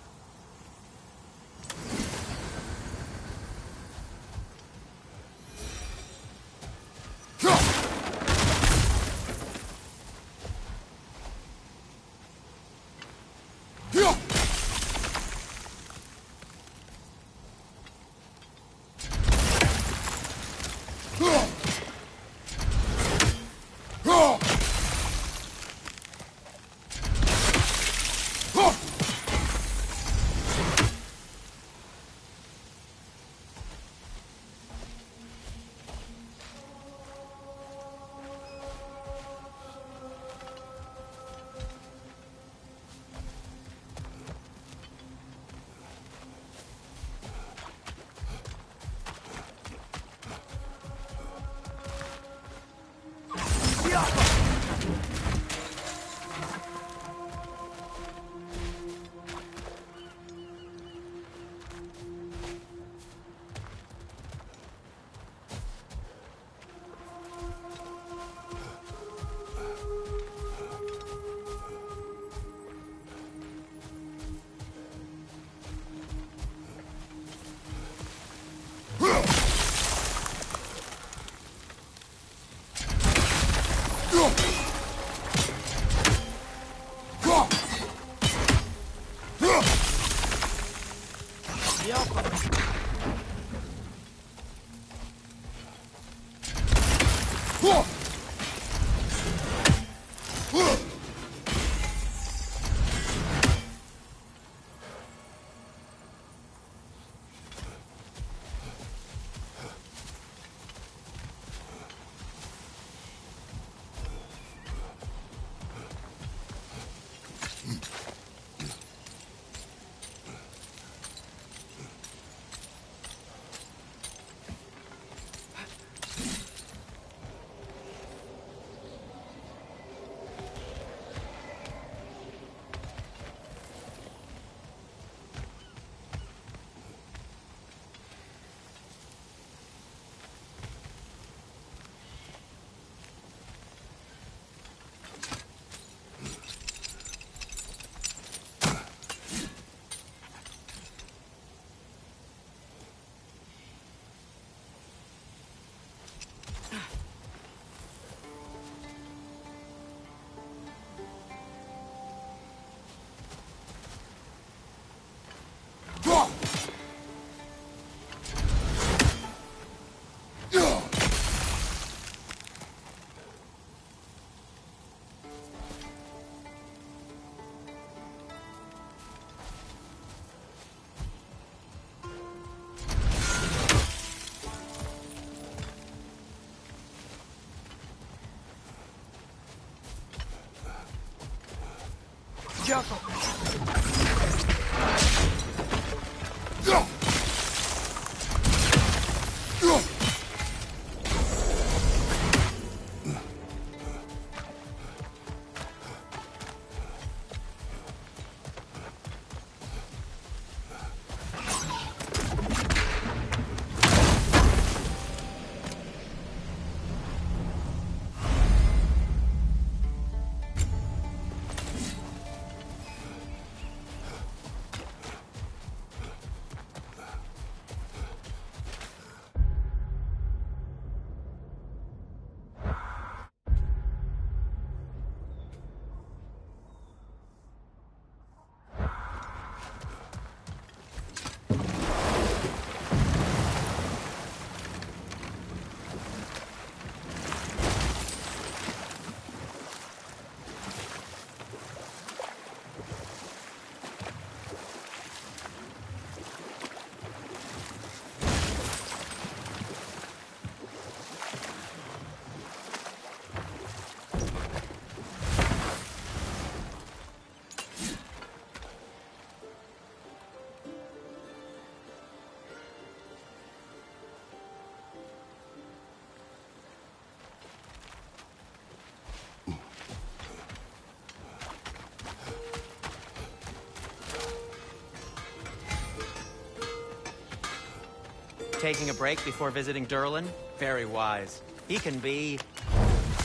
Speaker 11: taking a break before visiting Durlin? Very wise. He can be...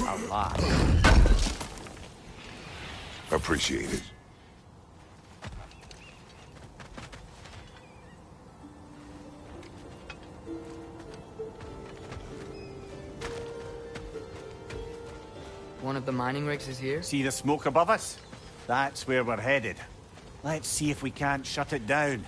Speaker 11: a lot.
Speaker 10: Appreciate it.
Speaker 1: One of the mining rigs is here?
Speaker 5: See the smoke above us? That's where we're headed. Let's see if we can't shut it down.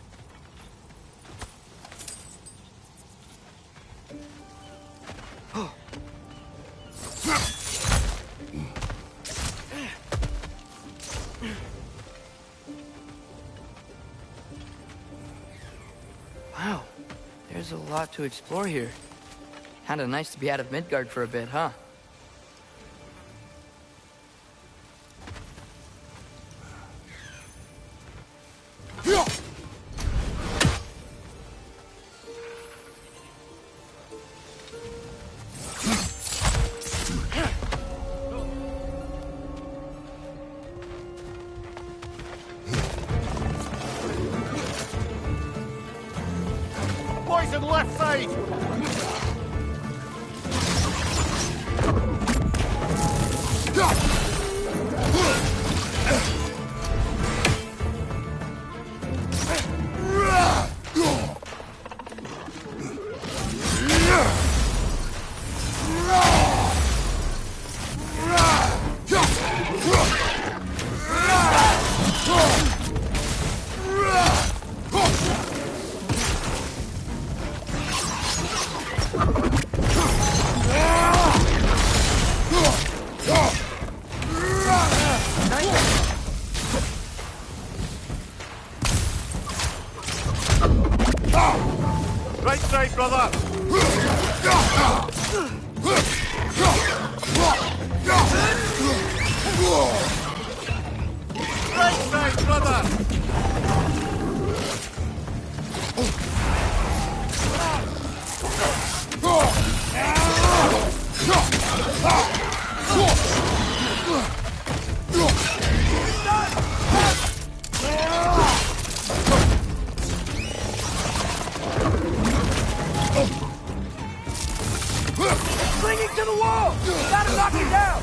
Speaker 1: Wow, there's a lot to explore here. Kinda nice to be out of Midgard for a bit, huh?
Speaker 5: Boys on the left side! Right side, brother! Right side, brother!
Speaker 1: Clinging to the wall! Gotta knock it down!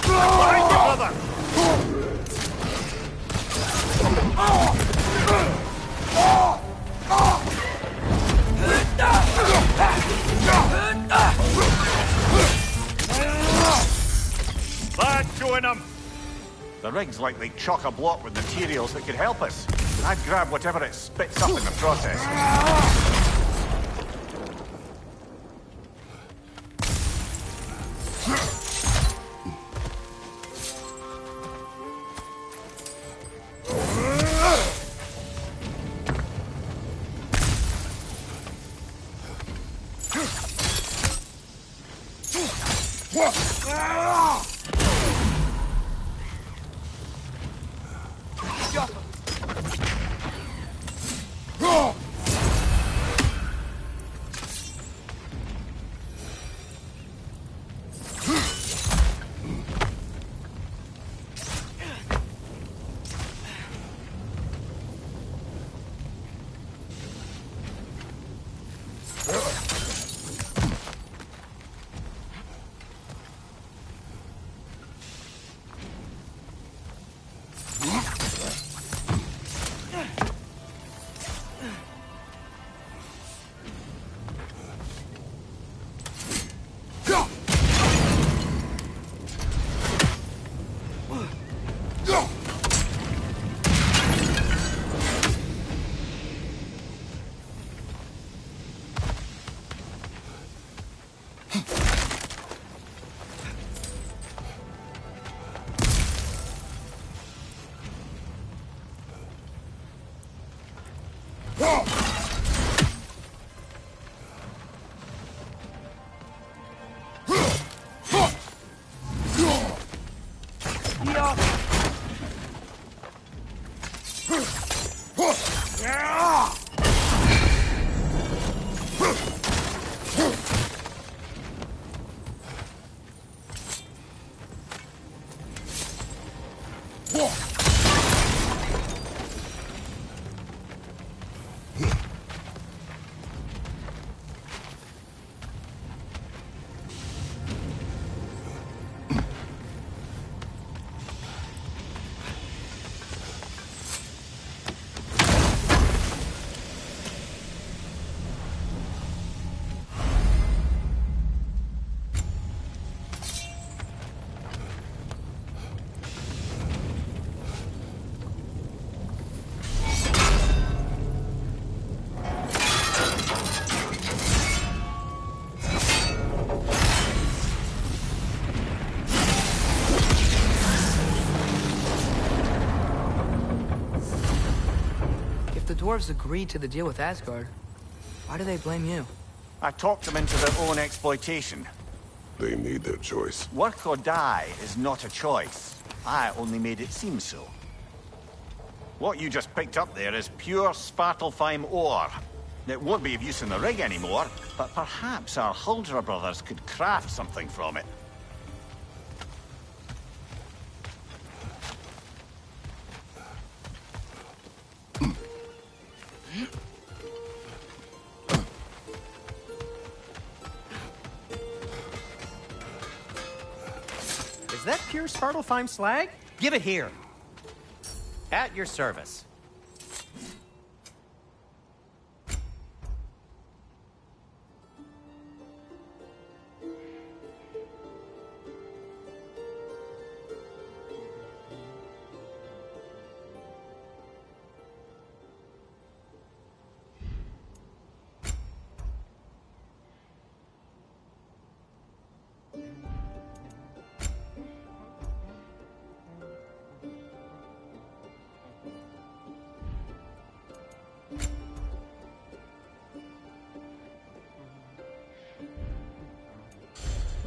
Speaker 5: Behind you, brother! That's showing them! The rig's likely chock-a-block with materials that could help us. I'd grab whatever it spits up in the process.
Speaker 1: dwarves agreed to the deal with Asgard. Why do they blame you?
Speaker 3: I talked them into their own exploitation.
Speaker 10: They made their choice.
Speaker 3: Work or die is not a choice. I only made it seem so. What you just picked up there is pure Svartalfheim ore. It won't be of use in the rig anymore, but perhaps our Huldra brothers could craft something from it.
Speaker 11: Is that pure Svartalfheim slag? Give it here. At your service.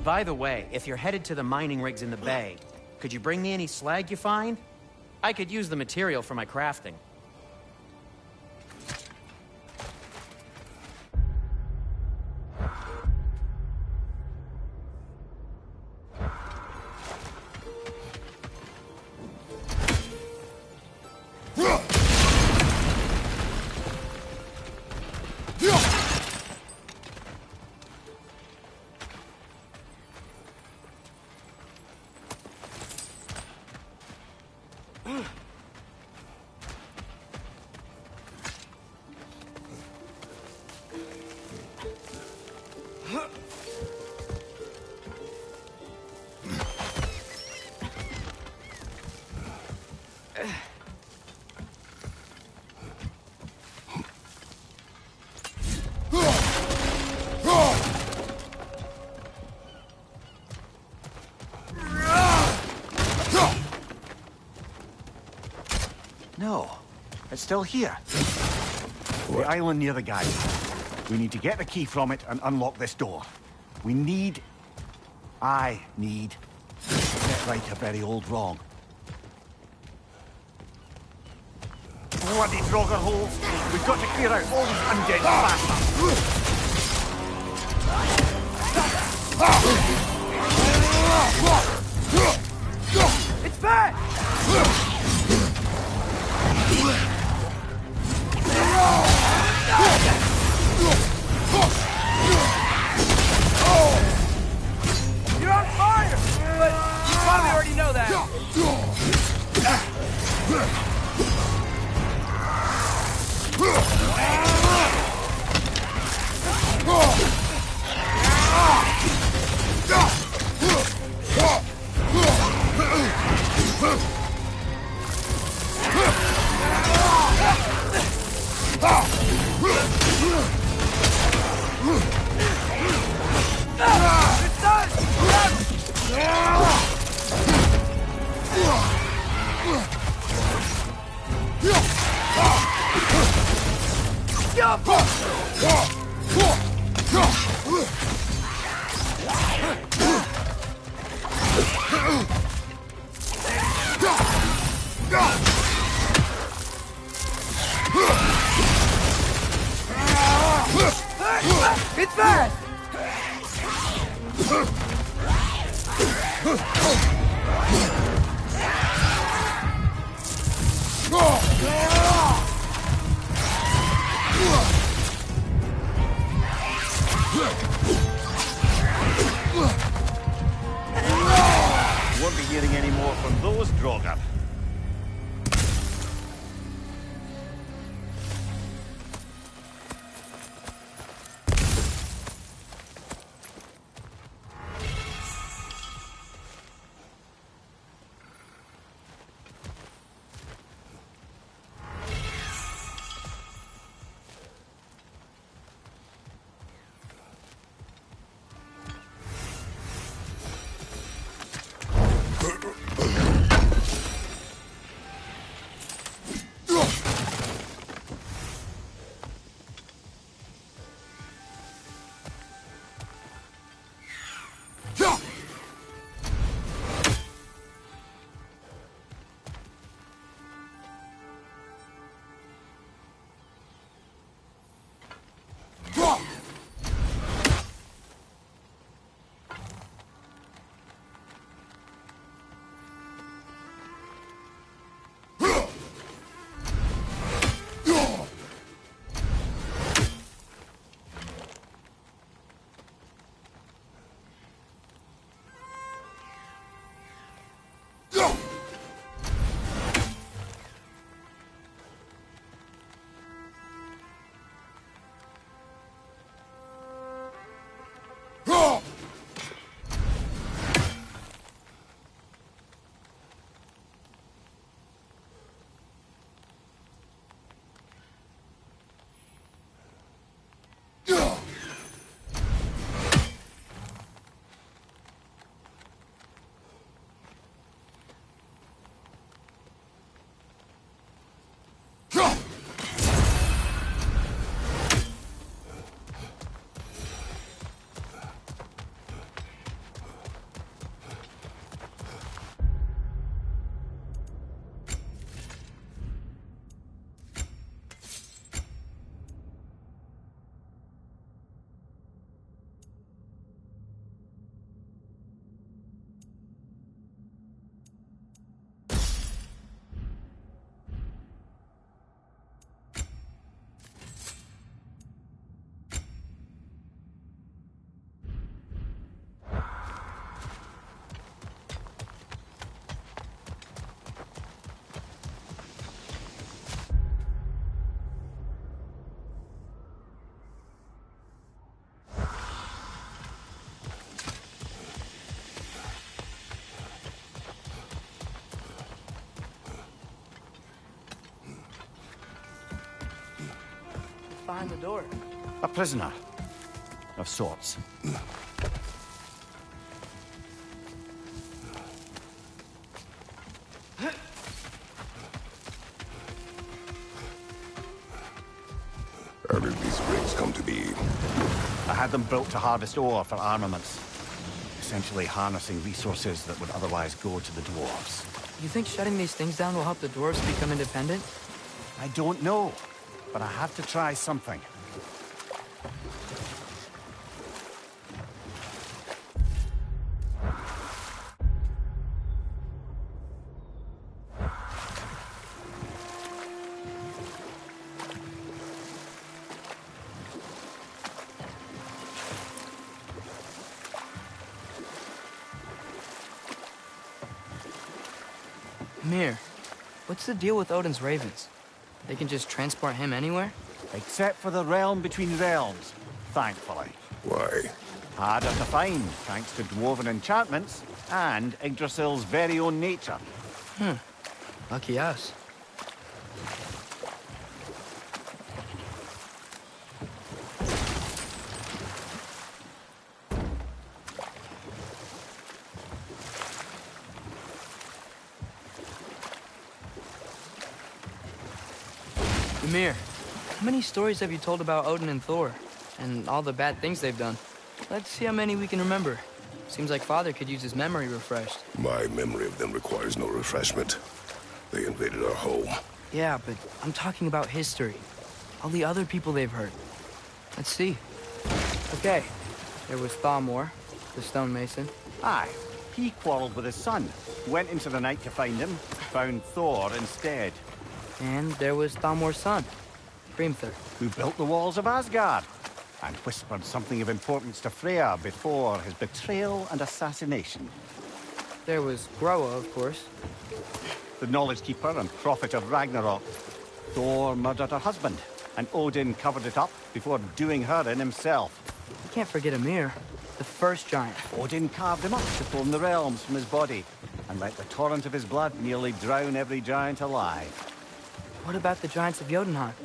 Speaker 11: By the way, if you're headed to the mining rigs in the bay, could you bring me any slag you find? I could use the material for my crafting.
Speaker 3: No, it's still here. The island near the geyser. We need to get the key from it and unlock this door. I need to set right a very old wrong. Bloody Draugr holes! We've got to clear out all these undead bastards!
Speaker 1: It's back! You're on fire! But you probably already know that. It's fast!
Speaker 3: Won't be hearing any more from those Draugr.
Speaker 1: behind the door?
Speaker 5: A prisoner. Of sorts.
Speaker 10: How did these rigs come to be?
Speaker 5: I had them built to harvest ore for armaments. Essentially harnessing resources that would otherwise go to the dwarves.
Speaker 1: You think shutting these things down will help the dwarves become independent?
Speaker 5: I don't know, but I have to try something.
Speaker 1: Mir, what's the deal with Odin's ravens? They can just transport him anywhere?
Speaker 5: Except for the realm between realms, thankfully.
Speaker 10: Why?
Speaker 5: Harder to find, thanks to dwarven enchantments and Yggdrasil's very own nature.
Speaker 1: Lucky us. Ymir, how many stories have you told about Odin and Thor? And all the bad things they've done? Let's see how many we can remember. Seems like Father could use his memory refreshed.
Speaker 10: My memory of them requires no refreshment. They invaded our home.
Speaker 1: Yeah, but I'm talking about history. All the other people they've hurt. Let's see. Okay, there was Thamor, the stonemason.
Speaker 5: Aye, he quarreled with his son. Went into the night to find him, found Thor instead.
Speaker 1: And there was Thamor's son, Hrimthur.
Speaker 5: Who built the walls of Asgard, and whispered something of importance to Freya before his betrayal and assassination.
Speaker 1: There was Groa, of course.
Speaker 5: The knowledge keeper and prophet of Ragnarok. Thor murdered her husband, and Odin covered it up before doing her in himself.
Speaker 1: You can't forget Ymir, the first giant.
Speaker 5: Odin carved him up to form the realms from his body, and let the torrent of his blood nearly drown every giant alive.
Speaker 1: What about the giants of Jotunheim?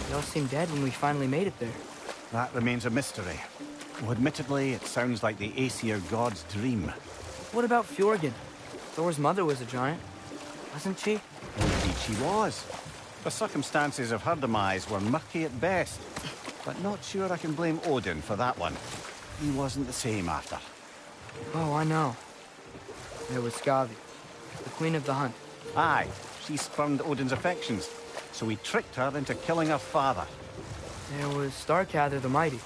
Speaker 1: They all seemed dead when we finally made it there.
Speaker 5: That remains a mystery. Though admittedly, it sounds like the Aesir god's dream.
Speaker 1: What about Fjorgyn? Thor's mother was a giant, wasn't she?
Speaker 5: Indeed she was. The circumstances of her demise were murky at best. But not sure I can blame Odin for that one. He wasn't the same after.
Speaker 1: Oh, I know. There was Skavi, the queen of the hunt.
Speaker 5: Aye, she spurned Odin's affections, so he tricked her into killing her father.
Speaker 1: There was Starkather the Mighty,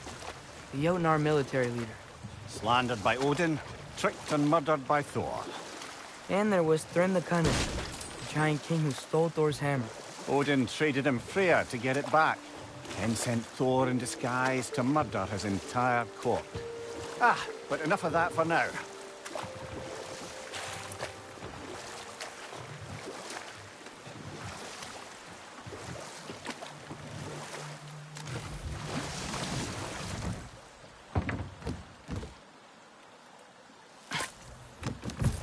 Speaker 1: the Jotnar military leader.
Speaker 5: Slandered by Odin, tricked and murdered by Thor.
Speaker 1: And there was Thrym the Cunning, the giant king who stole Thor's hammer.
Speaker 5: Odin traded him Freya to get it back, then sent Thor in disguise to murder his entire court. But enough of that for now.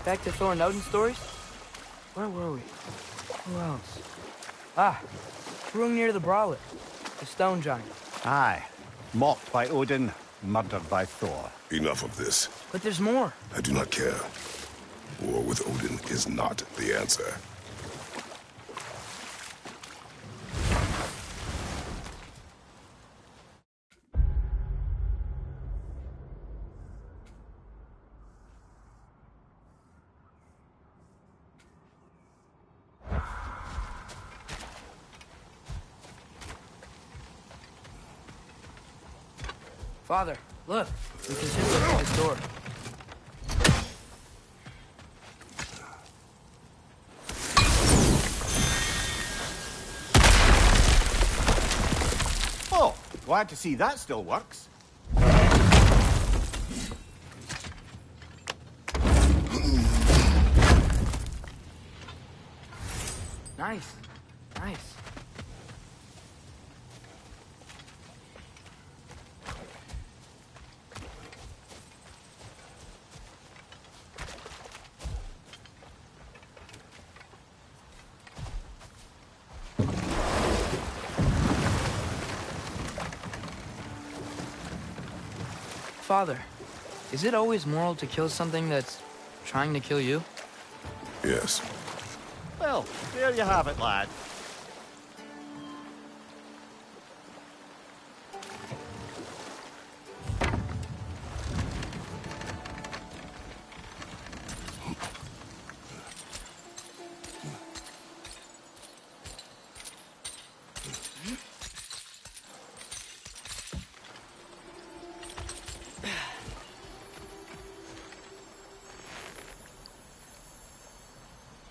Speaker 1: Back to Thor and Odin stories? Where were we? Who else? Hrungnir the Brawler, the stone giant.
Speaker 5: Aye. Mocked by Odin, murdered by Thor.
Speaker 10: Enough of this.
Speaker 1: But there's more.
Speaker 10: I do not care. War with Odin is not the answer.
Speaker 1: Father, look. We can just look at this door.
Speaker 5: Oh, glad to see that still works.
Speaker 1: Nice. Nice. Father, is it always moral to kill something that's trying to kill you?
Speaker 10: Yes.
Speaker 5: Well, there you have it, lad.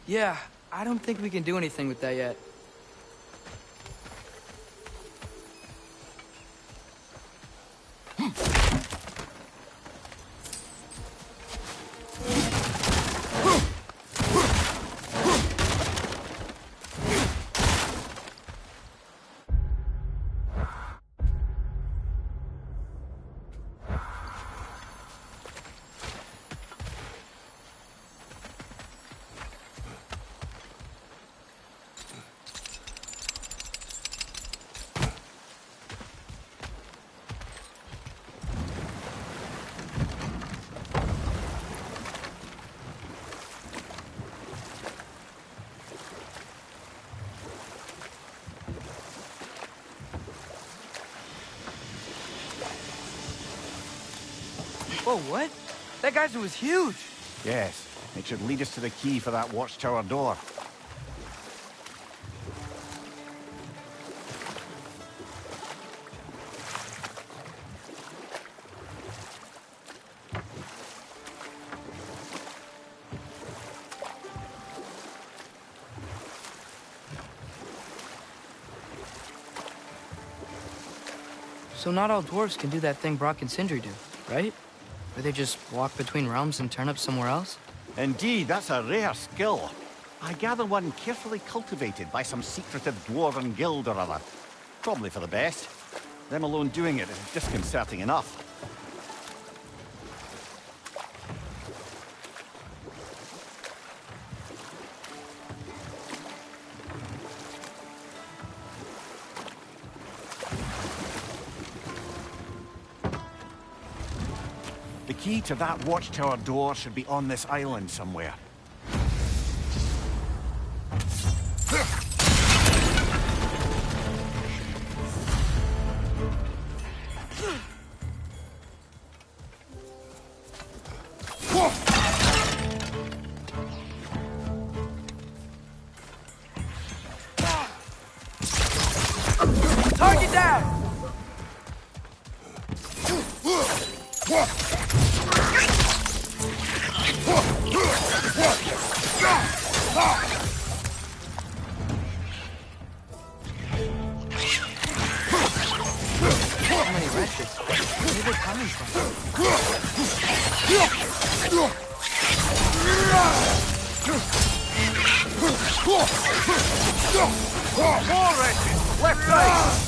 Speaker 1: Yeah, I don't think we can do anything with that yet. Whoa, what? That geyser was huge!
Speaker 5: Yes, it should lead us to the key for that watchtower door.
Speaker 1: So not all dwarves can do that thing Brock and Sindri do, right? Where they just walk between realms and turn up somewhere else?
Speaker 5: Indeed, that's a rare skill. I gather one carefully cultivated by some secretive dwarven guild or other. Probably for the best. Them alone doing it is disconcerting enough. The key to that watchtower door should be on this island somewhere.
Speaker 1: Target down! How many wretches? Where are they coming from?
Speaker 3: More wretches! Left side!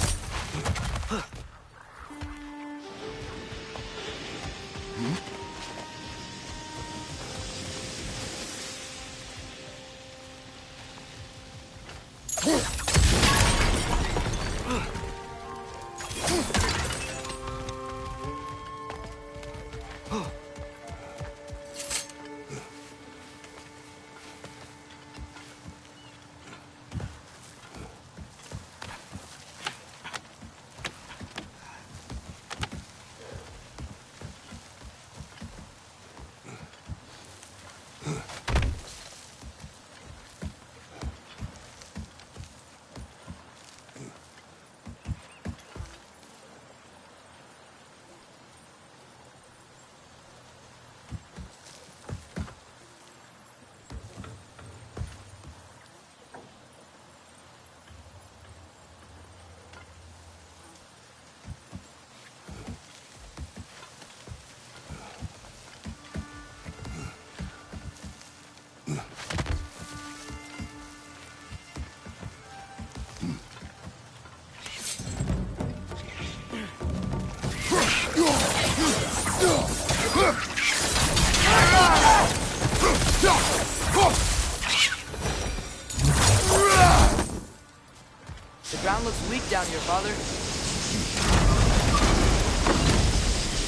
Speaker 1: The ground looks weak down here, Father.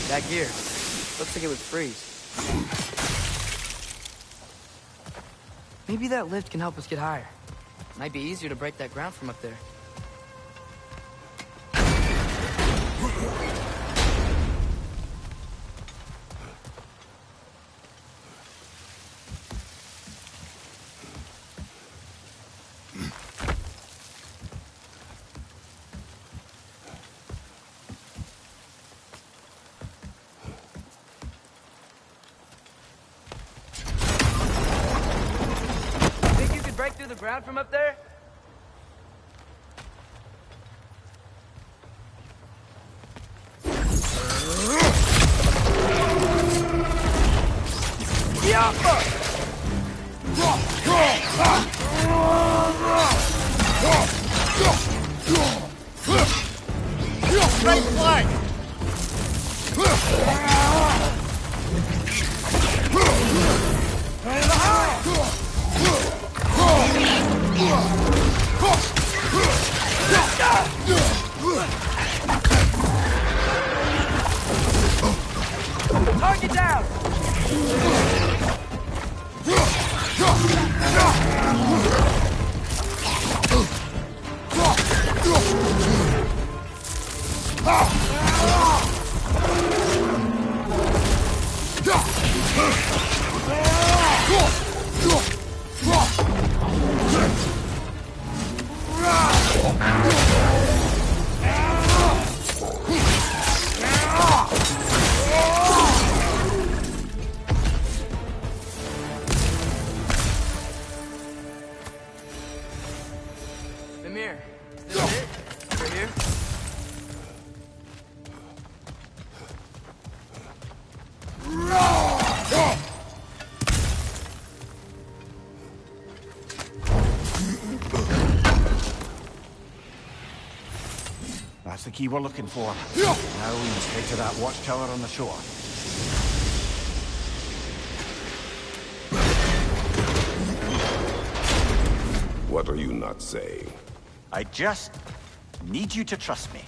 Speaker 1: That gear. Looks like it would freeze. Maybe that lift can help us get higher. Might be easier to break that ground from up there. Break through the ground from up there?
Speaker 8: Straight flank!
Speaker 1: Target down! Is this it? Over here?
Speaker 5: That's the key we're looking for. Now we must head to that watchtower on the shore.
Speaker 10: What are you not saying?
Speaker 3: I just need you to trust me.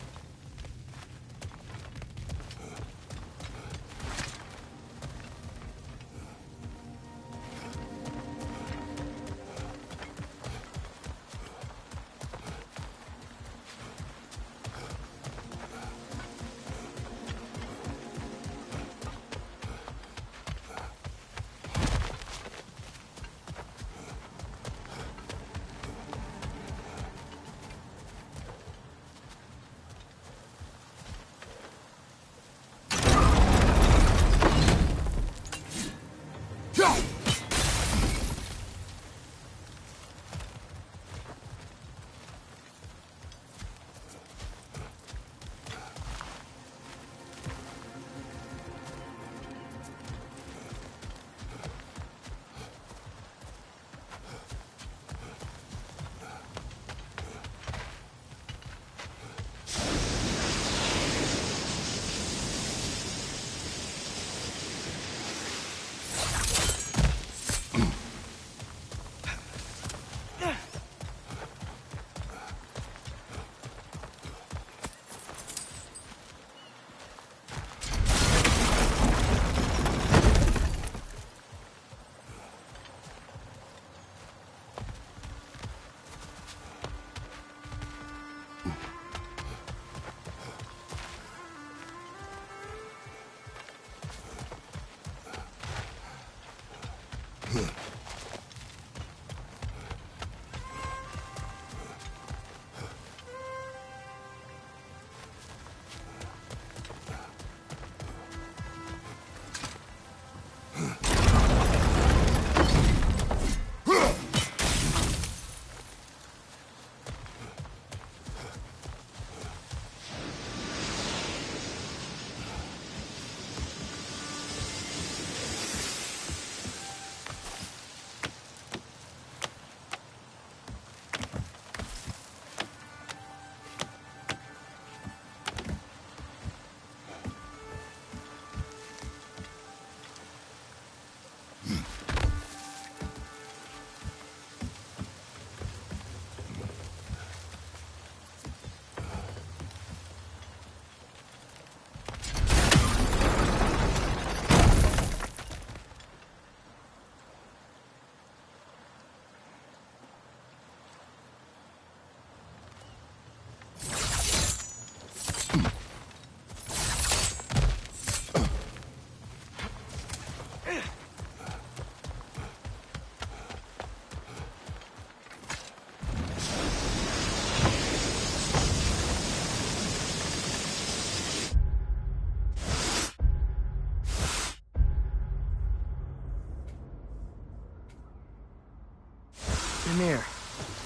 Speaker 1: Ymir,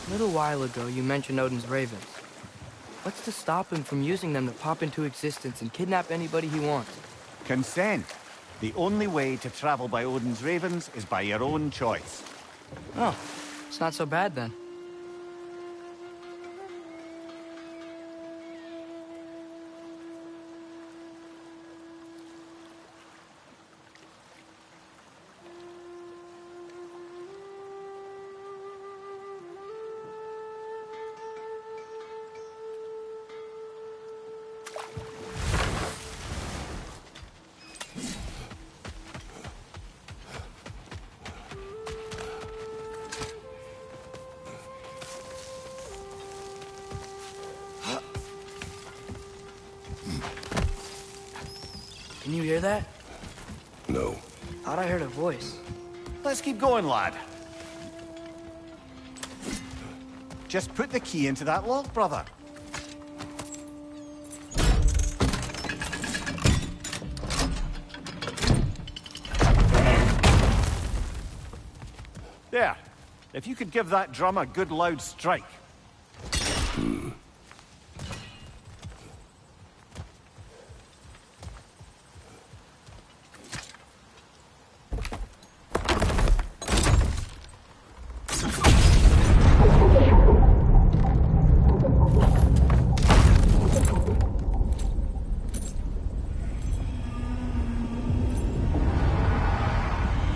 Speaker 1: a little while ago you mentioned Odin's ravens. What's to stop him from using them to pop into existence and kidnap anybody he wants?
Speaker 5: Consent. The only way to travel by Odin's ravens is by your own choice.
Speaker 1: Oh, it's not so bad then. Can you hear that?
Speaker 10: No.
Speaker 1: Thought I heard a voice.
Speaker 5: Let's keep going, lad. Just put the key into that lock, brother. There. If you could give that drum a good loud strike.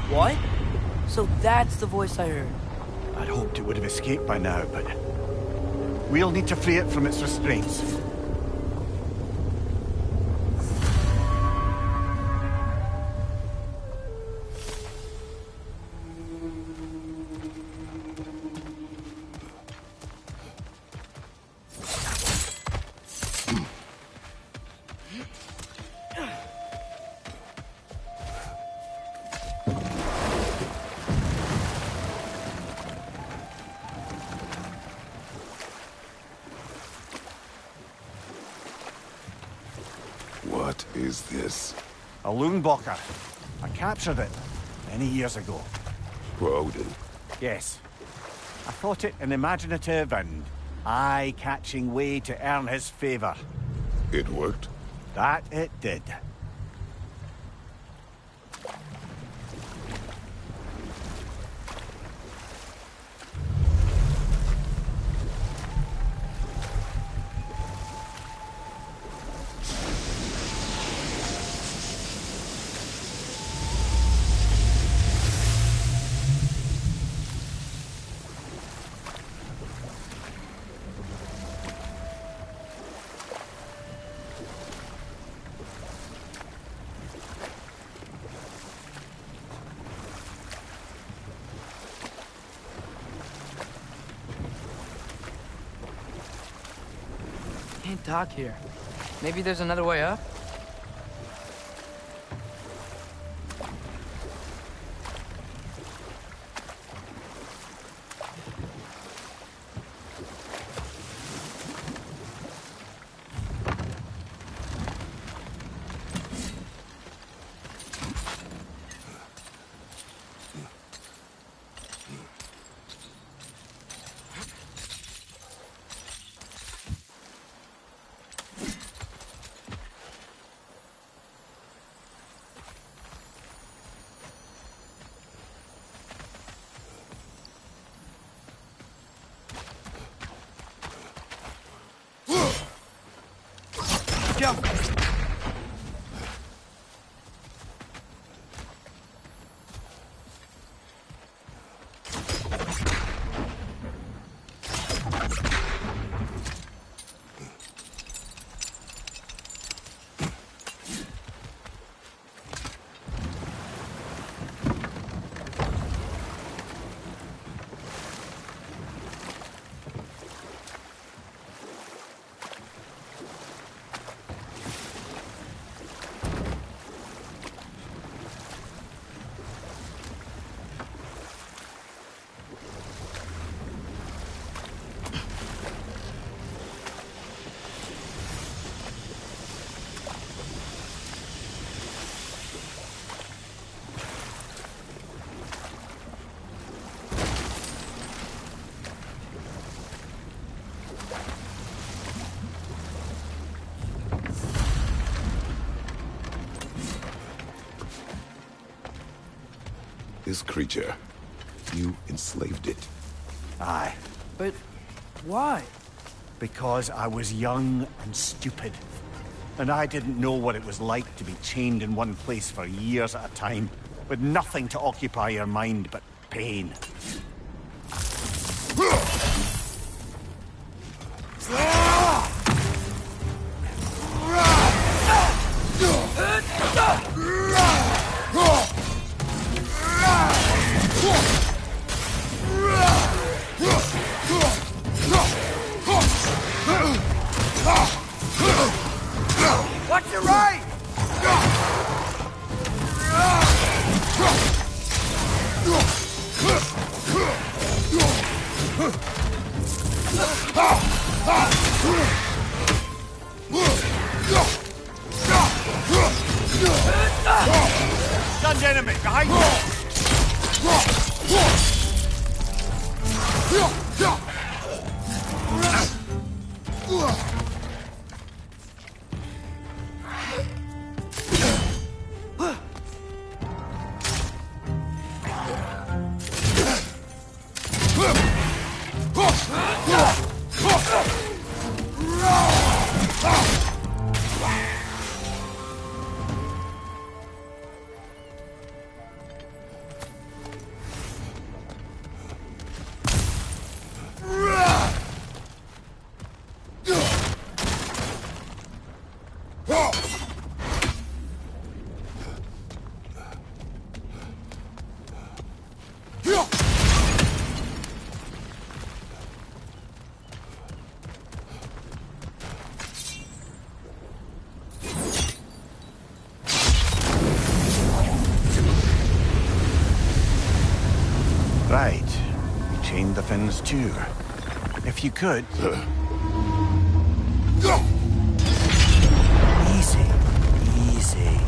Speaker 1: What? So that's the voice I heard.
Speaker 5: I'd hoped it would have escaped by now, but we'll need to free it from its restraints.
Speaker 10: What is this?
Speaker 5: A Loonbocker. I captured it many years ago.
Speaker 10: For Odin.
Speaker 5: Yes. I thought it an imaginative and eye-catching way to earn his favor.
Speaker 10: It worked?
Speaker 5: That it did.
Speaker 1: Can't dock here. Maybe there's another way up? Jump!
Speaker 10: This creature, you enslaved it.
Speaker 5: Aye.
Speaker 1: But why?
Speaker 5: Because I was young and stupid. And I didn't know what it was like to be chained in one place for years at a time, with nothing to occupy your mind but pain.
Speaker 1: Watch your right!
Speaker 5: Stunned enemy behind you! Right. You chained the fins too. If you could... Easy. Easy.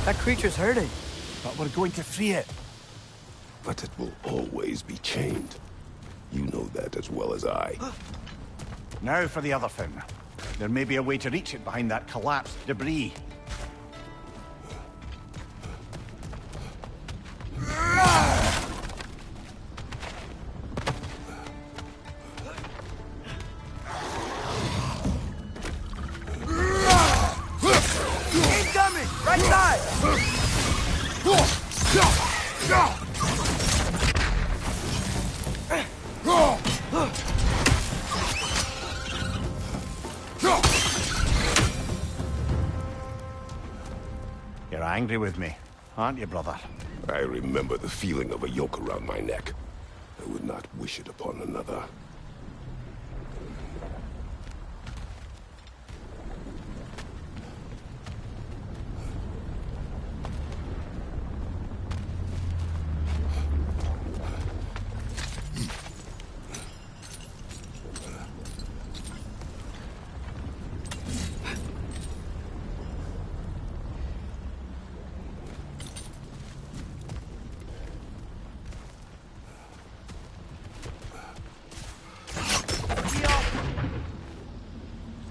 Speaker 1: That creature's hurting.
Speaker 5: But we're going to free it.
Speaker 10: But it will always be chained. You know that as well as I.
Speaker 5: Now for the other fin. There may be a way to reach it behind that collapsed debris.
Speaker 1: Incoming! Right side!
Speaker 5: You're angry with me, aren't you, brother?
Speaker 10: I remember the feeling of a yoke around my neck. I would not wish it upon another.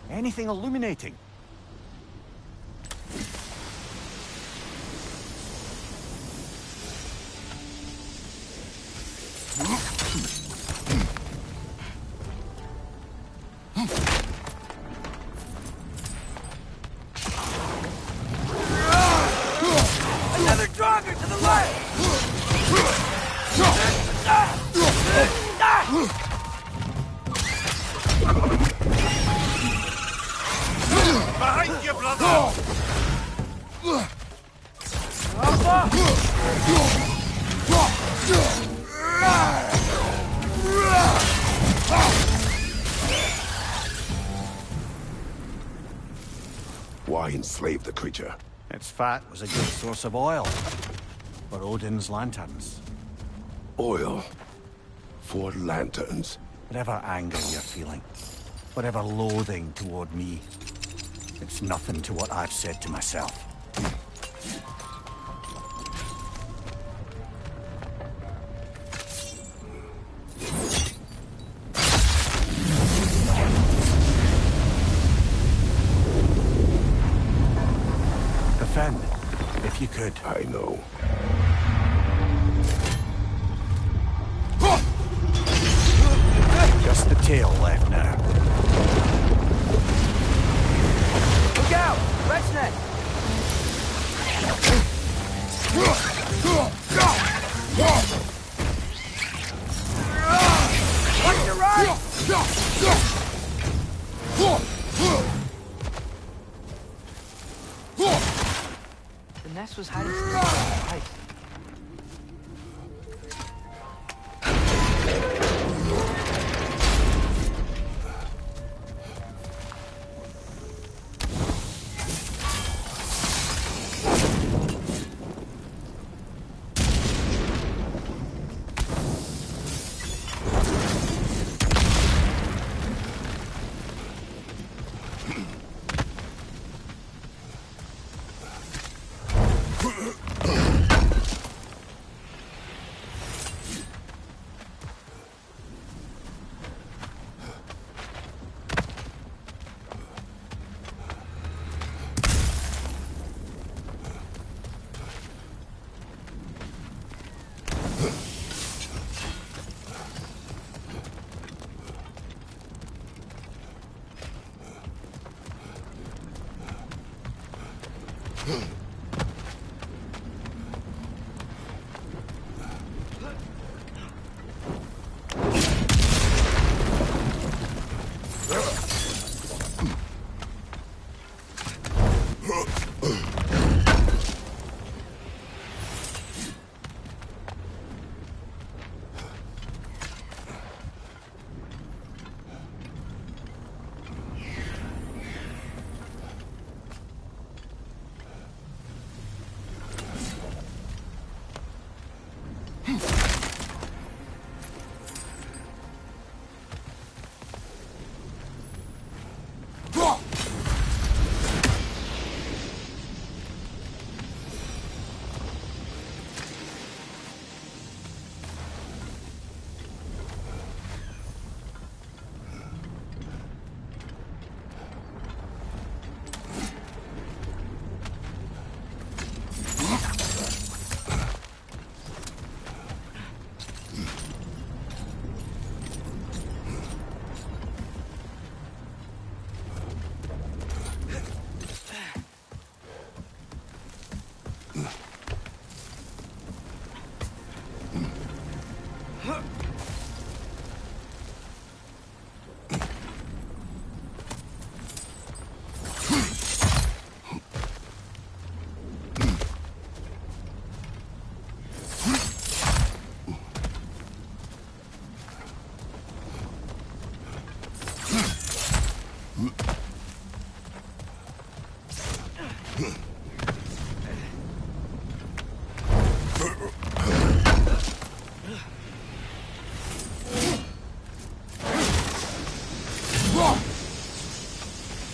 Speaker 5: Anything illuminating?
Speaker 1: Another Draugr to the left!
Speaker 5: Behind you, brother!
Speaker 10: Why enslave the creature?
Speaker 5: Its fat was a good source of oil for Odin's lanterns.
Speaker 10: Oil for lanterns.
Speaker 5: Whatever anger you're feeling, whatever loathing toward me, it's nothing to what I've said to myself.
Speaker 3: good.
Speaker 10: I know.
Speaker 3: Just the tail left now.
Speaker 1: Look out! Red's neck! Watch your right! The nest was hiding from the ice.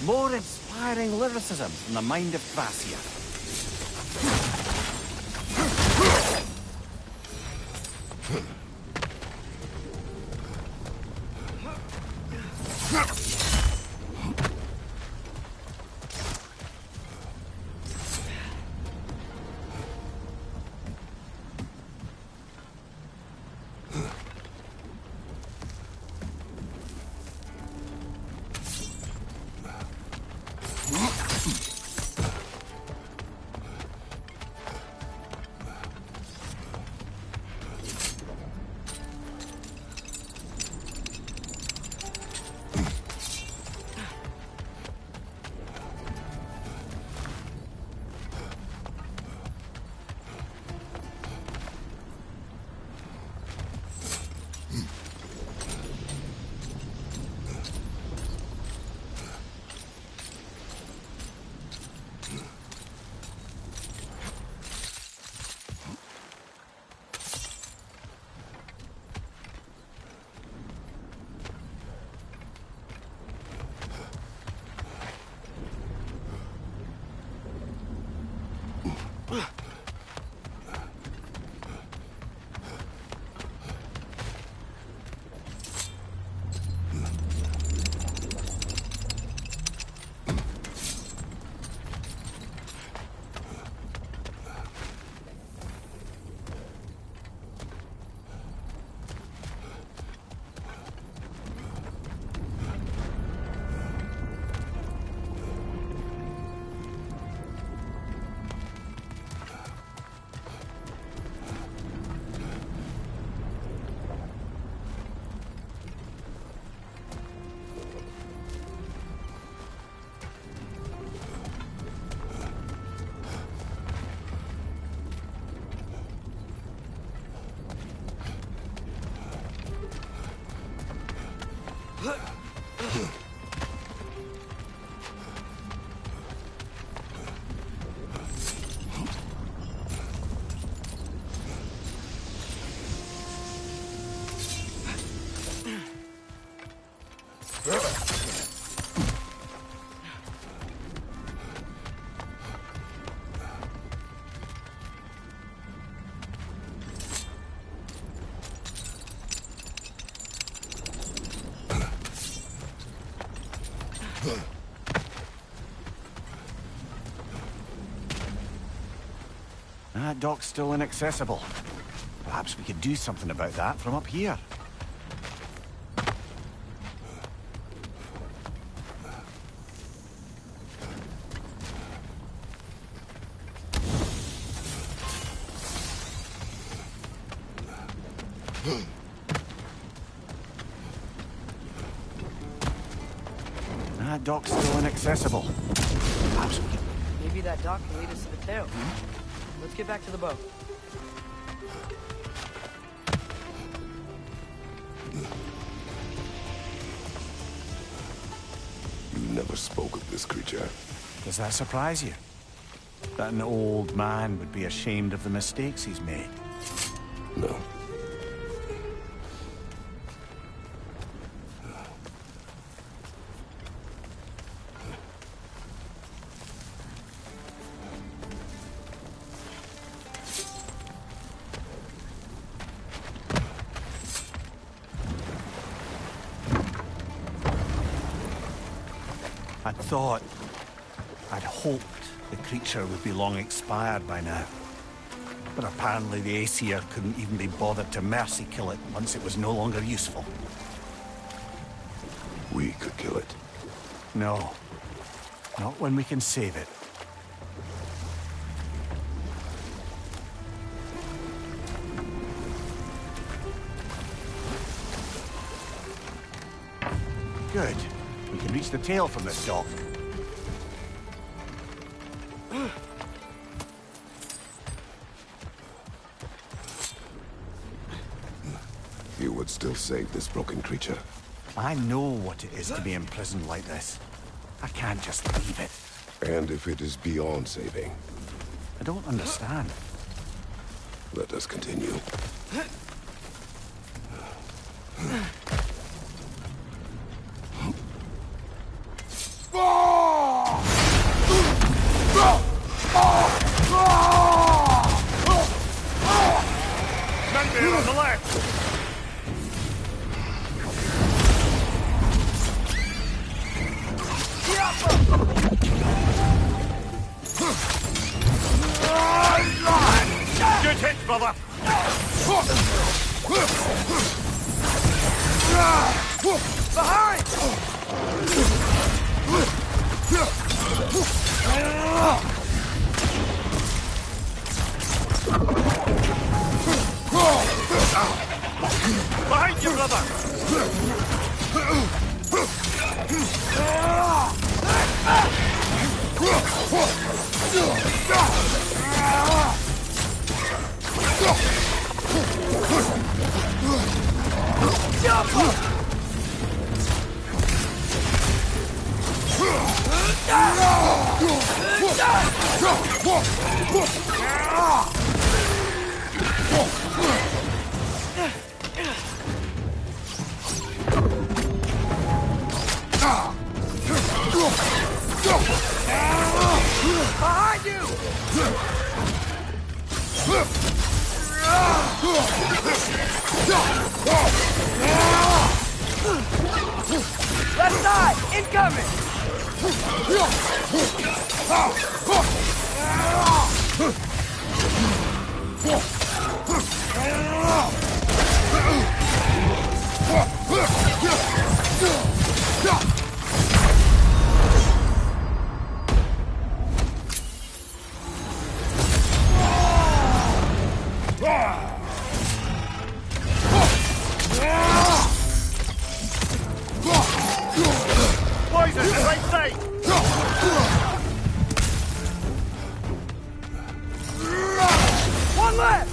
Speaker 3: More inspiring lyricism from the mind of Thracia.
Speaker 5: That dock's still inaccessible. Perhaps we could do something about that from up here. That dock's still inaccessible. Perhaps we can...
Speaker 1: Maybe that dock can lead us to the tail. Let's get back to the boat.
Speaker 10: You never spoke of this creature.
Speaker 5: Does that surprise you? That an old man would be ashamed of the mistakes he's made?
Speaker 10: No.
Speaker 5: I'd hoped the creature would be long expired by now. But apparently the Aesir couldn't even be bothered to mercy kill it once it was no longer useful.
Speaker 10: We could kill it.
Speaker 5: No. Not when we can save it. Good. We can reach the tail from this dock.
Speaker 10: You would still save this broken creature.
Speaker 5: I know what it is to be imprisoned like this. I can't just leave it.
Speaker 10: And if it is beyond saving?
Speaker 5: I don't understand.
Speaker 10: Let us continue.
Speaker 9: Nightmare on the left! Good hit, brother!
Speaker 1: Behind!
Speaker 9: Behind you, brother!
Speaker 1: Behind you! Left side! Incoming!
Speaker 9: Poison, right side!
Speaker 1: One left!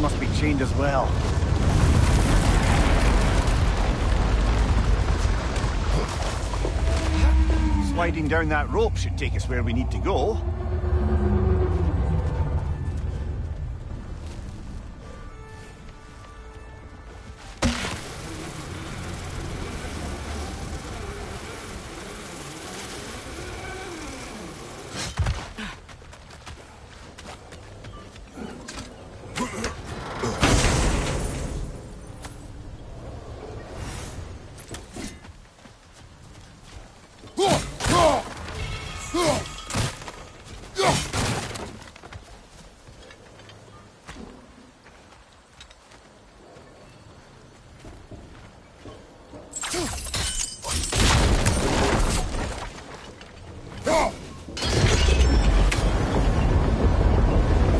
Speaker 5: Must be chained as well. Sliding down that rope should take us where we need to go.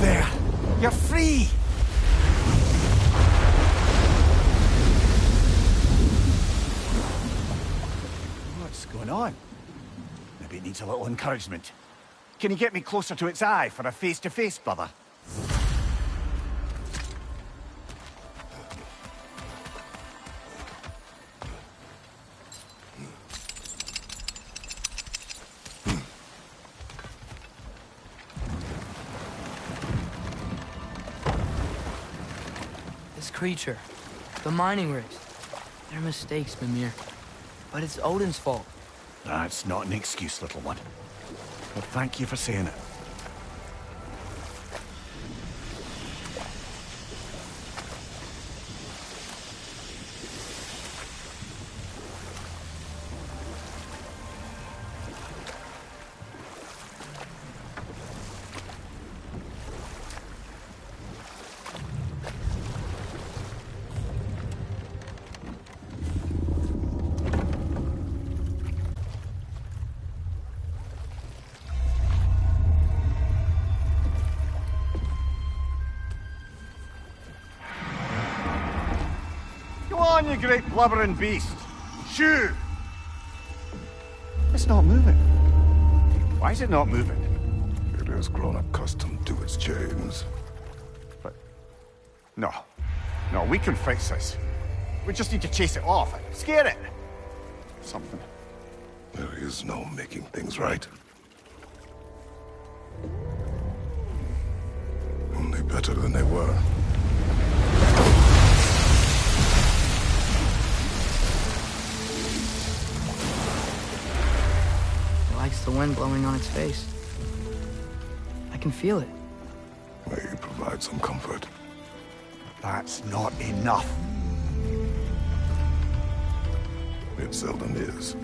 Speaker 5: There! You're free! What's going on? Maybe it needs a little encouragement. Can you get me closer to its eye for a face-to-face, brother?
Speaker 1: This creature, the mining rigs, they're mistakes, Mimir. But it's Odin's fault.
Speaker 5: That's not an excuse, little one. But thank you for saying it. Come on, you great blubbering beast! Shoo! It's not moving. Why is it not moving?
Speaker 10: It has grown accustomed to its chains.
Speaker 5: But... No. No, we can fix this. We just need to chase it off. Scare it! Something.
Speaker 10: There is no making things right. Only better than they were.
Speaker 1: It likes the wind blowing on its face. I can feel it.
Speaker 10: May you provide some comfort.
Speaker 5: That's not enough.
Speaker 10: It seldom is.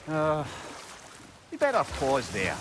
Speaker 3: We better pause there.